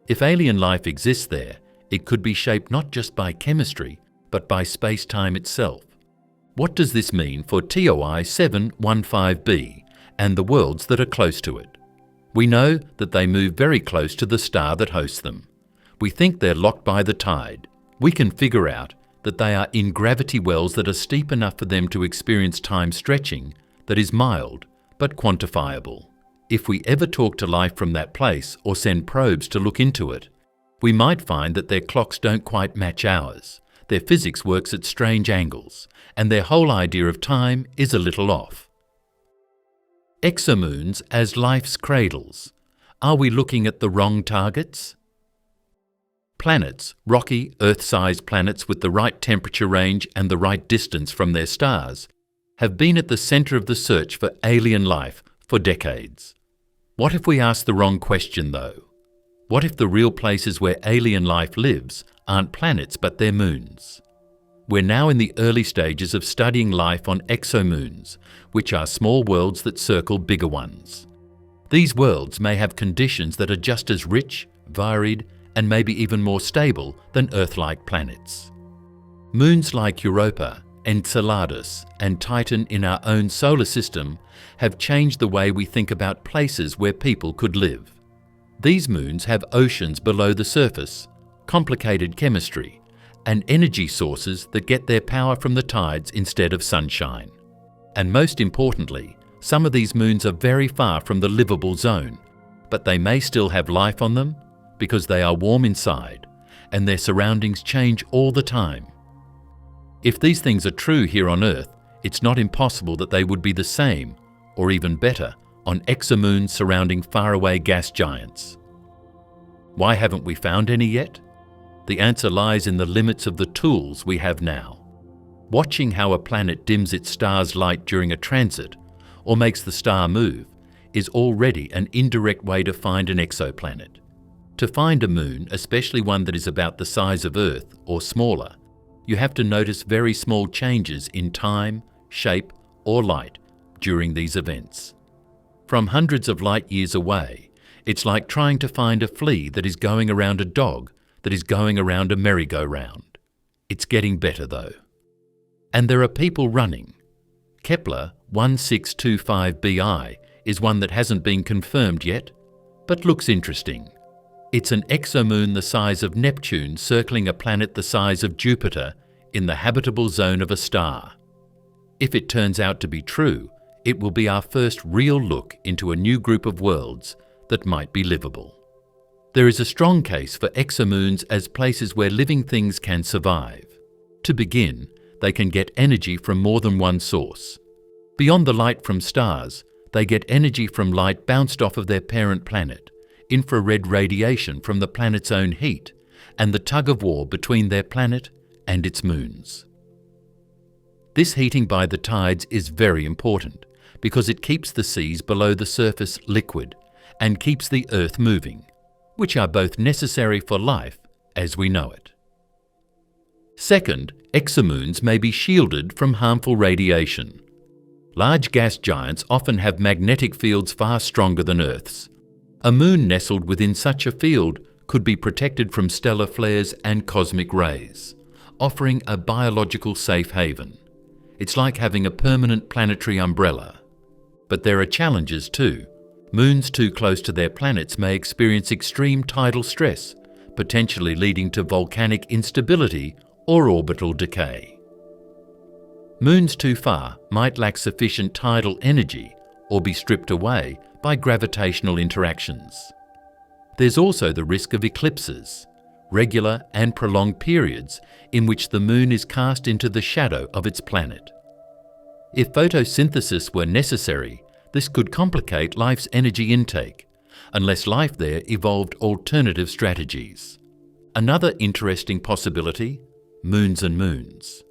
If alien life exists there, it could be shaped not just by chemistry, but by space-time itself. What does this mean for TOI 715b and the worlds that are close to it? We know that they move very close to the star that hosts them. We think they're locked by the tide. We can figure out that they are in gravity wells that are steep enough for them to experience time stretching that is mild but quantifiable. If we ever talk to life from that place or send probes to look into it, we might find that their clocks don't quite match ours. Their physics works at strange angles, and their whole idea of time is a little off. Exomoons as life's cradles. Are we looking at the wrong targets? Planets, rocky, Earth-sized planets with the right temperature range and the right distance from their stars, have been at the centre of the search for alien life for decades. What if we ask the wrong question, though? What if the real places where alien life lives aren't planets but they're moons? We're now in the early stages of studying life on exomoons, which are small worlds that circle bigger ones. These worlds may have conditions that are just as rich, varied, and maybe even more stable than Earth-like planets. Moons like Europa, Enceladus, and Titan in our own solar system have changed the way we think about places where people could live. These moons have oceans below the surface, complicated chemistry, and energy sources that get their power from the tides instead of sunshine. And most importantly, some of these moons are very far from the livable zone, but they may still have life on them because they are warm inside and their surroundings change all the time. If these things are true here on Earth, it's not impossible that they would be the same, or even better, on exomoons surrounding faraway gas giants. Why haven't we found any yet? The answer lies in the limits of the tools we have now. Watching how a planet dims its star's light during a transit, or makes the star move, is already an indirect way to find an exoplanet. To find a moon, especially one that is about the size of Earth or smaller, you have to notice very small changes in time, shape, or light during these events. From hundreds of light years away, it's like trying to find a flea that is going around a dog that is going around a merry-go-round. It's getting better though. And there are people running. Kepler 1625b is one that hasn't been confirmed yet, but looks interesting. It's an exomoon the size of Neptune circling a planet the size of Jupiter in the habitable zone of a star. If it turns out to be true, it will be our first real look into a new group of worlds that might be livable. There is a strong case for exomoons as places where living things can survive. To begin, they can get energy from more than one source. Beyond the light from stars, they get energy from light bounced off of their parent planet, infrared radiation from the planet's own heat, and the tug-of-war between their planet and its moons. This heating by the tides is very important because it keeps the seas below the surface liquid and keeps the Earth moving, which are both necessary for life as we know it. Second, exomoons may be shielded from harmful radiation. Large gas giants often have magnetic fields far stronger than Earth's. A moon nestled within such a field could be protected from stellar flares and cosmic rays, offering a biological safe haven. It's like having a permanent planetary umbrella. But there are challenges too. Moons too close to their planets may experience extreme tidal stress, potentially leading to volcanic instability or orbital decay. Moons too far might lack sufficient tidal energy or be stripped away by gravitational interactions. There's also the risk of eclipses, regular and prolonged periods in which the moon is cast into the shadow of its planet. If photosynthesis were necessary, this could complicate life's energy intake, unless life there evolved alternative strategies. Another interesting possibility, moons and moons.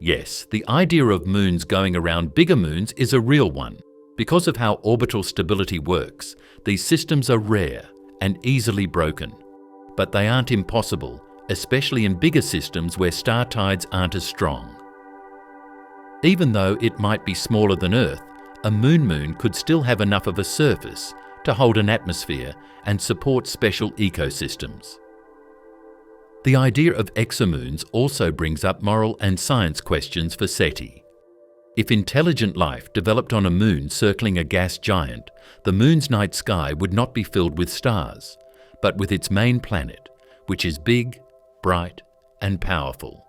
Yes, the idea of moons going around bigger moons is a real one. Because of how orbital stability works, these systems are rare and easily broken. But they aren't impossible, especially in bigger systems where star tides aren't as strong. Even though it might be smaller than Earth, a moon could still have enough of a surface to hold an atmosphere and support special ecosystems. The idea of exomoons also brings up moral and science questions for SETI. If intelligent life developed on a moon circling a gas giant, the moon's night sky would not be filled with stars, but with its main planet, which is big, bright, and powerful.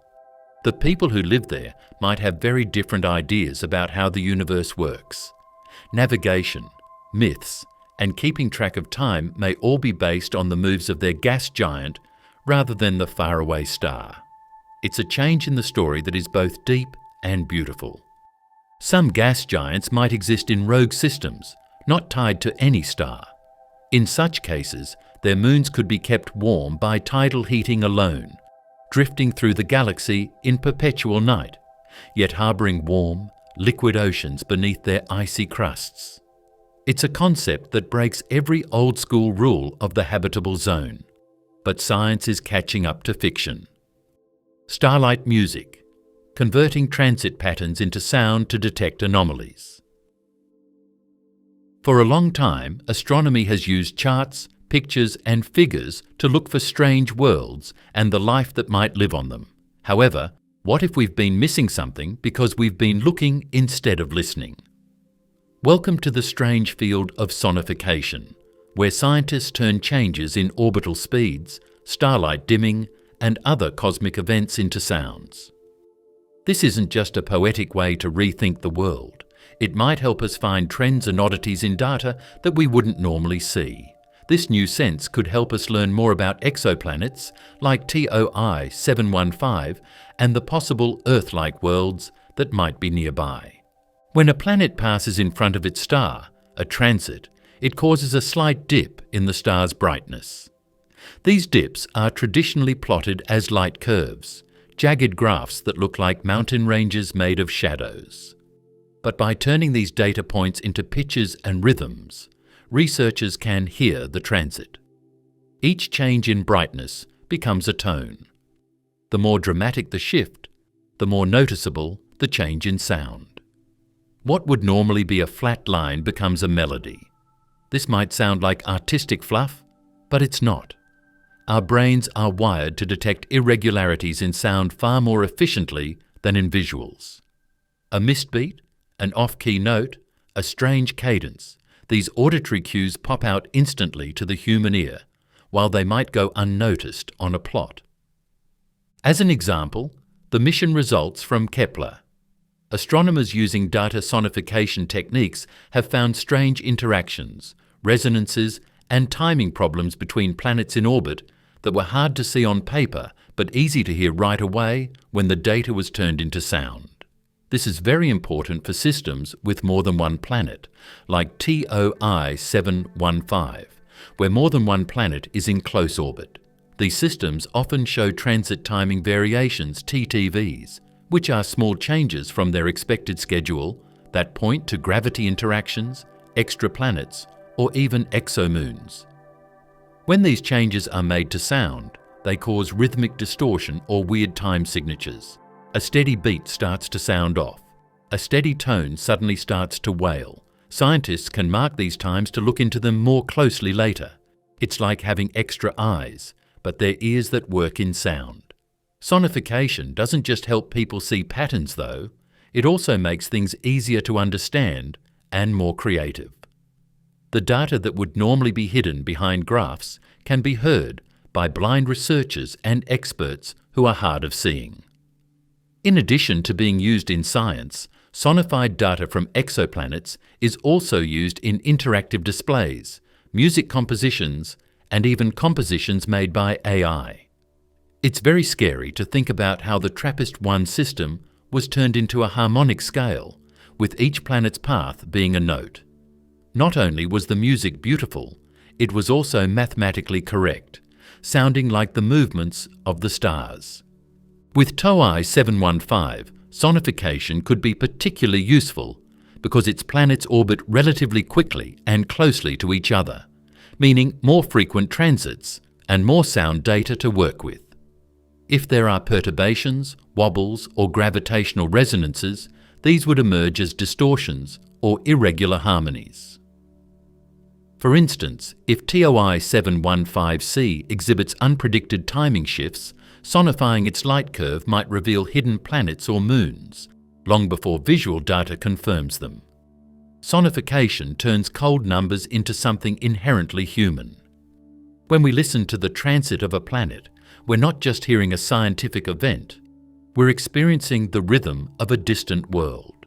The people who live there might have very different ideas about how the universe works. Navigation, myths, and keeping track of time may all be based on the moves of their gas giant rather than the faraway star. It's a change in the story that is both deep and beautiful. Some gas giants might exist in rogue systems, not tied to any star. In such cases, their moons could be kept warm by tidal heating alone, drifting through the galaxy in perpetual night, yet harbouring warm, liquid oceans beneath their icy crusts. It's a concept that breaks every old-school rule of the habitable zone, but science is catching up to fiction. Starlight music, converting transit patterns into sound to detect anomalies. For a long time, astronomy has used charts, pictures, and figures to look for strange worlds and the life that might live on them. However, What if we've been missing something because we've been looking instead of listening? Welcome to the strange field of sonification, where scientists turn changes in orbital speeds, starlight dimming, and other cosmic events into sounds. This isn't just a poetic way to rethink the world. It might help us find trends and oddities in data that we wouldn't normally see. This new sense could help us learn more about exoplanets like TOI 715 and the possible Earth-like worlds that might be nearby. When a planet passes in front of its star, a transit, it causes a slight dip in the star's brightness. These dips are traditionally plotted as light curves, jagged graphs that look like mountain ranges made of shadows. But by turning these data points into pitches and rhythms, researchers can hear the transit. Each change in brightness becomes a tone. The more dramatic the shift, the more noticeable the change in sound. What would normally be a flat line becomes a melody. This might sound like artistic fluff, but it's not. Our brains are wired to detect irregularities in sound far more efficiently than in visuals. A missed beat, an off-key note, a strange cadence. These auditory cues pop out instantly to the human ear, while they might go unnoticed on a plot. As an example, the mission results from Kepler. Astronomers using data sonification techniques have found strange interactions, resonances, and timing problems between planets in orbit that were hard to see on paper but easy to hear right away when the data was turned into sound. This is very important for systems with more than one planet, like TOI 715, where more than one planet is in close orbit. These systems often show transit timing variations, TTVs, which are small changes from their expected schedule that point to gravity interactions, exoplanets, or even exomoons. When these changes are made to sound, they cause rhythmic distortion or weird time signatures. A steady beat starts to sound off. A steady tone suddenly starts to wail. Scientists can mark these times to look into them more closely later. It's like having extra eyes, but they're ears that work in sound. Sonification doesn't just help people see patterns though, it also makes things easier to understand and more creative. The data that would normally be hidden behind graphs can be heard by blind researchers and experts who are hard of seeing. In addition to being used in science, sonified data from exoplanets is also used in interactive displays, music compositions, and even compositions made by AI. It's very scary to think about how the TRAPPIST-1 system was turned into a harmonic scale, with each planet's path being a note. Not only was the music beautiful, it was also mathematically correct, sounding like the movements of the stars. With TOI 715, sonification could be particularly useful because its planets orbit relatively quickly and closely to each other, meaning more frequent transits and more sound data to work with. If there are perturbations, wobbles, or gravitational resonances, these would emerge as distortions or irregular harmonies. For instance, if TOI 715c exhibits unpredicted timing shifts, sonifying its light curve might reveal hidden planets or moons, long before visual data confirms them. Sonification turns cold numbers into something inherently human. When we listen to the transit of a planet, we're not just hearing a scientific event, we're experiencing the rhythm of a distant world.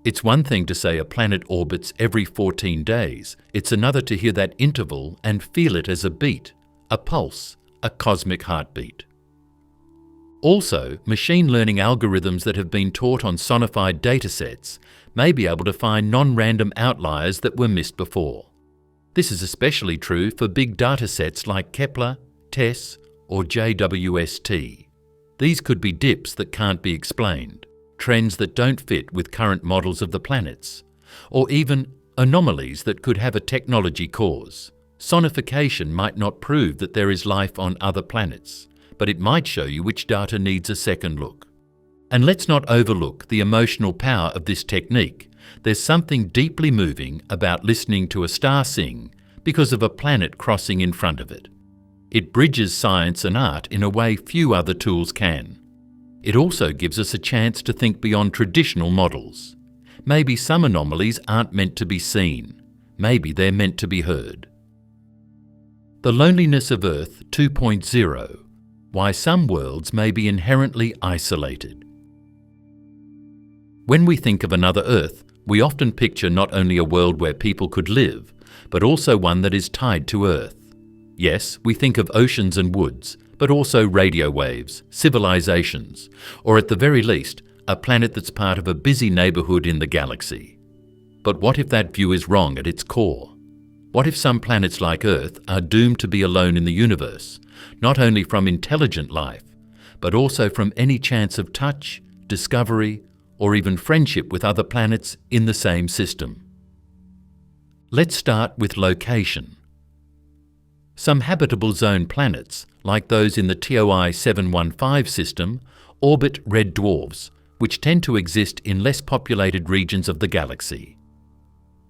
It's one thing to say a planet orbits every 14 days, it's another to hear that interval and feel it as a beat, a pulse, a cosmic heartbeat. Also, machine learning algorithms that have been taught on sonified datasets may be able to find non-random outliers that were missed before. This is especially true for big datasets like Kepler, TESS, or JWST. These could be dips that can't be explained, trends that don't fit with current models of the planets, or even anomalies that could have a technology cause. Sonification might not prove that there is life on other planets, but it might show you which data needs a second look. And let's not overlook the emotional power of this technique. There's something deeply moving about listening to a star sing because of a planet crossing in front of it. It bridges science and art in a way few other tools can. It also gives us a chance to think beyond traditional models. Maybe some anomalies aren't meant to be seen. Maybe they're meant to be heard. The loneliness of Earth 2.0. Why some worlds may be inherently isolated. When we think of another Earth, we often picture not only a world where people could live, but also one that is tied to Earth. Yes, we think of oceans and woods, but also radio waves, civilizations, or at the very least, a planet that's part of a busy neighborhood in the galaxy. But what if that view is wrong at its core? What if some planets like Earth are doomed to be alone in the universe, not only from intelligent life, but also from any chance of touch, discovery, or even friendship with other planets in the same system? Let's start with location. Some habitable zone planets, like those in the TOI 715 system, orbit red dwarfs, which tend to exist in less populated regions of the galaxy.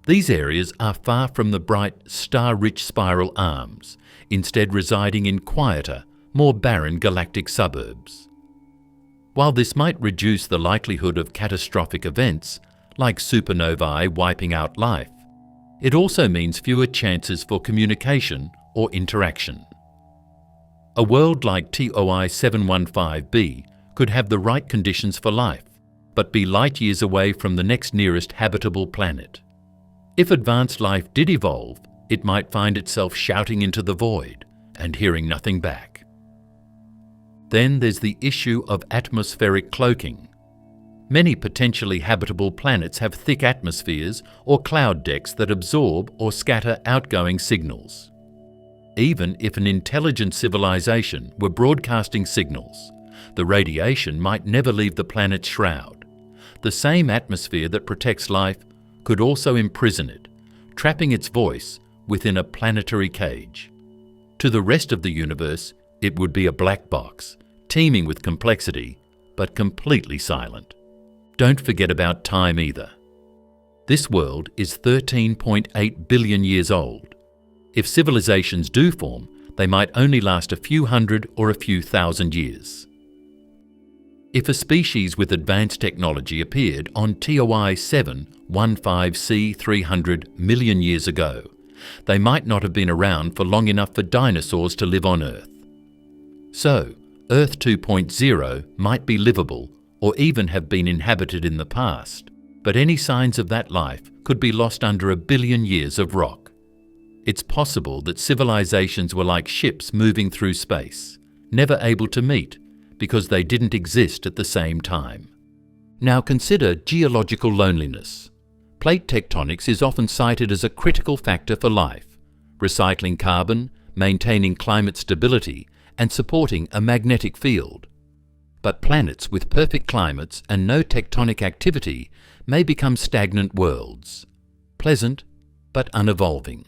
These areas are far from the bright, star-rich spiral arms, instead residing in quieter, more barren galactic suburbs. While this might reduce the likelihood of catastrophic events, like supernovae wiping out life, it also means fewer chances for communication or interaction. A world like TOI 715b could have the right conditions for life, but be light years away from the next nearest habitable planet. If advanced life did evolve, it might find itself shouting into the void and hearing nothing back. Then there's the issue of atmospheric cloaking. Many potentially habitable planets have thick atmospheres or cloud decks that absorb or scatter outgoing signals. Even if an intelligent civilization were broadcasting signals, the radiation might never leave the planet's shroud. The same atmosphere that protects life could also imprison it, trapping its voice within a planetary cage. To the rest of the universe, it would be a black box, teeming with complexity, but completely silent. Don't forget about time either. This world is 13.8 billion years old. If civilizations do form, they might only last a few hundred or a few thousand years. If a species with advanced technology appeared on TOI 715c 300 million years ago, they might not have been around for long enough for dinosaurs to live on Earth. So, Earth 2.0 might be livable or even have been inhabited in the past, but any signs of that life could be lost under 1 billion years of rock. It's possible that civilizations were like ships moving through space, never able to meet because they didn't exist at the same time. Now consider geological loneliness. Plate tectonics is often cited as a critical factor for life, recycling carbon, maintaining climate stability, and supporting a magnetic field. But planets with perfect climates and no tectonic activity may become stagnant worlds, pleasant but unevolving.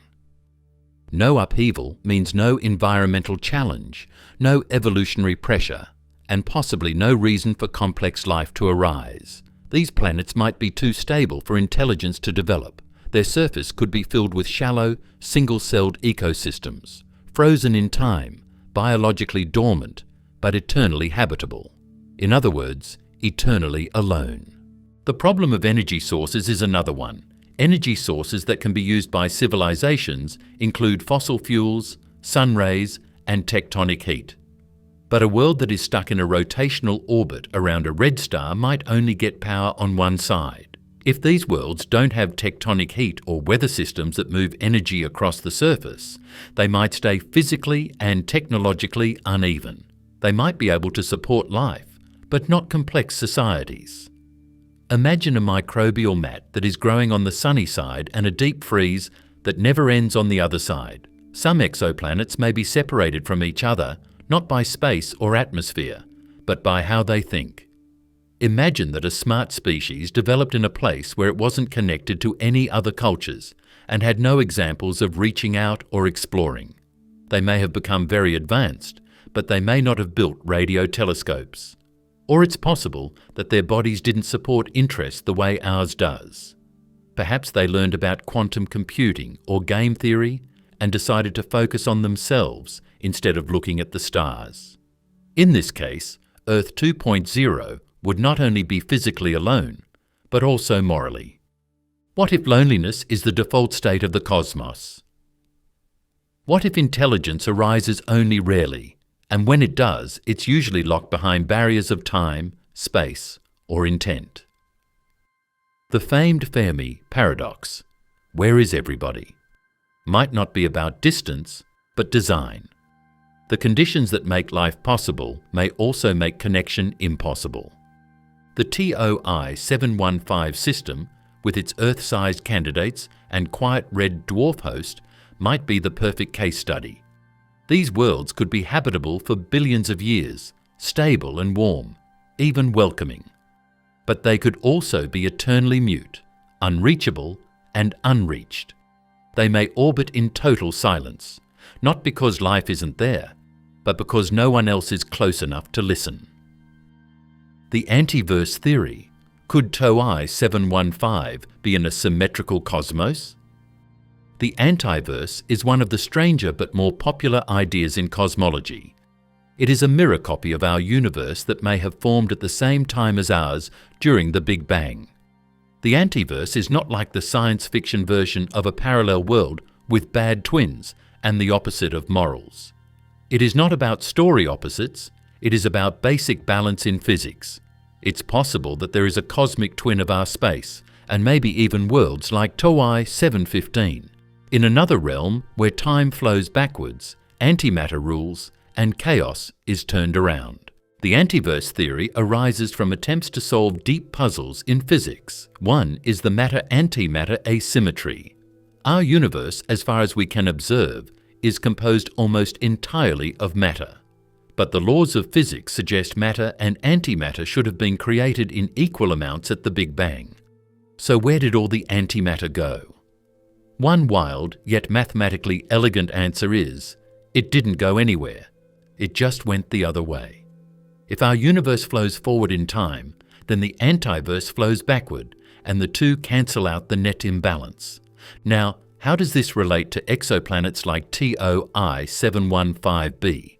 No upheaval means no environmental challenge, no evolutionary pressure, and possibly no reason for complex life to arise. These planets might be too stable for intelligence to develop. Their surface could be filled with shallow, single-celled ecosystems, frozen in time, biologically dormant, but eternally habitable. In other words, eternally alone. The problem of energy sources is another one. Energy sources that can be used by civilizations include fossil fuels, sun rays, and tectonic heat. But a world that is stuck in a rotational orbit around a red star might only get power on one side. If these worlds don't have tectonic heat or weather systems that move energy across the surface, they might stay physically and technologically uneven. They might be able to support life, but not complex societies. Imagine a microbial mat that is growing on the sunny side and a deep freeze that never ends on the other side. Some exoplanets may be separated from each other, not by space or atmosphere, but by how they think. Imagine that a smart species developed in a place where it wasn't connected to any other cultures and had no examples of reaching out or exploring. They may have become very advanced, but they may not have built radio telescopes. Or it's possible that their bodies didn't support interest the way ours does. Perhaps they learned about quantum computing or game theory and decided to focus on themselves instead of looking at the stars. In this case, Earth 2.0 would not only be physically alone, but also morally. What if loneliness is the default state of the cosmos? What if intelligence arises only rarely, and when it does, it's usually locked behind barriers of time, space, or intent? The famed Fermi paradox, where is everybody, might not be about distance, but design. The conditions that make life possible may also make connection impossible. The TOI 715 system, with its Earth-sized candidates and quiet red dwarf host, might be the perfect case study. These worlds could be habitable for billions of years, stable and warm, even welcoming. But they could also be eternally mute, unreachable and unreached. They may orbit in total silence, not because life isn't there, but because no one else is close enough to listen. The antiverse theory. Could TOI 715 be in a symmetrical cosmos? The antiverse is one of the stranger but more popular ideas in cosmology. It is a mirror copy of our universe that may have formed at the same time as ours during the Big Bang. The antiverse is not like the science fiction version of a parallel world with bad twins and the opposite of morals. It is not about story opposites, it is about basic balance in physics. It's possible that there is a cosmic twin of our space, and maybe even worlds like TOI 715, in another realm where time flows backwards, antimatter rules, and chaos is turned around. The antiverse theory arises from attempts to solve deep puzzles in physics. One is the matter-antimatter asymmetry. Our universe, as far as we can observe, is composed almost entirely of matter. But the laws of physics suggest matter and antimatter should have been created in equal amounts at the Big Bang. So where did all the antimatter go? One wild, yet mathematically elegant answer is, it didn't go anywhere. It just went the other way. If our universe flows forward in time, then the antiverse flows backward, and the two cancel out the net imbalance. Now, how does this relate to exoplanets like TOI 715b?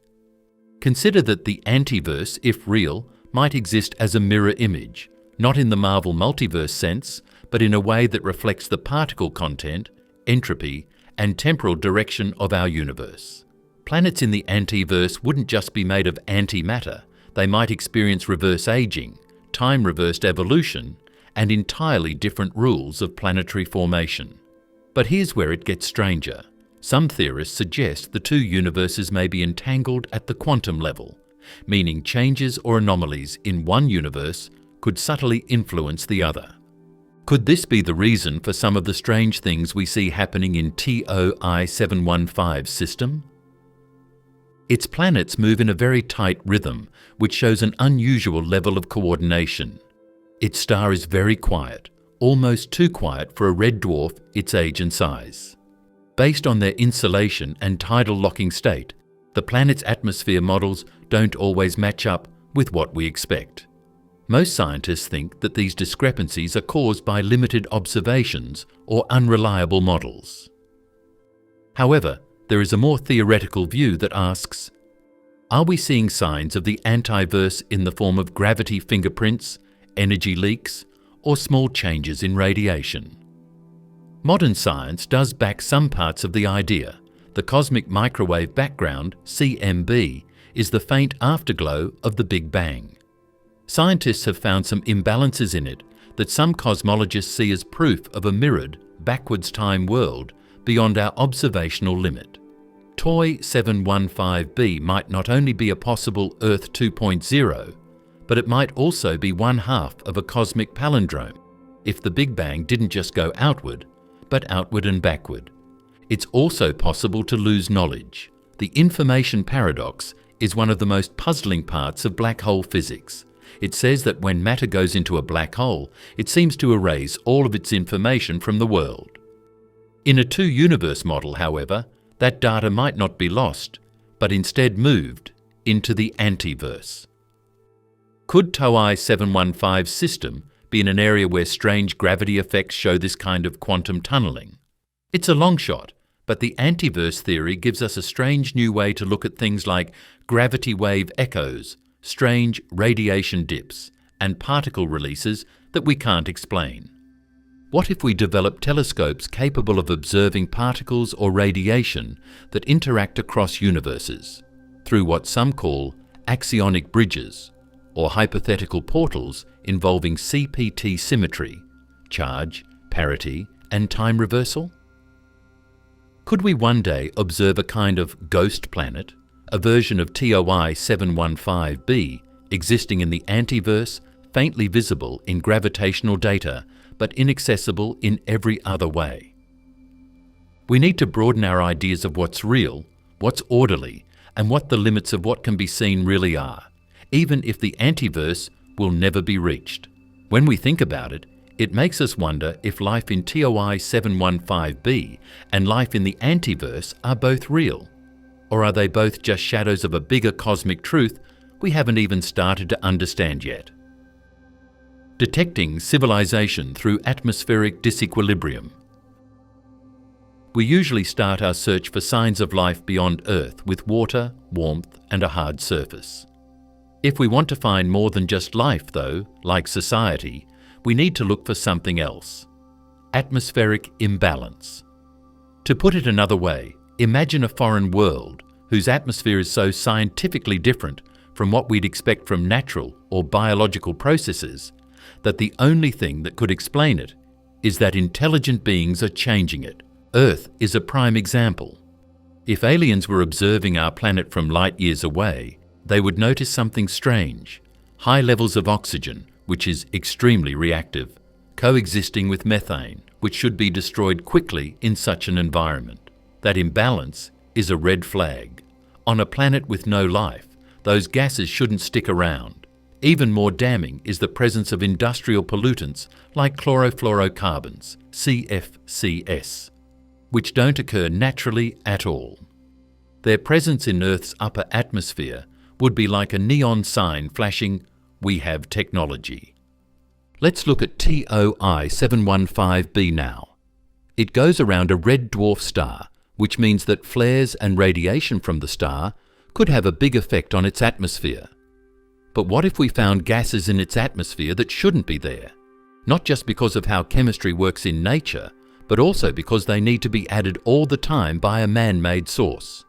Consider that the antiverse, if real, might exist as a mirror image, not in the Marvel multiverse sense, but in a way that reflects the particle content, entropy, and temporal direction of our universe. Planets in the antiverse wouldn't just be made of antimatter, they might experience reverse aging, time-reversed evolution, and entirely different rules of planetary formation. But here's where it gets stranger. Some theorists suggest the two universes may be entangled at the quantum level, meaning changes or anomalies in one universe could subtly influence the other. Could this be the reason for some of the strange things we see happening in TOI 715's system? Its planets move in a very tight rhythm, which shows an unusual level of coordination. Its star is very quiet, almost too quiet for a red dwarf its age and size. Based on their insolation and tidal locking state, the planet's atmosphere models don't always match up with what we expect. Most scientists think that these discrepancies are caused by limited observations or unreliable models. However, there is a more theoretical view that asks, are we seeing signs of the antiverse in the form of gravity fingerprints, energy leaks, or small changes in radiation? Modern science does back some parts of the idea. The cosmic microwave background, CMB, is the faint afterglow of the Big Bang. Scientists have found some imbalances in it that some cosmologists see as proof of a mirrored, backwards time world beyond our observational limit. TOI 715b might not only be a possible Earth 2.0, but it might also be one half of a cosmic palindrome if the Big Bang didn't just go outward, but outward and backward. It's also possible to lose knowledge. The information paradox is one of the most puzzling parts of black hole physics. It says that when matter goes into a black hole, it seems to erase all of its information from the world. In a two-universe model, however, that data might not be lost, but instead moved into the antiverse. Could TOI 715's system be in an area where strange gravity effects show this kind of quantum tunneling? It's a long shot, but the antiverse theory gives us a strange new way to look at things like gravity wave echoes, strange radiation dips, and particle releases that we can't explain. What if we develop telescopes capable of observing particles or radiation that interact across universes through what some call axionic bridges, or hypothetical portals involving CPT symmetry, charge, parity, and time reversal? Could we one day observe a kind of ghost planet, a version of TOI 715b existing in the antiverse, faintly visible in gravitational data, but inaccessible in every other way? We need to broaden our ideas of what's real, what's orderly, and what the limits of what can be seen really are, even if the antiverse will never be reached. When we think about it, it makes us wonder if life in TOI 715b and life in the antiverse are both real, or are they both just shadows of a bigger cosmic truth we haven't even started to understand yet? Detecting civilization through atmospheric disequilibrium. We usually start our search for signs of life beyond Earth with water, warmth, and a hard surface. If we want to find more than just life, though, like society, we need to look for something else: atmospheric imbalance. To put it another way, imagine a foreign world whose atmosphere is so scientifically different from what we'd expect from natural or biological processes that the only thing that could explain it is that intelligent beings are changing it. Earth is a prime example. If aliens were observing our planet from light years away, they would notice something strange: high levels of oxygen, which is extremely reactive, coexisting with methane, which should be destroyed quickly in such an environment. That imbalance is a red flag. On a planet with no life, those gases shouldn't stick around. Even more damning is the presence of industrial pollutants like chlorofluorocarbons, CFCs, which don't occur naturally at all. Their presence in Earth's upper atmosphere would be like a neon sign flashing, "We have technology." Let's look at TOI 715b now. It goes around a red dwarf star, which means that flares and radiation from the star could have a big effect on its atmosphere. But what if we found gases in its atmosphere that shouldn't be there? Not just because of how chemistry works in nature, but also because they need to be added all the time by a man-made source.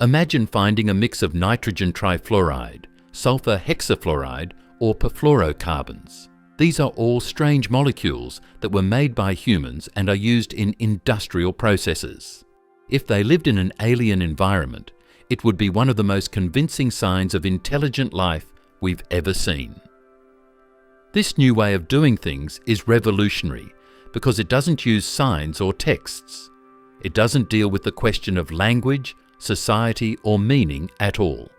Imagine finding a mix of nitrogen trifluoride, sulfur hexafluoride, or perfluorocarbons. These are all strange molecules that were made by humans and are used in industrial processes. If they lived in an alien environment, it would be one of the most convincing signs of intelligent life we've ever seen. This new way of doing things is revolutionary because it doesn't use signs or texts. It doesn't deal with the question of language, society, or meaning at all.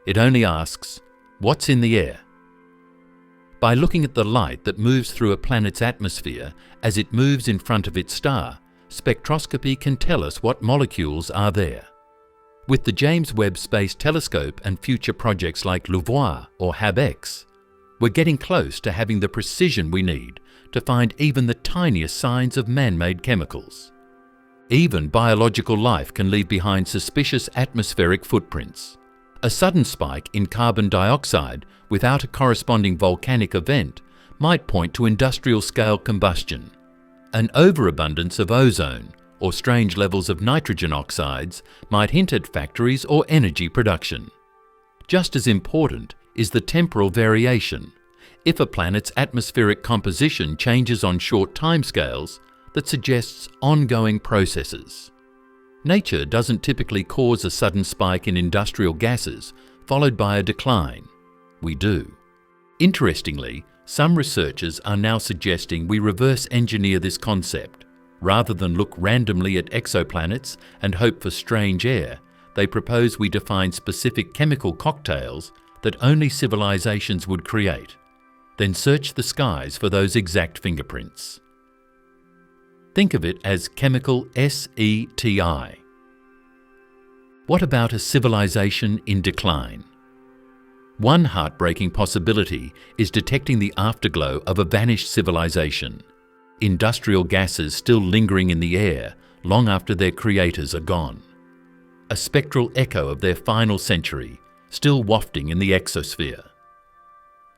It only asks, what's in the air? By looking at the light that moves through a planet's atmosphere as it moves in front of its star, spectroscopy can tell us what molecules are there. With the James Webb Space Telescope and future projects like LUVOIR or HabEx, we're getting close to having the precision we need to find even the tiniest signs of man-made chemicals. Even biological life can leave behind suspicious atmospheric footprints. A sudden spike in carbon dioxide without a corresponding volcanic event might point to industrial-scale combustion. An overabundance of ozone or strange levels of nitrogen oxides might hint at factories or energy production. Just as important is the temporal variation. If a planet's atmospheric composition changes on short timescales, that suggests ongoing processes. Nature doesn't typically cause a sudden spike in industrial gases followed by a decline. We do. Interestingly, some researchers are now suggesting we reverse engineer this concept. Rather than look randomly at exoplanets and hope for strange air, they propose we define specific chemical cocktails that only civilizations would create, then search the skies for those exact fingerprints. Think of it as chemical SETI. What about a civilization in decline? One heartbreaking possibility is detecting the afterglow of a vanished civilization. Industrial gases still lingering in the air long after their creators are gone. A spectral echo of their final century, still wafting in the exosphere.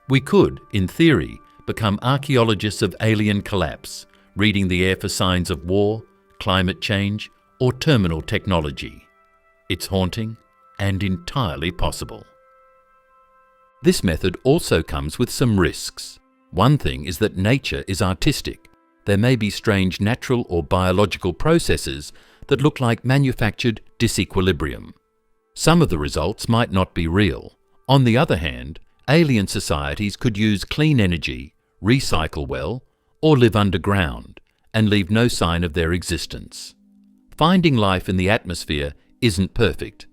We could, in theory, become archaeologists of alien collapse, reading the air for signs of war, climate change, or terminal technology. It's haunting and entirely possible. This method also comes with some risks. One thing is that nature is artistic. There may be strange natural or biological processes that look like manufactured disequilibrium. Some of the results might not be real. On the other hand, alien societies could use clean energy, recycle well, or live underground and leave no sign of their existence. Finding life in the atmosphere isn't perfect,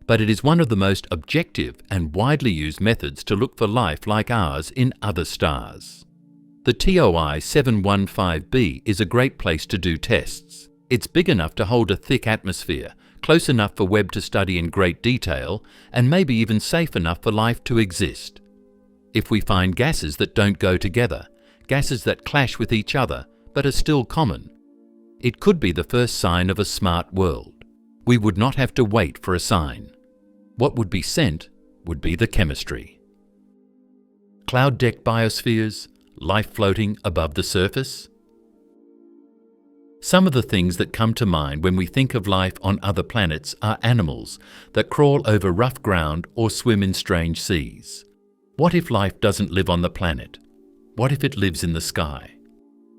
but it is one of the most objective and widely used methods to look for life like ours in other stars. The TOI 715b is a great place to do tests. It's big enough to hold a thick atmosphere, close enough for Webb to study in great detail, and maybe even safe enough for life to exist. If we find gases that don't go together, gases that clash with each other but are still common, it could be the first sign of a smart world. We would not have to wait for a sign. What would be sent would be the chemistry. Cloud deck biospheres, life floating above the surface. Some of the things that come to mind when we think of life on other planets are animals that crawl over rough ground or swim in strange seas. What if life doesn't live on the planet? What if it lives in the sky?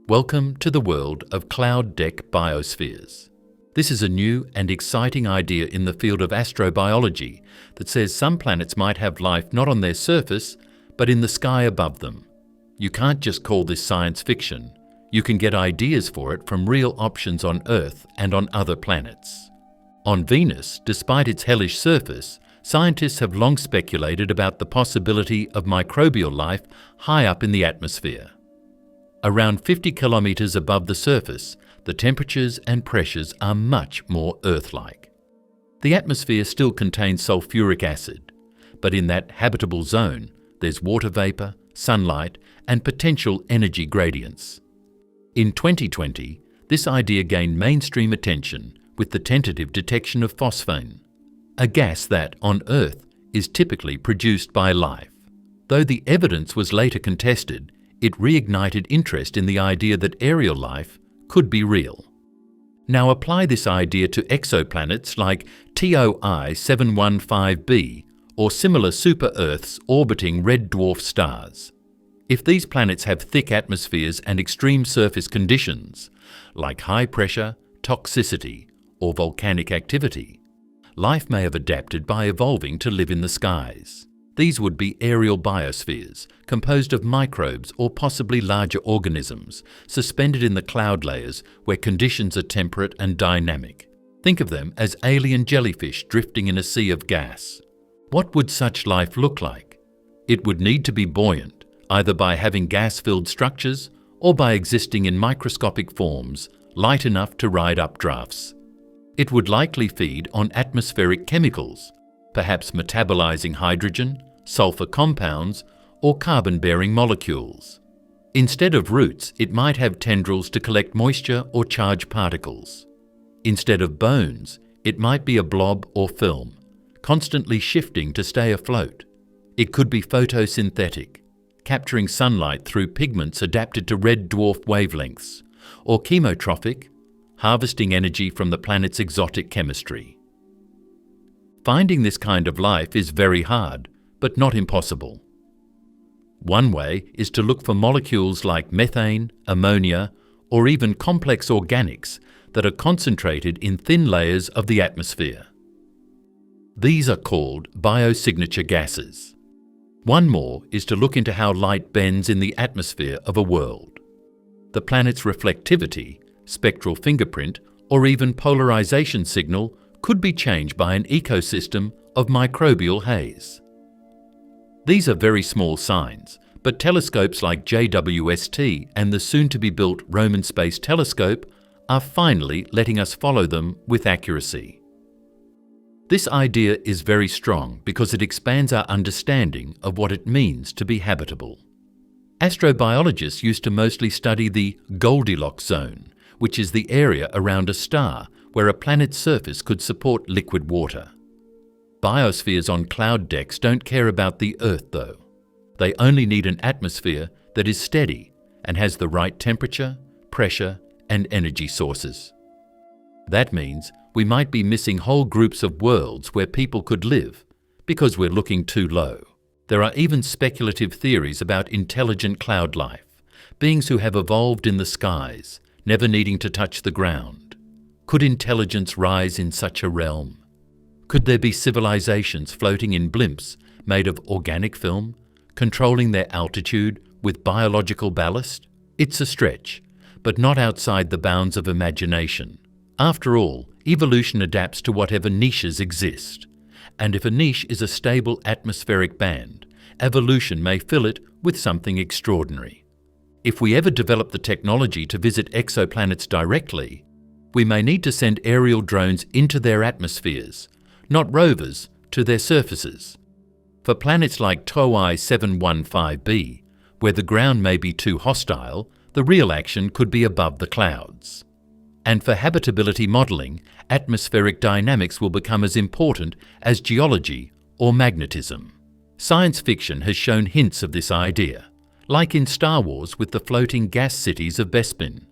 Welcome to the world of cloud deck biospheres. This is a new and exciting idea in the field of astrobiology that says some planets might have life not on their surface, but in the sky above them. You can't just call this science fiction. You can get ideas for it from real options on Earth and on other planets. On Venus, despite its hellish surface, scientists have long speculated about the possibility of microbial life high up in the atmosphere. Around 50 kilometers above the surface, the temperatures and pressures are much more Earth-like. The atmosphere still contains sulfuric acid, but in that habitable zone, there's water vapor, sunlight, and potential energy gradients. In 2020, this idea gained mainstream attention with the tentative detection of phosphine, a gas that, on Earth, is typically produced by life. Though the evidence was later contested, it reignited interest in the idea that aerial life could be real. Now apply this idea to exoplanets like TOI 715b or similar super-Earths orbiting red dwarf stars. If these planets have thick atmospheres and extreme surface conditions, like high pressure, toxicity, or volcanic activity, life may have adapted by evolving to live in the skies. These would be aerial biospheres, composed of microbes or possibly larger organisms, suspended in the cloud layers where conditions are temperate and dynamic. Think of them as alien jellyfish drifting in a sea of gas. What would such life look like? It would need to be buoyant, either by having gas-filled structures or by existing in microscopic forms, light enough to ride updrafts. It would likely feed on atmospheric chemicals, perhaps metabolizing hydrogen, sulfur compounds, or carbon-bearing molecules. Instead of roots, it might have tendrils to collect moisture or charged particles. Instead of bones, it might be a blob or film, constantly shifting to stay afloat. It could be photosynthetic, capturing sunlight through pigments adapted to red dwarf wavelengths, or chemotrophic, harvesting energy from the planet's exotic chemistry. Finding this kind of life is very hard, but not impossible. One way is to look for molecules like methane, ammonia, or even complex organics that are concentrated in thin layers of the atmosphere. These are called biosignature gases. One more is to look into how light bends in the atmosphere of a world. The planet's reflectivity, spectral fingerprint, or even polarization signal could be changed by an ecosystem of microbial haze. These are very small signs, but telescopes like JWST and the soon-to-be-built Roman Space Telescope are finally letting us follow them with accuracy. This idea is very strong because it expands our understanding of what it means to be habitable. Astrobiologists used to mostly study the Goldilocks Zone, which is the area around a star where a planet's surface could support liquid water. Biospheres on cloud decks don't care about the Earth though. They only need an atmosphere that is steady and has the right temperature, pressure, and energy sources. That means we might be missing whole groups of worlds where people could live because we're looking too low. There are even speculative theories about intelligent cloud life, beings who have evolved in the skies, never needing to touch the ground. Could intelligence rise in such a realm? Could there be civilizations floating in blimps made of organic film, controlling their altitude with biological ballast? It's a stretch, but not outside the bounds of imagination. After all, evolution adapts to whatever niches exist. And if a niche is a stable atmospheric band, evolution may fill it with something extraordinary. If we ever develop the technology to visit exoplanets directly, we may need to send aerial drones into their atmospheres, not rovers to their surfaces. For planets like Towai 715b, where the ground may be too hostile, the real action could be above the clouds. And for habitability modelling, atmospheric dynamics will become as important as geology or magnetism. Science fiction has shown hints of this idea, like in Star Wars with the floating gas cities of Bespin,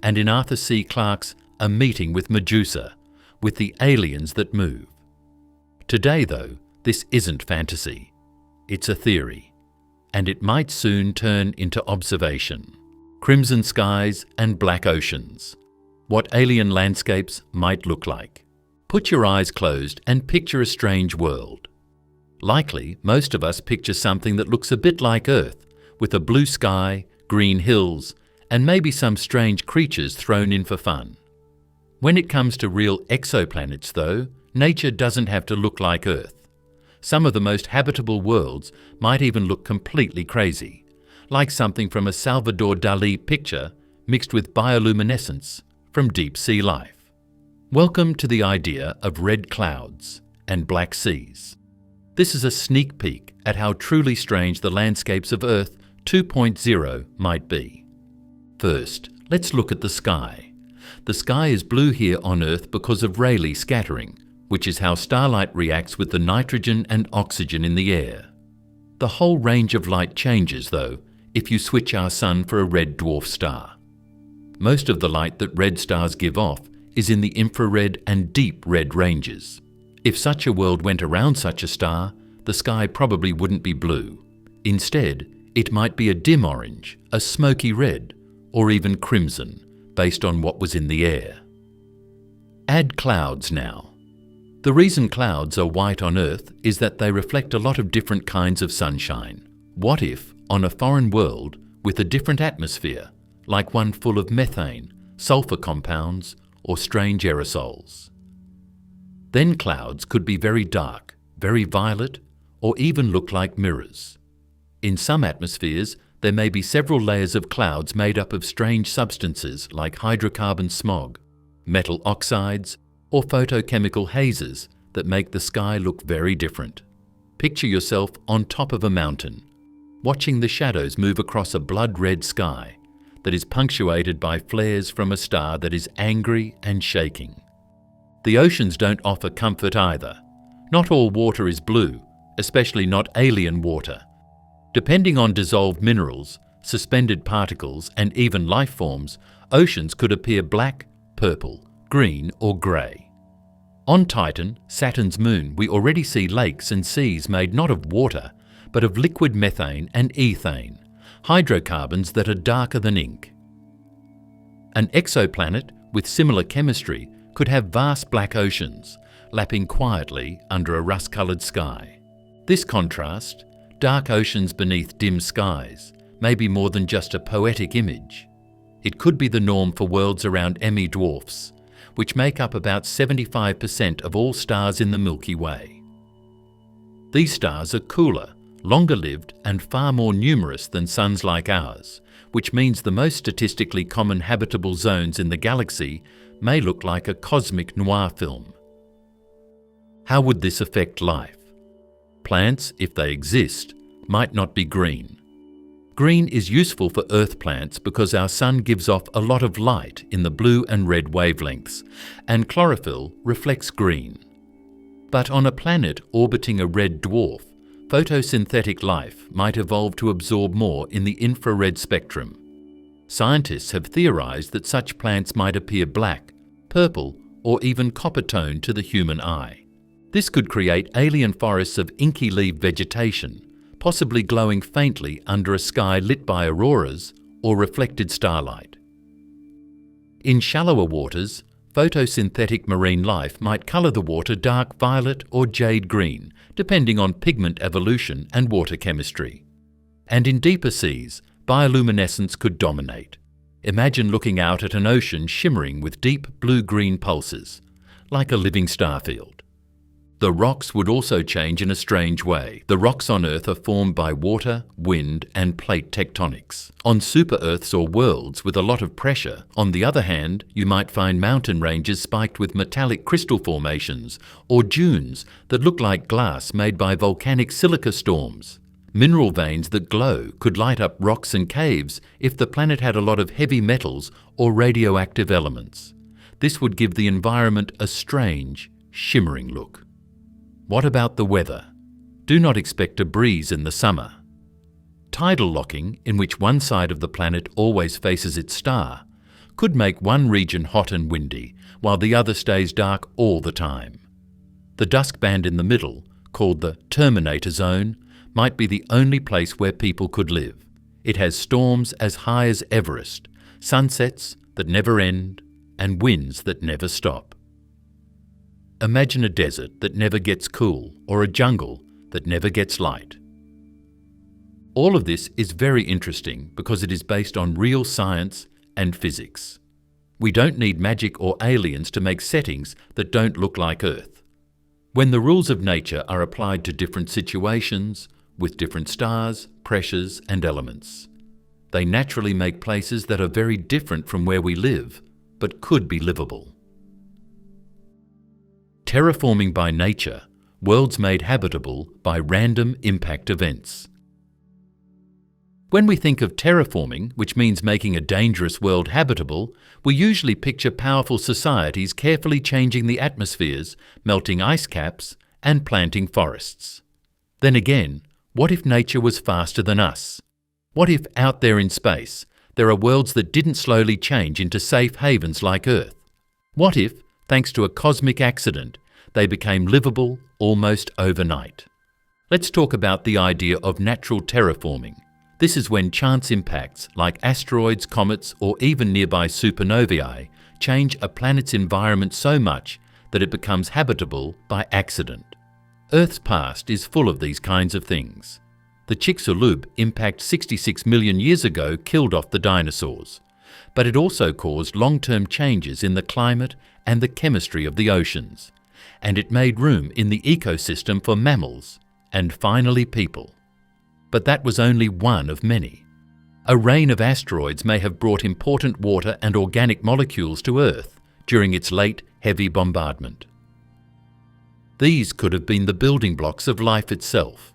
and in Arthur C. Clarke's A Meeting with Medusa, with the aliens that move. Today, though, this isn't fantasy. It's a theory, and it might soon turn into observation. Crimson skies and black oceans. What alien landscapes might look like. Put your eyes closed and picture a strange world. Likely, most of us picture something that looks a bit like Earth, with a blue sky, green hills, and maybe some strange creatures thrown in for fun. When it comes to real exoplanets, though, nature doesn't have to look like Earth. Some of the most habitable worlds might even look completely crazy, like something from a Salvador Dali picture mixed with bioluminescence from deep sea life. Welcome to the idea of red clouds and black seas. This is a sneak peek at how truly strange the landscapes of Earth 2.0 might be. First, let's look at the sky. The sky is blue here on Earth because of Rayleigh scattering, which is how starlight reacts with the nitrogen and oxygen in the air. The whole range of light changes, though, if you switch our sun for a red dwarf star. Most of the light that red stars give off is in the infrared and deep red ranges. If such a world went around such a star, the sky probably wouldn't be blue. Instead, it might be a dim orange, a smoky red, or even crimson, based on what was in the air. Add clouds now. The reason clouds are white on Earth is that they reflect a lot of different kinds of sunshine. What if, on a foreign world with a different atmosphere, like one full of methane, sulfur compounds, or strange aerosols? Then clouds could be very dark, very violet, or even look like mirrors. In some atmospheres, there may be several layers of clouds made up of strange substances like hydrocarbon smog, metal oxides, or photochemical hazes that make the sky look very different. Picture yourself on top of a mountain, watching the shadows move across a blood-red sky that is punctuated by flares from a star that is angry and shaking. The oceans don't offer comfort either. Not all water is blue, especially not alien water. Depending on dissolved minerals, suspended particles, and even life forms, oceans could appear black, purple, green, or grey. On Titan, Saturn's moon, we already see lakes and seas made not of water, but of liquid methane and ethane, hydrocarbons that are darker than ink. An exoplanet with similar chemistry could have vast black oceans, lapping quietly under a rust-coloured sky. This contrast, dark oceans beneath dim skies, may be more than just a poetic image. It could be the norm for worlds around Emmy dwarfs, which make up about 75% of all stars in the Milky Way. These stars are cooler, longer-lived, and far more numerous than suns like ours, which means the most statistically common habitable zones in the galaxy may look like a cosmic noir film. How would this affect life? Plants, if they exist, might not be green. Green is useful for Earth plants because our sun gives off a lot of light in the blue and red wavelengths, and chlorophyll reflects green. But on a planet orbiting a red dwarf, photosynthetic life might evolve to absorb more in the infrared spectrum. Scientists have theorized that such plants might appear black, purple, or even copper-toned to the human eye. This could create alien forests of inky leaf vegetation, possibly glowing faintly under a sky lit by auroras or reflected starlight. In shallower waters, photosynthetic marine life might colour the water dark violet or jade green, depending on pigment evolution and water chemistry. And in deeper seas, bioluminescence could dominate. Imagine looking out at an ocean shimmering with deep blue-green pulses, like a living starfield. The rocks would also change in a strange way. The rocks on Earth are formed by water, wind, and plate tectonics. On super-Earths or worlds with a lot of pressure, on the other hand, you might find mountain ranges spiked with metallic crystal formations, or dunes that look like glass made by volcanic silica storms. Mineral veins that glow could light up rocks and caves if the planet had a lot of heavy metals or radioactive elements. This would give the environment a strange, shimmering look. What about the weather? Do not expect a breeze in the summer. Tidal locking, in which one side of the planet always faces its star, could make one region hot and windy, while the other stays dark all the time. The dusk band in the middle, called the Terminator Zone, might be the only place where people could live. It has storms as high as Everest, sunsets that never end, and winds that never stop. Imagine a desert that never gets cool, or a jungle that never gets light. All of this is very interesting because it is based on real science and physics. We don't need magic or aliens to make settings that don't look like Earth. When the rules of nature are applied to different situations, with different stars, pressures, and elements, they naturally make places that are very different from where we live, but could be livable. Terraforming by nature, worlds made habitable by random impact events. When we think of terraforming, which means making a dangerous world habitable, we usually picture powerful societies carefully changing the atmospheres, melting ice caps, and planting forests. Then again, what if nature was faster than us? What if out there in space, there are worlds that didn't slowly change into safe havens like Earth? What if, thanks to a cosmic accident, they became livable almost overnight? Let's talk about the idea of natural terraforming. This is when chance impacts, like asteroids, comets, or even nearby supernovae, change a planet's environment so much that it becomes habitable by accident. Earth's past is full of these kinds of things. The Chicxulub impact 66 million years ago killed off the dinosaurs, but it also caused long-term changes in the climate and the chemistry of the oceans, and it made room in the ecosystem for mammals and finally people. But that was only one of many. A rain of asteroids may have brought important water and organic molecules to Earth during its late, heavy bombardment. These could have been the building blocks of life itself.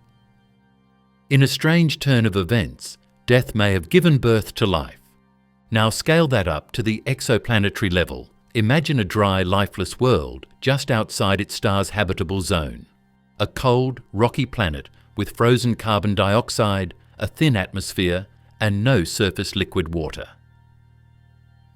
In a strange turn of events, death may have given birth to life. Now scale that up to the exoplanetary level. Imagine a dry, lifeless world just outside its star's habitable zone. A cold, rocky planet with frozen carbon dioxide, a thin atmosphere, and no surface liquid water.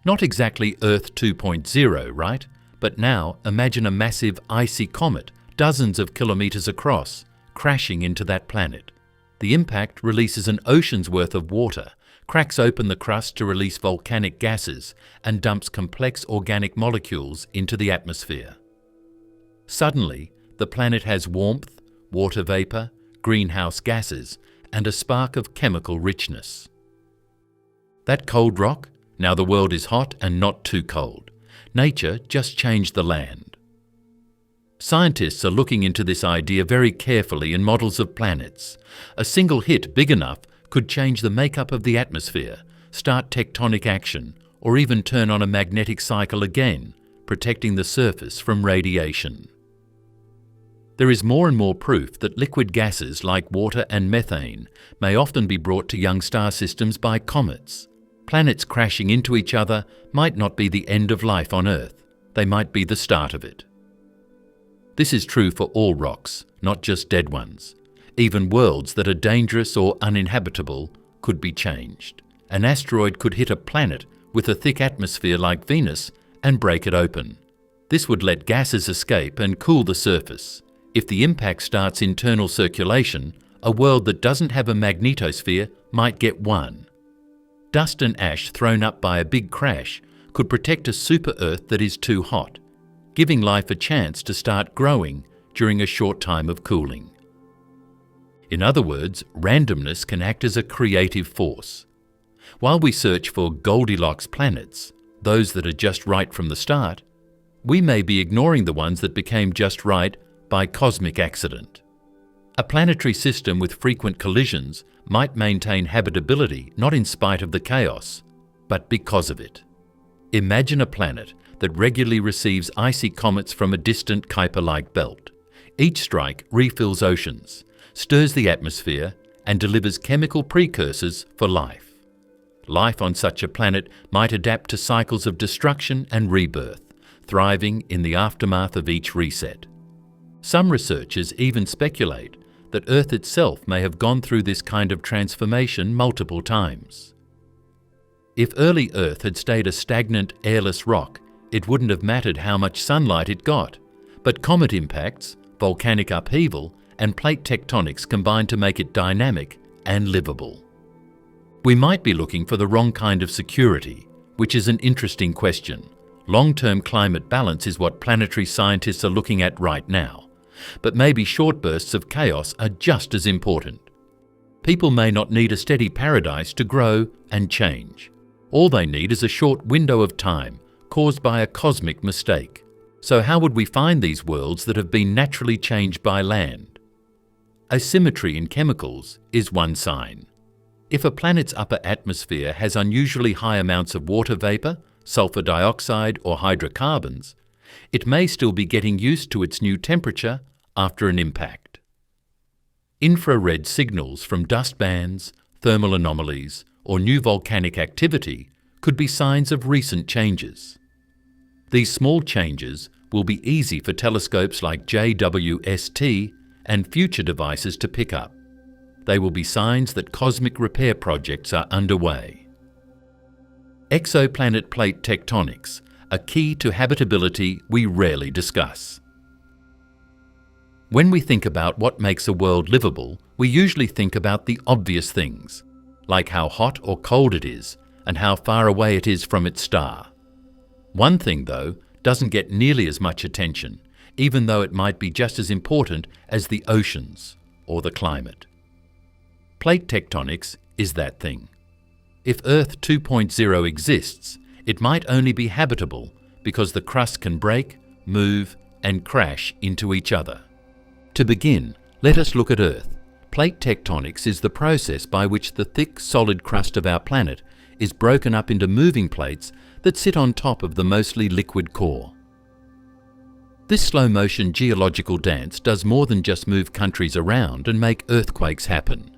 Not exactly Earth 2.0, right? But now imagine a massive icy comet, dozens of kilometers across, crashing into that planet. The impact releases an ocean's worth of water, cracks open the crust to release volcanic gases, and dumps complex organic molecules into the atmosphere. Suddenly, the planet has warmth, water vapor, greenhouse gases, and a spark of chemical richness. That cold rock? Now the world is hot and not too cold. Nature just changed the land. Scientists are looking into this idea very carefully in models of planets. A single hit big enough could change the makeup of the atmosphere, start tectonic action, or even turn on a magnetic cycle again, protecting the surface from radiation. There is more and more proof that liquid gases like water and methane may often be brought to young star systems by comets. Planets crashing into each other might not be the end of life on Earth. They might be the start of it. This is true for all rocks, not just dead ones. Even worlds that are dangerous or uninhabitable could be changed. An asteroid could hit a planet with a thick atmosphere like Venus and break it open. This would let gases escape and cool the surface. If the impact starts internal circulation, a world that doesn't have a magnetosphere might get one. Dust and ash thrown up by a big crash could protect a super-Earth that is too hot, giving life a chance to start growing during a short time of cooling. In other words, randomness can act as a creative force. While we search for Goldilocks planets, those that are just right from the start, we may be ignoring the ones that became just right by cosmic accident. A planetary system with frequent collisions might maintain habitability not in spite of the chaos, but because of it. Imagine a planet that regularly receives icy comets from a distant Kuiper-like belt. Each strike refills oceans, stirs the atmosphere, and delivers chemical precursors for life. Life on such a planet might adapt to cycles of destruction and rebirth, thriving in the aftermath of each reset. Some researchers even speculate that Earth itself may have gone through this kind of transformation multiple times. If early Earth had stayed a stagnant, airless rock, it wouldn't have mattered how much sunlight it got, but comet impacts, volcanic upheaval, and plate tectonics combined to make it dynamic and livable. We might be looking for the wrong kind of security, which is an interesting question. Long-term climate balance is what planetary scientists are looking at right now, but maybe short bursts of chaos are just as important. People may not need a steady paradise to grow and change. All they need is a short window of time caused by a cosmic mistake. So how would we find these worlds that have been naturally changed by land? Asymmetry in chemicals is one sign. If a planet's upper atmosphere has unusually high amounts of water vapor, sulfur dioxide or hydrocarbons, it may still be getting used to its new temperature after an impact. Infrared signals from dust bands, thermal anomalies, or new volcanic activity could be signs of recent changes. These small changes will be easy for telescopes like JWST and future devices to pick up. They will be signs that cosmic repair projects are underway. Exoplanet plate tectonics, a key to habitability we rarely discuss. When we think about what makes a world livable, we usually think about the obvious things, like how hot or cold it is and how far away it is from its star. One thing, though, doesn't get nearly as much attention, even though it might be just as important as the oceans or the climate. Plate tectonics is that thing. If Earth 2.0 exists, it might only be habitable because the crust can break, move, and crash into each other. To begin, let us look at Earth. Plate tectonics is the process by which the thick, solid crust of our planet is broken up into moving plates that sit on top of the mostly liquid core. This slow-motion geological dance does more than just move countries around and make earthquakes happen.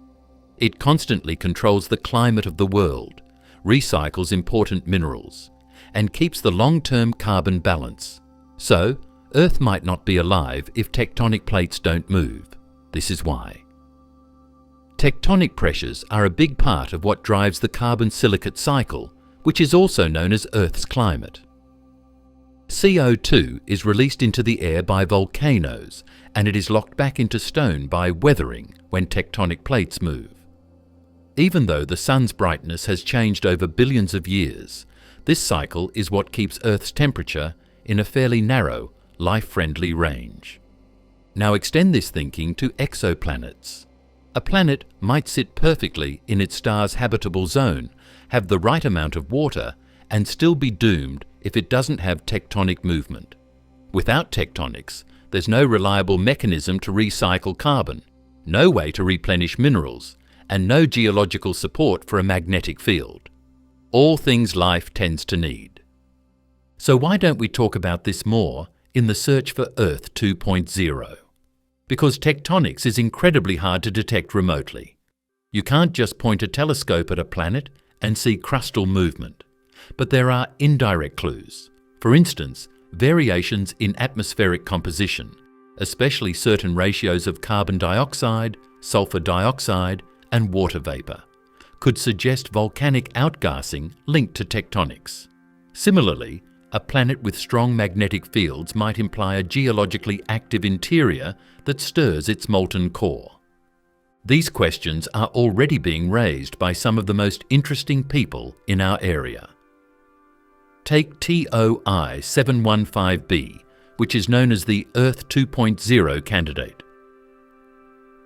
It constantly controls the climate of the world, recycles important minerals, and keeps the long-term carbon balance. So, Earth might not be alive if tectonic plates don't move. This is why. Tectonic pressures are a big part of what drives the carbon silicate cycle, which is also known as Earth's climate. CO2 is released into the air by volcanoes, and it is locked back into stone by weathering when tectonic plates move. Even though the sun's brightness has changed over billions of years, this cycle is what keeps Earth's temperature in a fairly narrow, life-friendly range. Now extend this thinking to exoplanets. A planet might sit perfectly in its star's habitable zone, have the right amount of water, and still be doomed if it doesn't have tectonic movement. Without tectonics, there's no reliable mechanism to recycle carbon, no way to replenish minerals, and no geological support for a magnetic field. All things life tends to need. So why don't we talk about this more in the search for Earth 2.0? Because tectonics is incredibly hard to detect remotely. You can't just point a telescope at a planet and see crustal movement. But there are indirect clues. For instance, variations in atmospheric composition, especially certain ratios of carbon dioxide, sulfur dioxide, and water vapor, could suggest volcanic outgassing linked to tectonics. Similarly, a planet with strong magnetic fields might imply a geologically active interior that stirs its molten core. These questions are already being raised by some of the most interesting people in our area. Take TOI 715b, which is known as the Earth 2.0 candidate.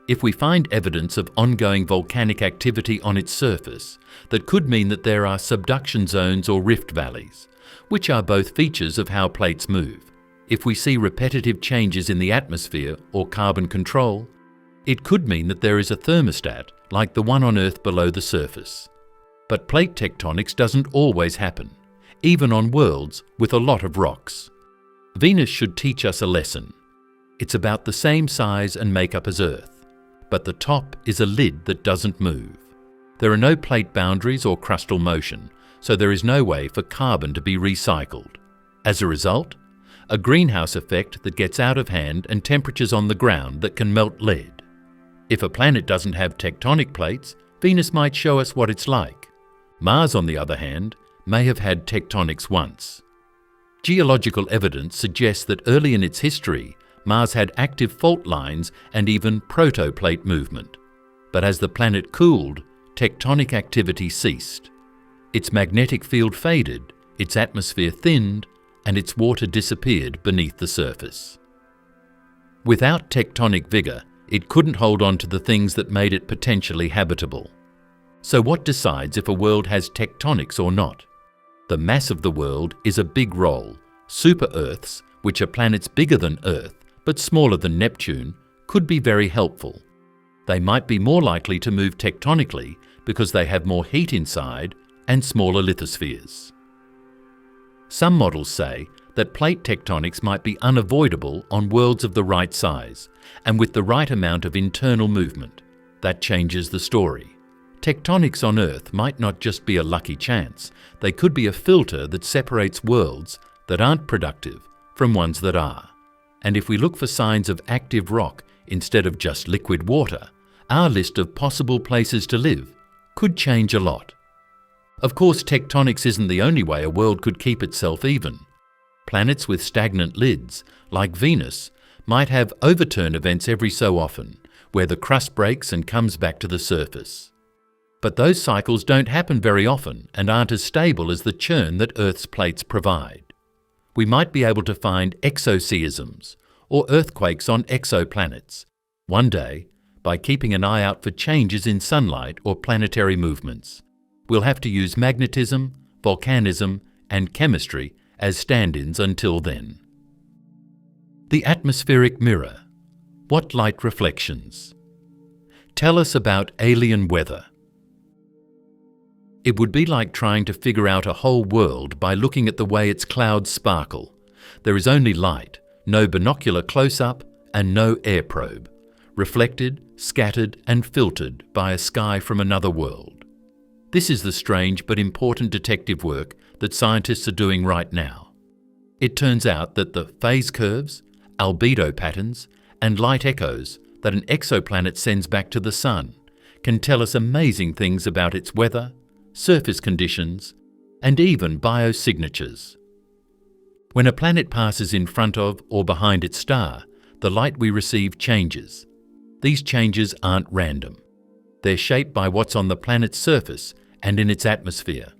If we find evidence of ongoing volcanic activity on its surface, that could mean that there are subduction zones or rift valleys, which are both features of how plates move. If we see repetitive changes in the atmosphere or carbon control, it could mean that there is a thermostat like the one on Earth below the surface. But plate tectonics doesn't always happen, even on worlds with a lot of rocks. Venus should teach us a lesson. It's about the same size and makeup as Earth, but the top is a lid that doesn't move. There are no plate boundaries or crustal motion, so there is no way for carbon to be recycled. As a result, a greenhouse effect that gets out of hand and temperatures on the ground that can melt lead. If a planet doesn't have tectonic plates, Venus might show us what it's like. Mars, on the other hand, may have had tectonics once. Geological evidence suggests that early in its history, Mars had active fault lines and even protoplate movement. But as the planet cooled, tectonic activity ceased. Its magnetic field faded, its atmosphere thinned, and its water disappeared beneath the surface. Without tectonic vigor, it couldn't hold on to the things that made it potentially habitable. So what decides if a world has tectonics or not? The mass of the world is a big role. Super-Earths, which are planets bigger than Earth but smaller than Neptune, could be very helpful. They might be more likely to move tectonically because they have more heat inside and smaller lithospheres. Some models say that plate tectonics might be unavoidable on worlds of the right size and with the right amount of internal movement. That changes the story. Tectonics on Earth might not just be a lucky chance, they could be a filter that separates worlds that aren't productive from ones that are. And if we look for signs of active rock instead of just liquid water, our list of possible places to live could change a lot. Of course, tectonics isn't the only way a world could keep itself even. Planets with stagnant lids, like Venus, might have overturn events every so often, where the crust breaks and comes back to the surface. But those cycles don't happen very often and aren't as stable as the churn that Earth's plates provide. We might be able to find exoseisms, or earthquakes on exoplanets, one day by keeping an eye out for changes in sunlight or planetary movements. We'll have to use magnetism, volcanism, and chemistry as stand-ins until then. The atmospheric mirror. What light reflections? Tell us about alien weather. It would be like trying to figure out a whole world by looking at the way its clouds sparkle. There is only light, no binocular close-up, and no air probe, reflected, scattered, and filtered by a sky from another world. This is the strange but important detective work that scientists are doing right now. It turns out that the phase curves, albedo patterns, and light echoes that an exoplanet sends back to the Sun can tell us amazing things about its weather, surface conditions, and even biosignatures. When a planet passes in front of or behind its star, the light we receive changes. These changes aren't random. They're shaped by what's on the planet's surface and in its atmosphere.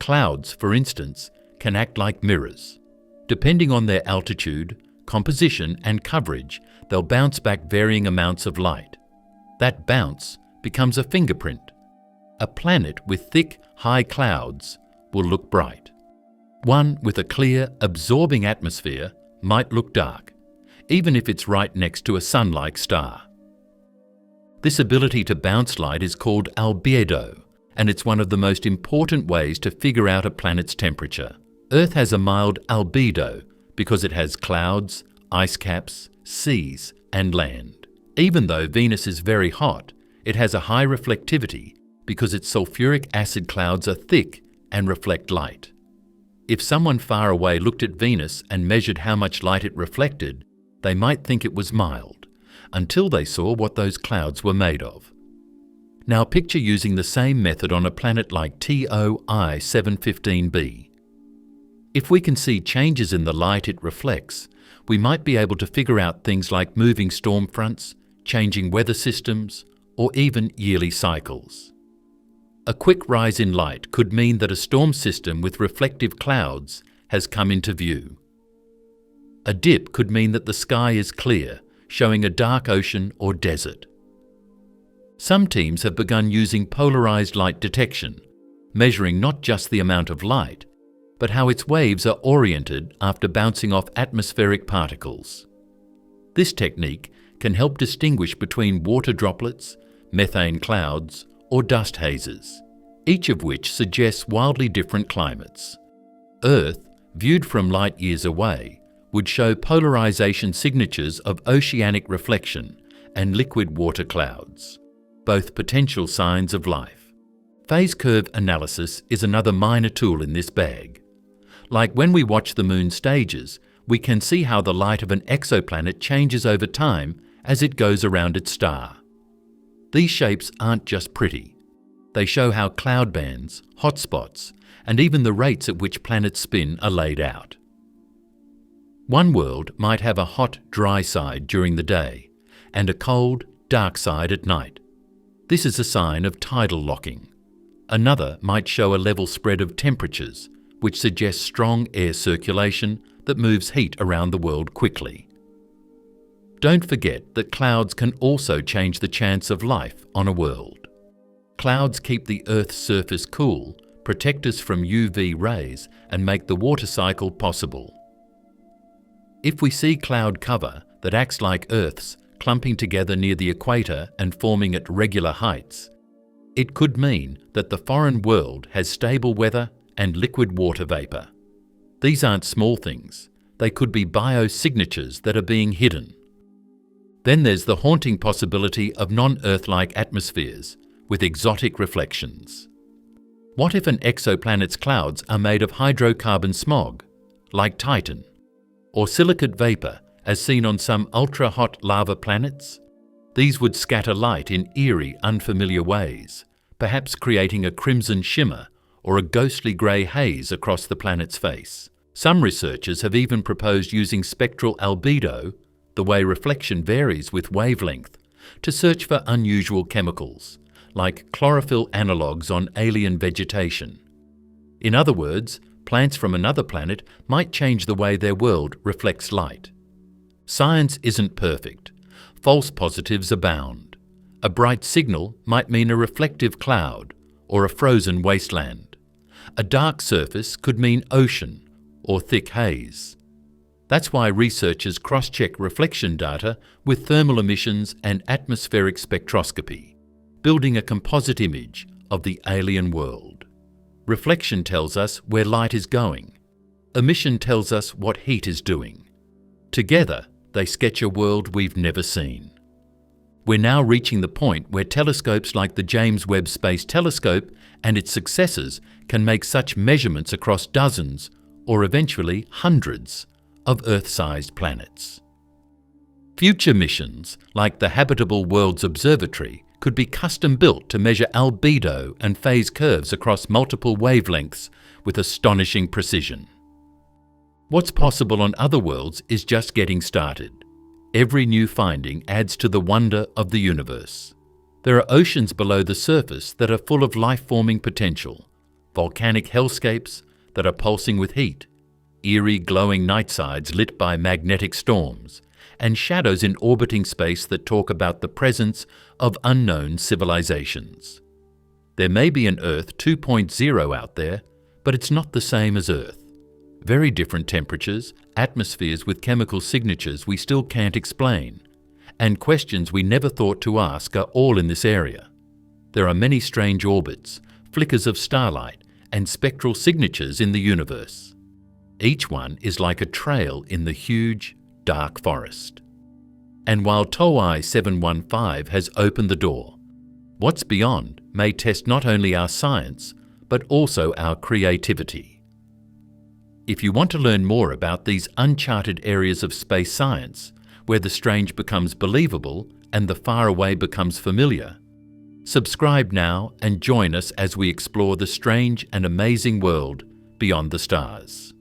Clouds, for instance, can act like mirrors. Depending on their altitude, composition, and coverage, they'll bounce back varying amounts of light. That bounce becomes a fingerprint. A planet with thick, high clouds will look bright. One with a clear, absorbing atmosphere might look dark, even if it's right next to a sun-like star. This ability to bounce light is called albedo, and it's one of the most important ways to figure out a planet's temperature. Earth has a mild albedo because it has clouds, ice caps, seas, and land. Even though Venus is very hot, it has a high reflectivity because its sulfuric acid clouds are thick and reflect light. If someone far away looked at Venus and measured how much light it reflected, they might think it was mild, until they saw what those clouds were made of. Now picture using the same method on a planet like TOI 715b. If we can see changes in the light it reflects, we might be able to figure out things like moving storm fronts, changing weather systems, or even yearly cycles. A quick rise in light could mean that a storm system with reflective clouds has come into view. A dip could mean that the sky is clear, showing a dark ocean or desert. Some teams have begun using polarized light detection, measuring not just the amount of light, but how its waves are oriented after bouncing off atmospheric particles. This technique can help distinguish between water droplets, methane clouds, or dust hazes, each of which suggests wildly different climates. Earth, viewed from light years away, would show polarization signatures of oceanic reflection and liquid water clouds, both potential signs of life. Phase curve analysis is another minor tool in this bag. Like when we watch the moon stages, we can see how the light of an exoplanet changes over time as it goes around its star. These shapes aren't just pretty. They show how cloud bands, hotspots, and even the rates at which planets spin are laid out. One world might have a hot, dry side during the day and a cold, dark side at night. This is a sign of tidal locking. Another might show a level spread of temperatures, which suggests strong air circulation that moves heat around the world quickly. Don't forget that clouds can also change the chance of life on a world. Clouds keep the Earth's surface cool, protect us from UV rays, and make the water cycle possible. If we see cloud cover that acts like Earth's, clumping together near the equator and forming at regular heights, it could mean that the foreign world has stable weather and liquid water vapor. These aren't small things. They could be biosignatures that are being hidden. Then there's the haunting possibility of non-Earth-like atmospheres with exotic reflections. What if an exoplanet's clouds are made of hydrocarbon smog, like Titan, or silicate vapor as seen on some ultra-hot lava planets? These would scatter light in eerie, unfamiliar ways, perhaps creating a crimson shimmer or a ghostly grey haze across the planet's face. Some researchers have even proposed using spectral albedo, the way reflection varies with wavelength, to search for unusual chemicals, like chlorophyll analogues on alien vegetation. In other words, plants from another planet might change the way their world reflects light. Science isn't perfect. False positives abound. A bright signal might mean a reflective cloud or a frozen wasteland. A dark surface could mean ocean or thick haze. That's why researchers cross-check reflection data with thermal emissions and atmospheric spectroscopy, building a composite image of the alien world. Reflection tells us where light is going. Emission tells us what heat is doing. Together, they sketch a world we've never seen. We're now reaching the point where telescopes like the James Webb Space Telescope and its successors can make such measurements across dozens, or eventually hundreds, of Earth-sized planets. Future missions, like the Habitable Worlds Observatory, could be custom-built to measure albedo and phase curves across multiple wavelengths with astonishing precision. What's possible on other worlds is just getting started. Every new finding adds to the wonder of the universe. There are oceans below the surface that are full of life-forming potential, volcanic hellscapes that are pulsing with heat, eerie glowing nightsides lit by magnetic storms, and shadows in orbiting space that talk about the presence of unknown civilizations. There may be an Earth 2.0 out there, but it's not the same as Earth. Very different temperatures, atmospheres with chemical signatures we still can't explain, and questions we never thought to ask are all in this area. There are many strange orbits, flickers of starlight, and spectral signatures in the universe. Each one is like a trail in the huge, dark forest. And while TOI 715 has opened the door, what's beyond may test not only our science, but also our creativity. If you want to learn more about these uncharted areas of space science, where the strange becomes believable and the faraway becomes familiar. Subscribe now and join us as we explore the strange and amazing world beyond the stars.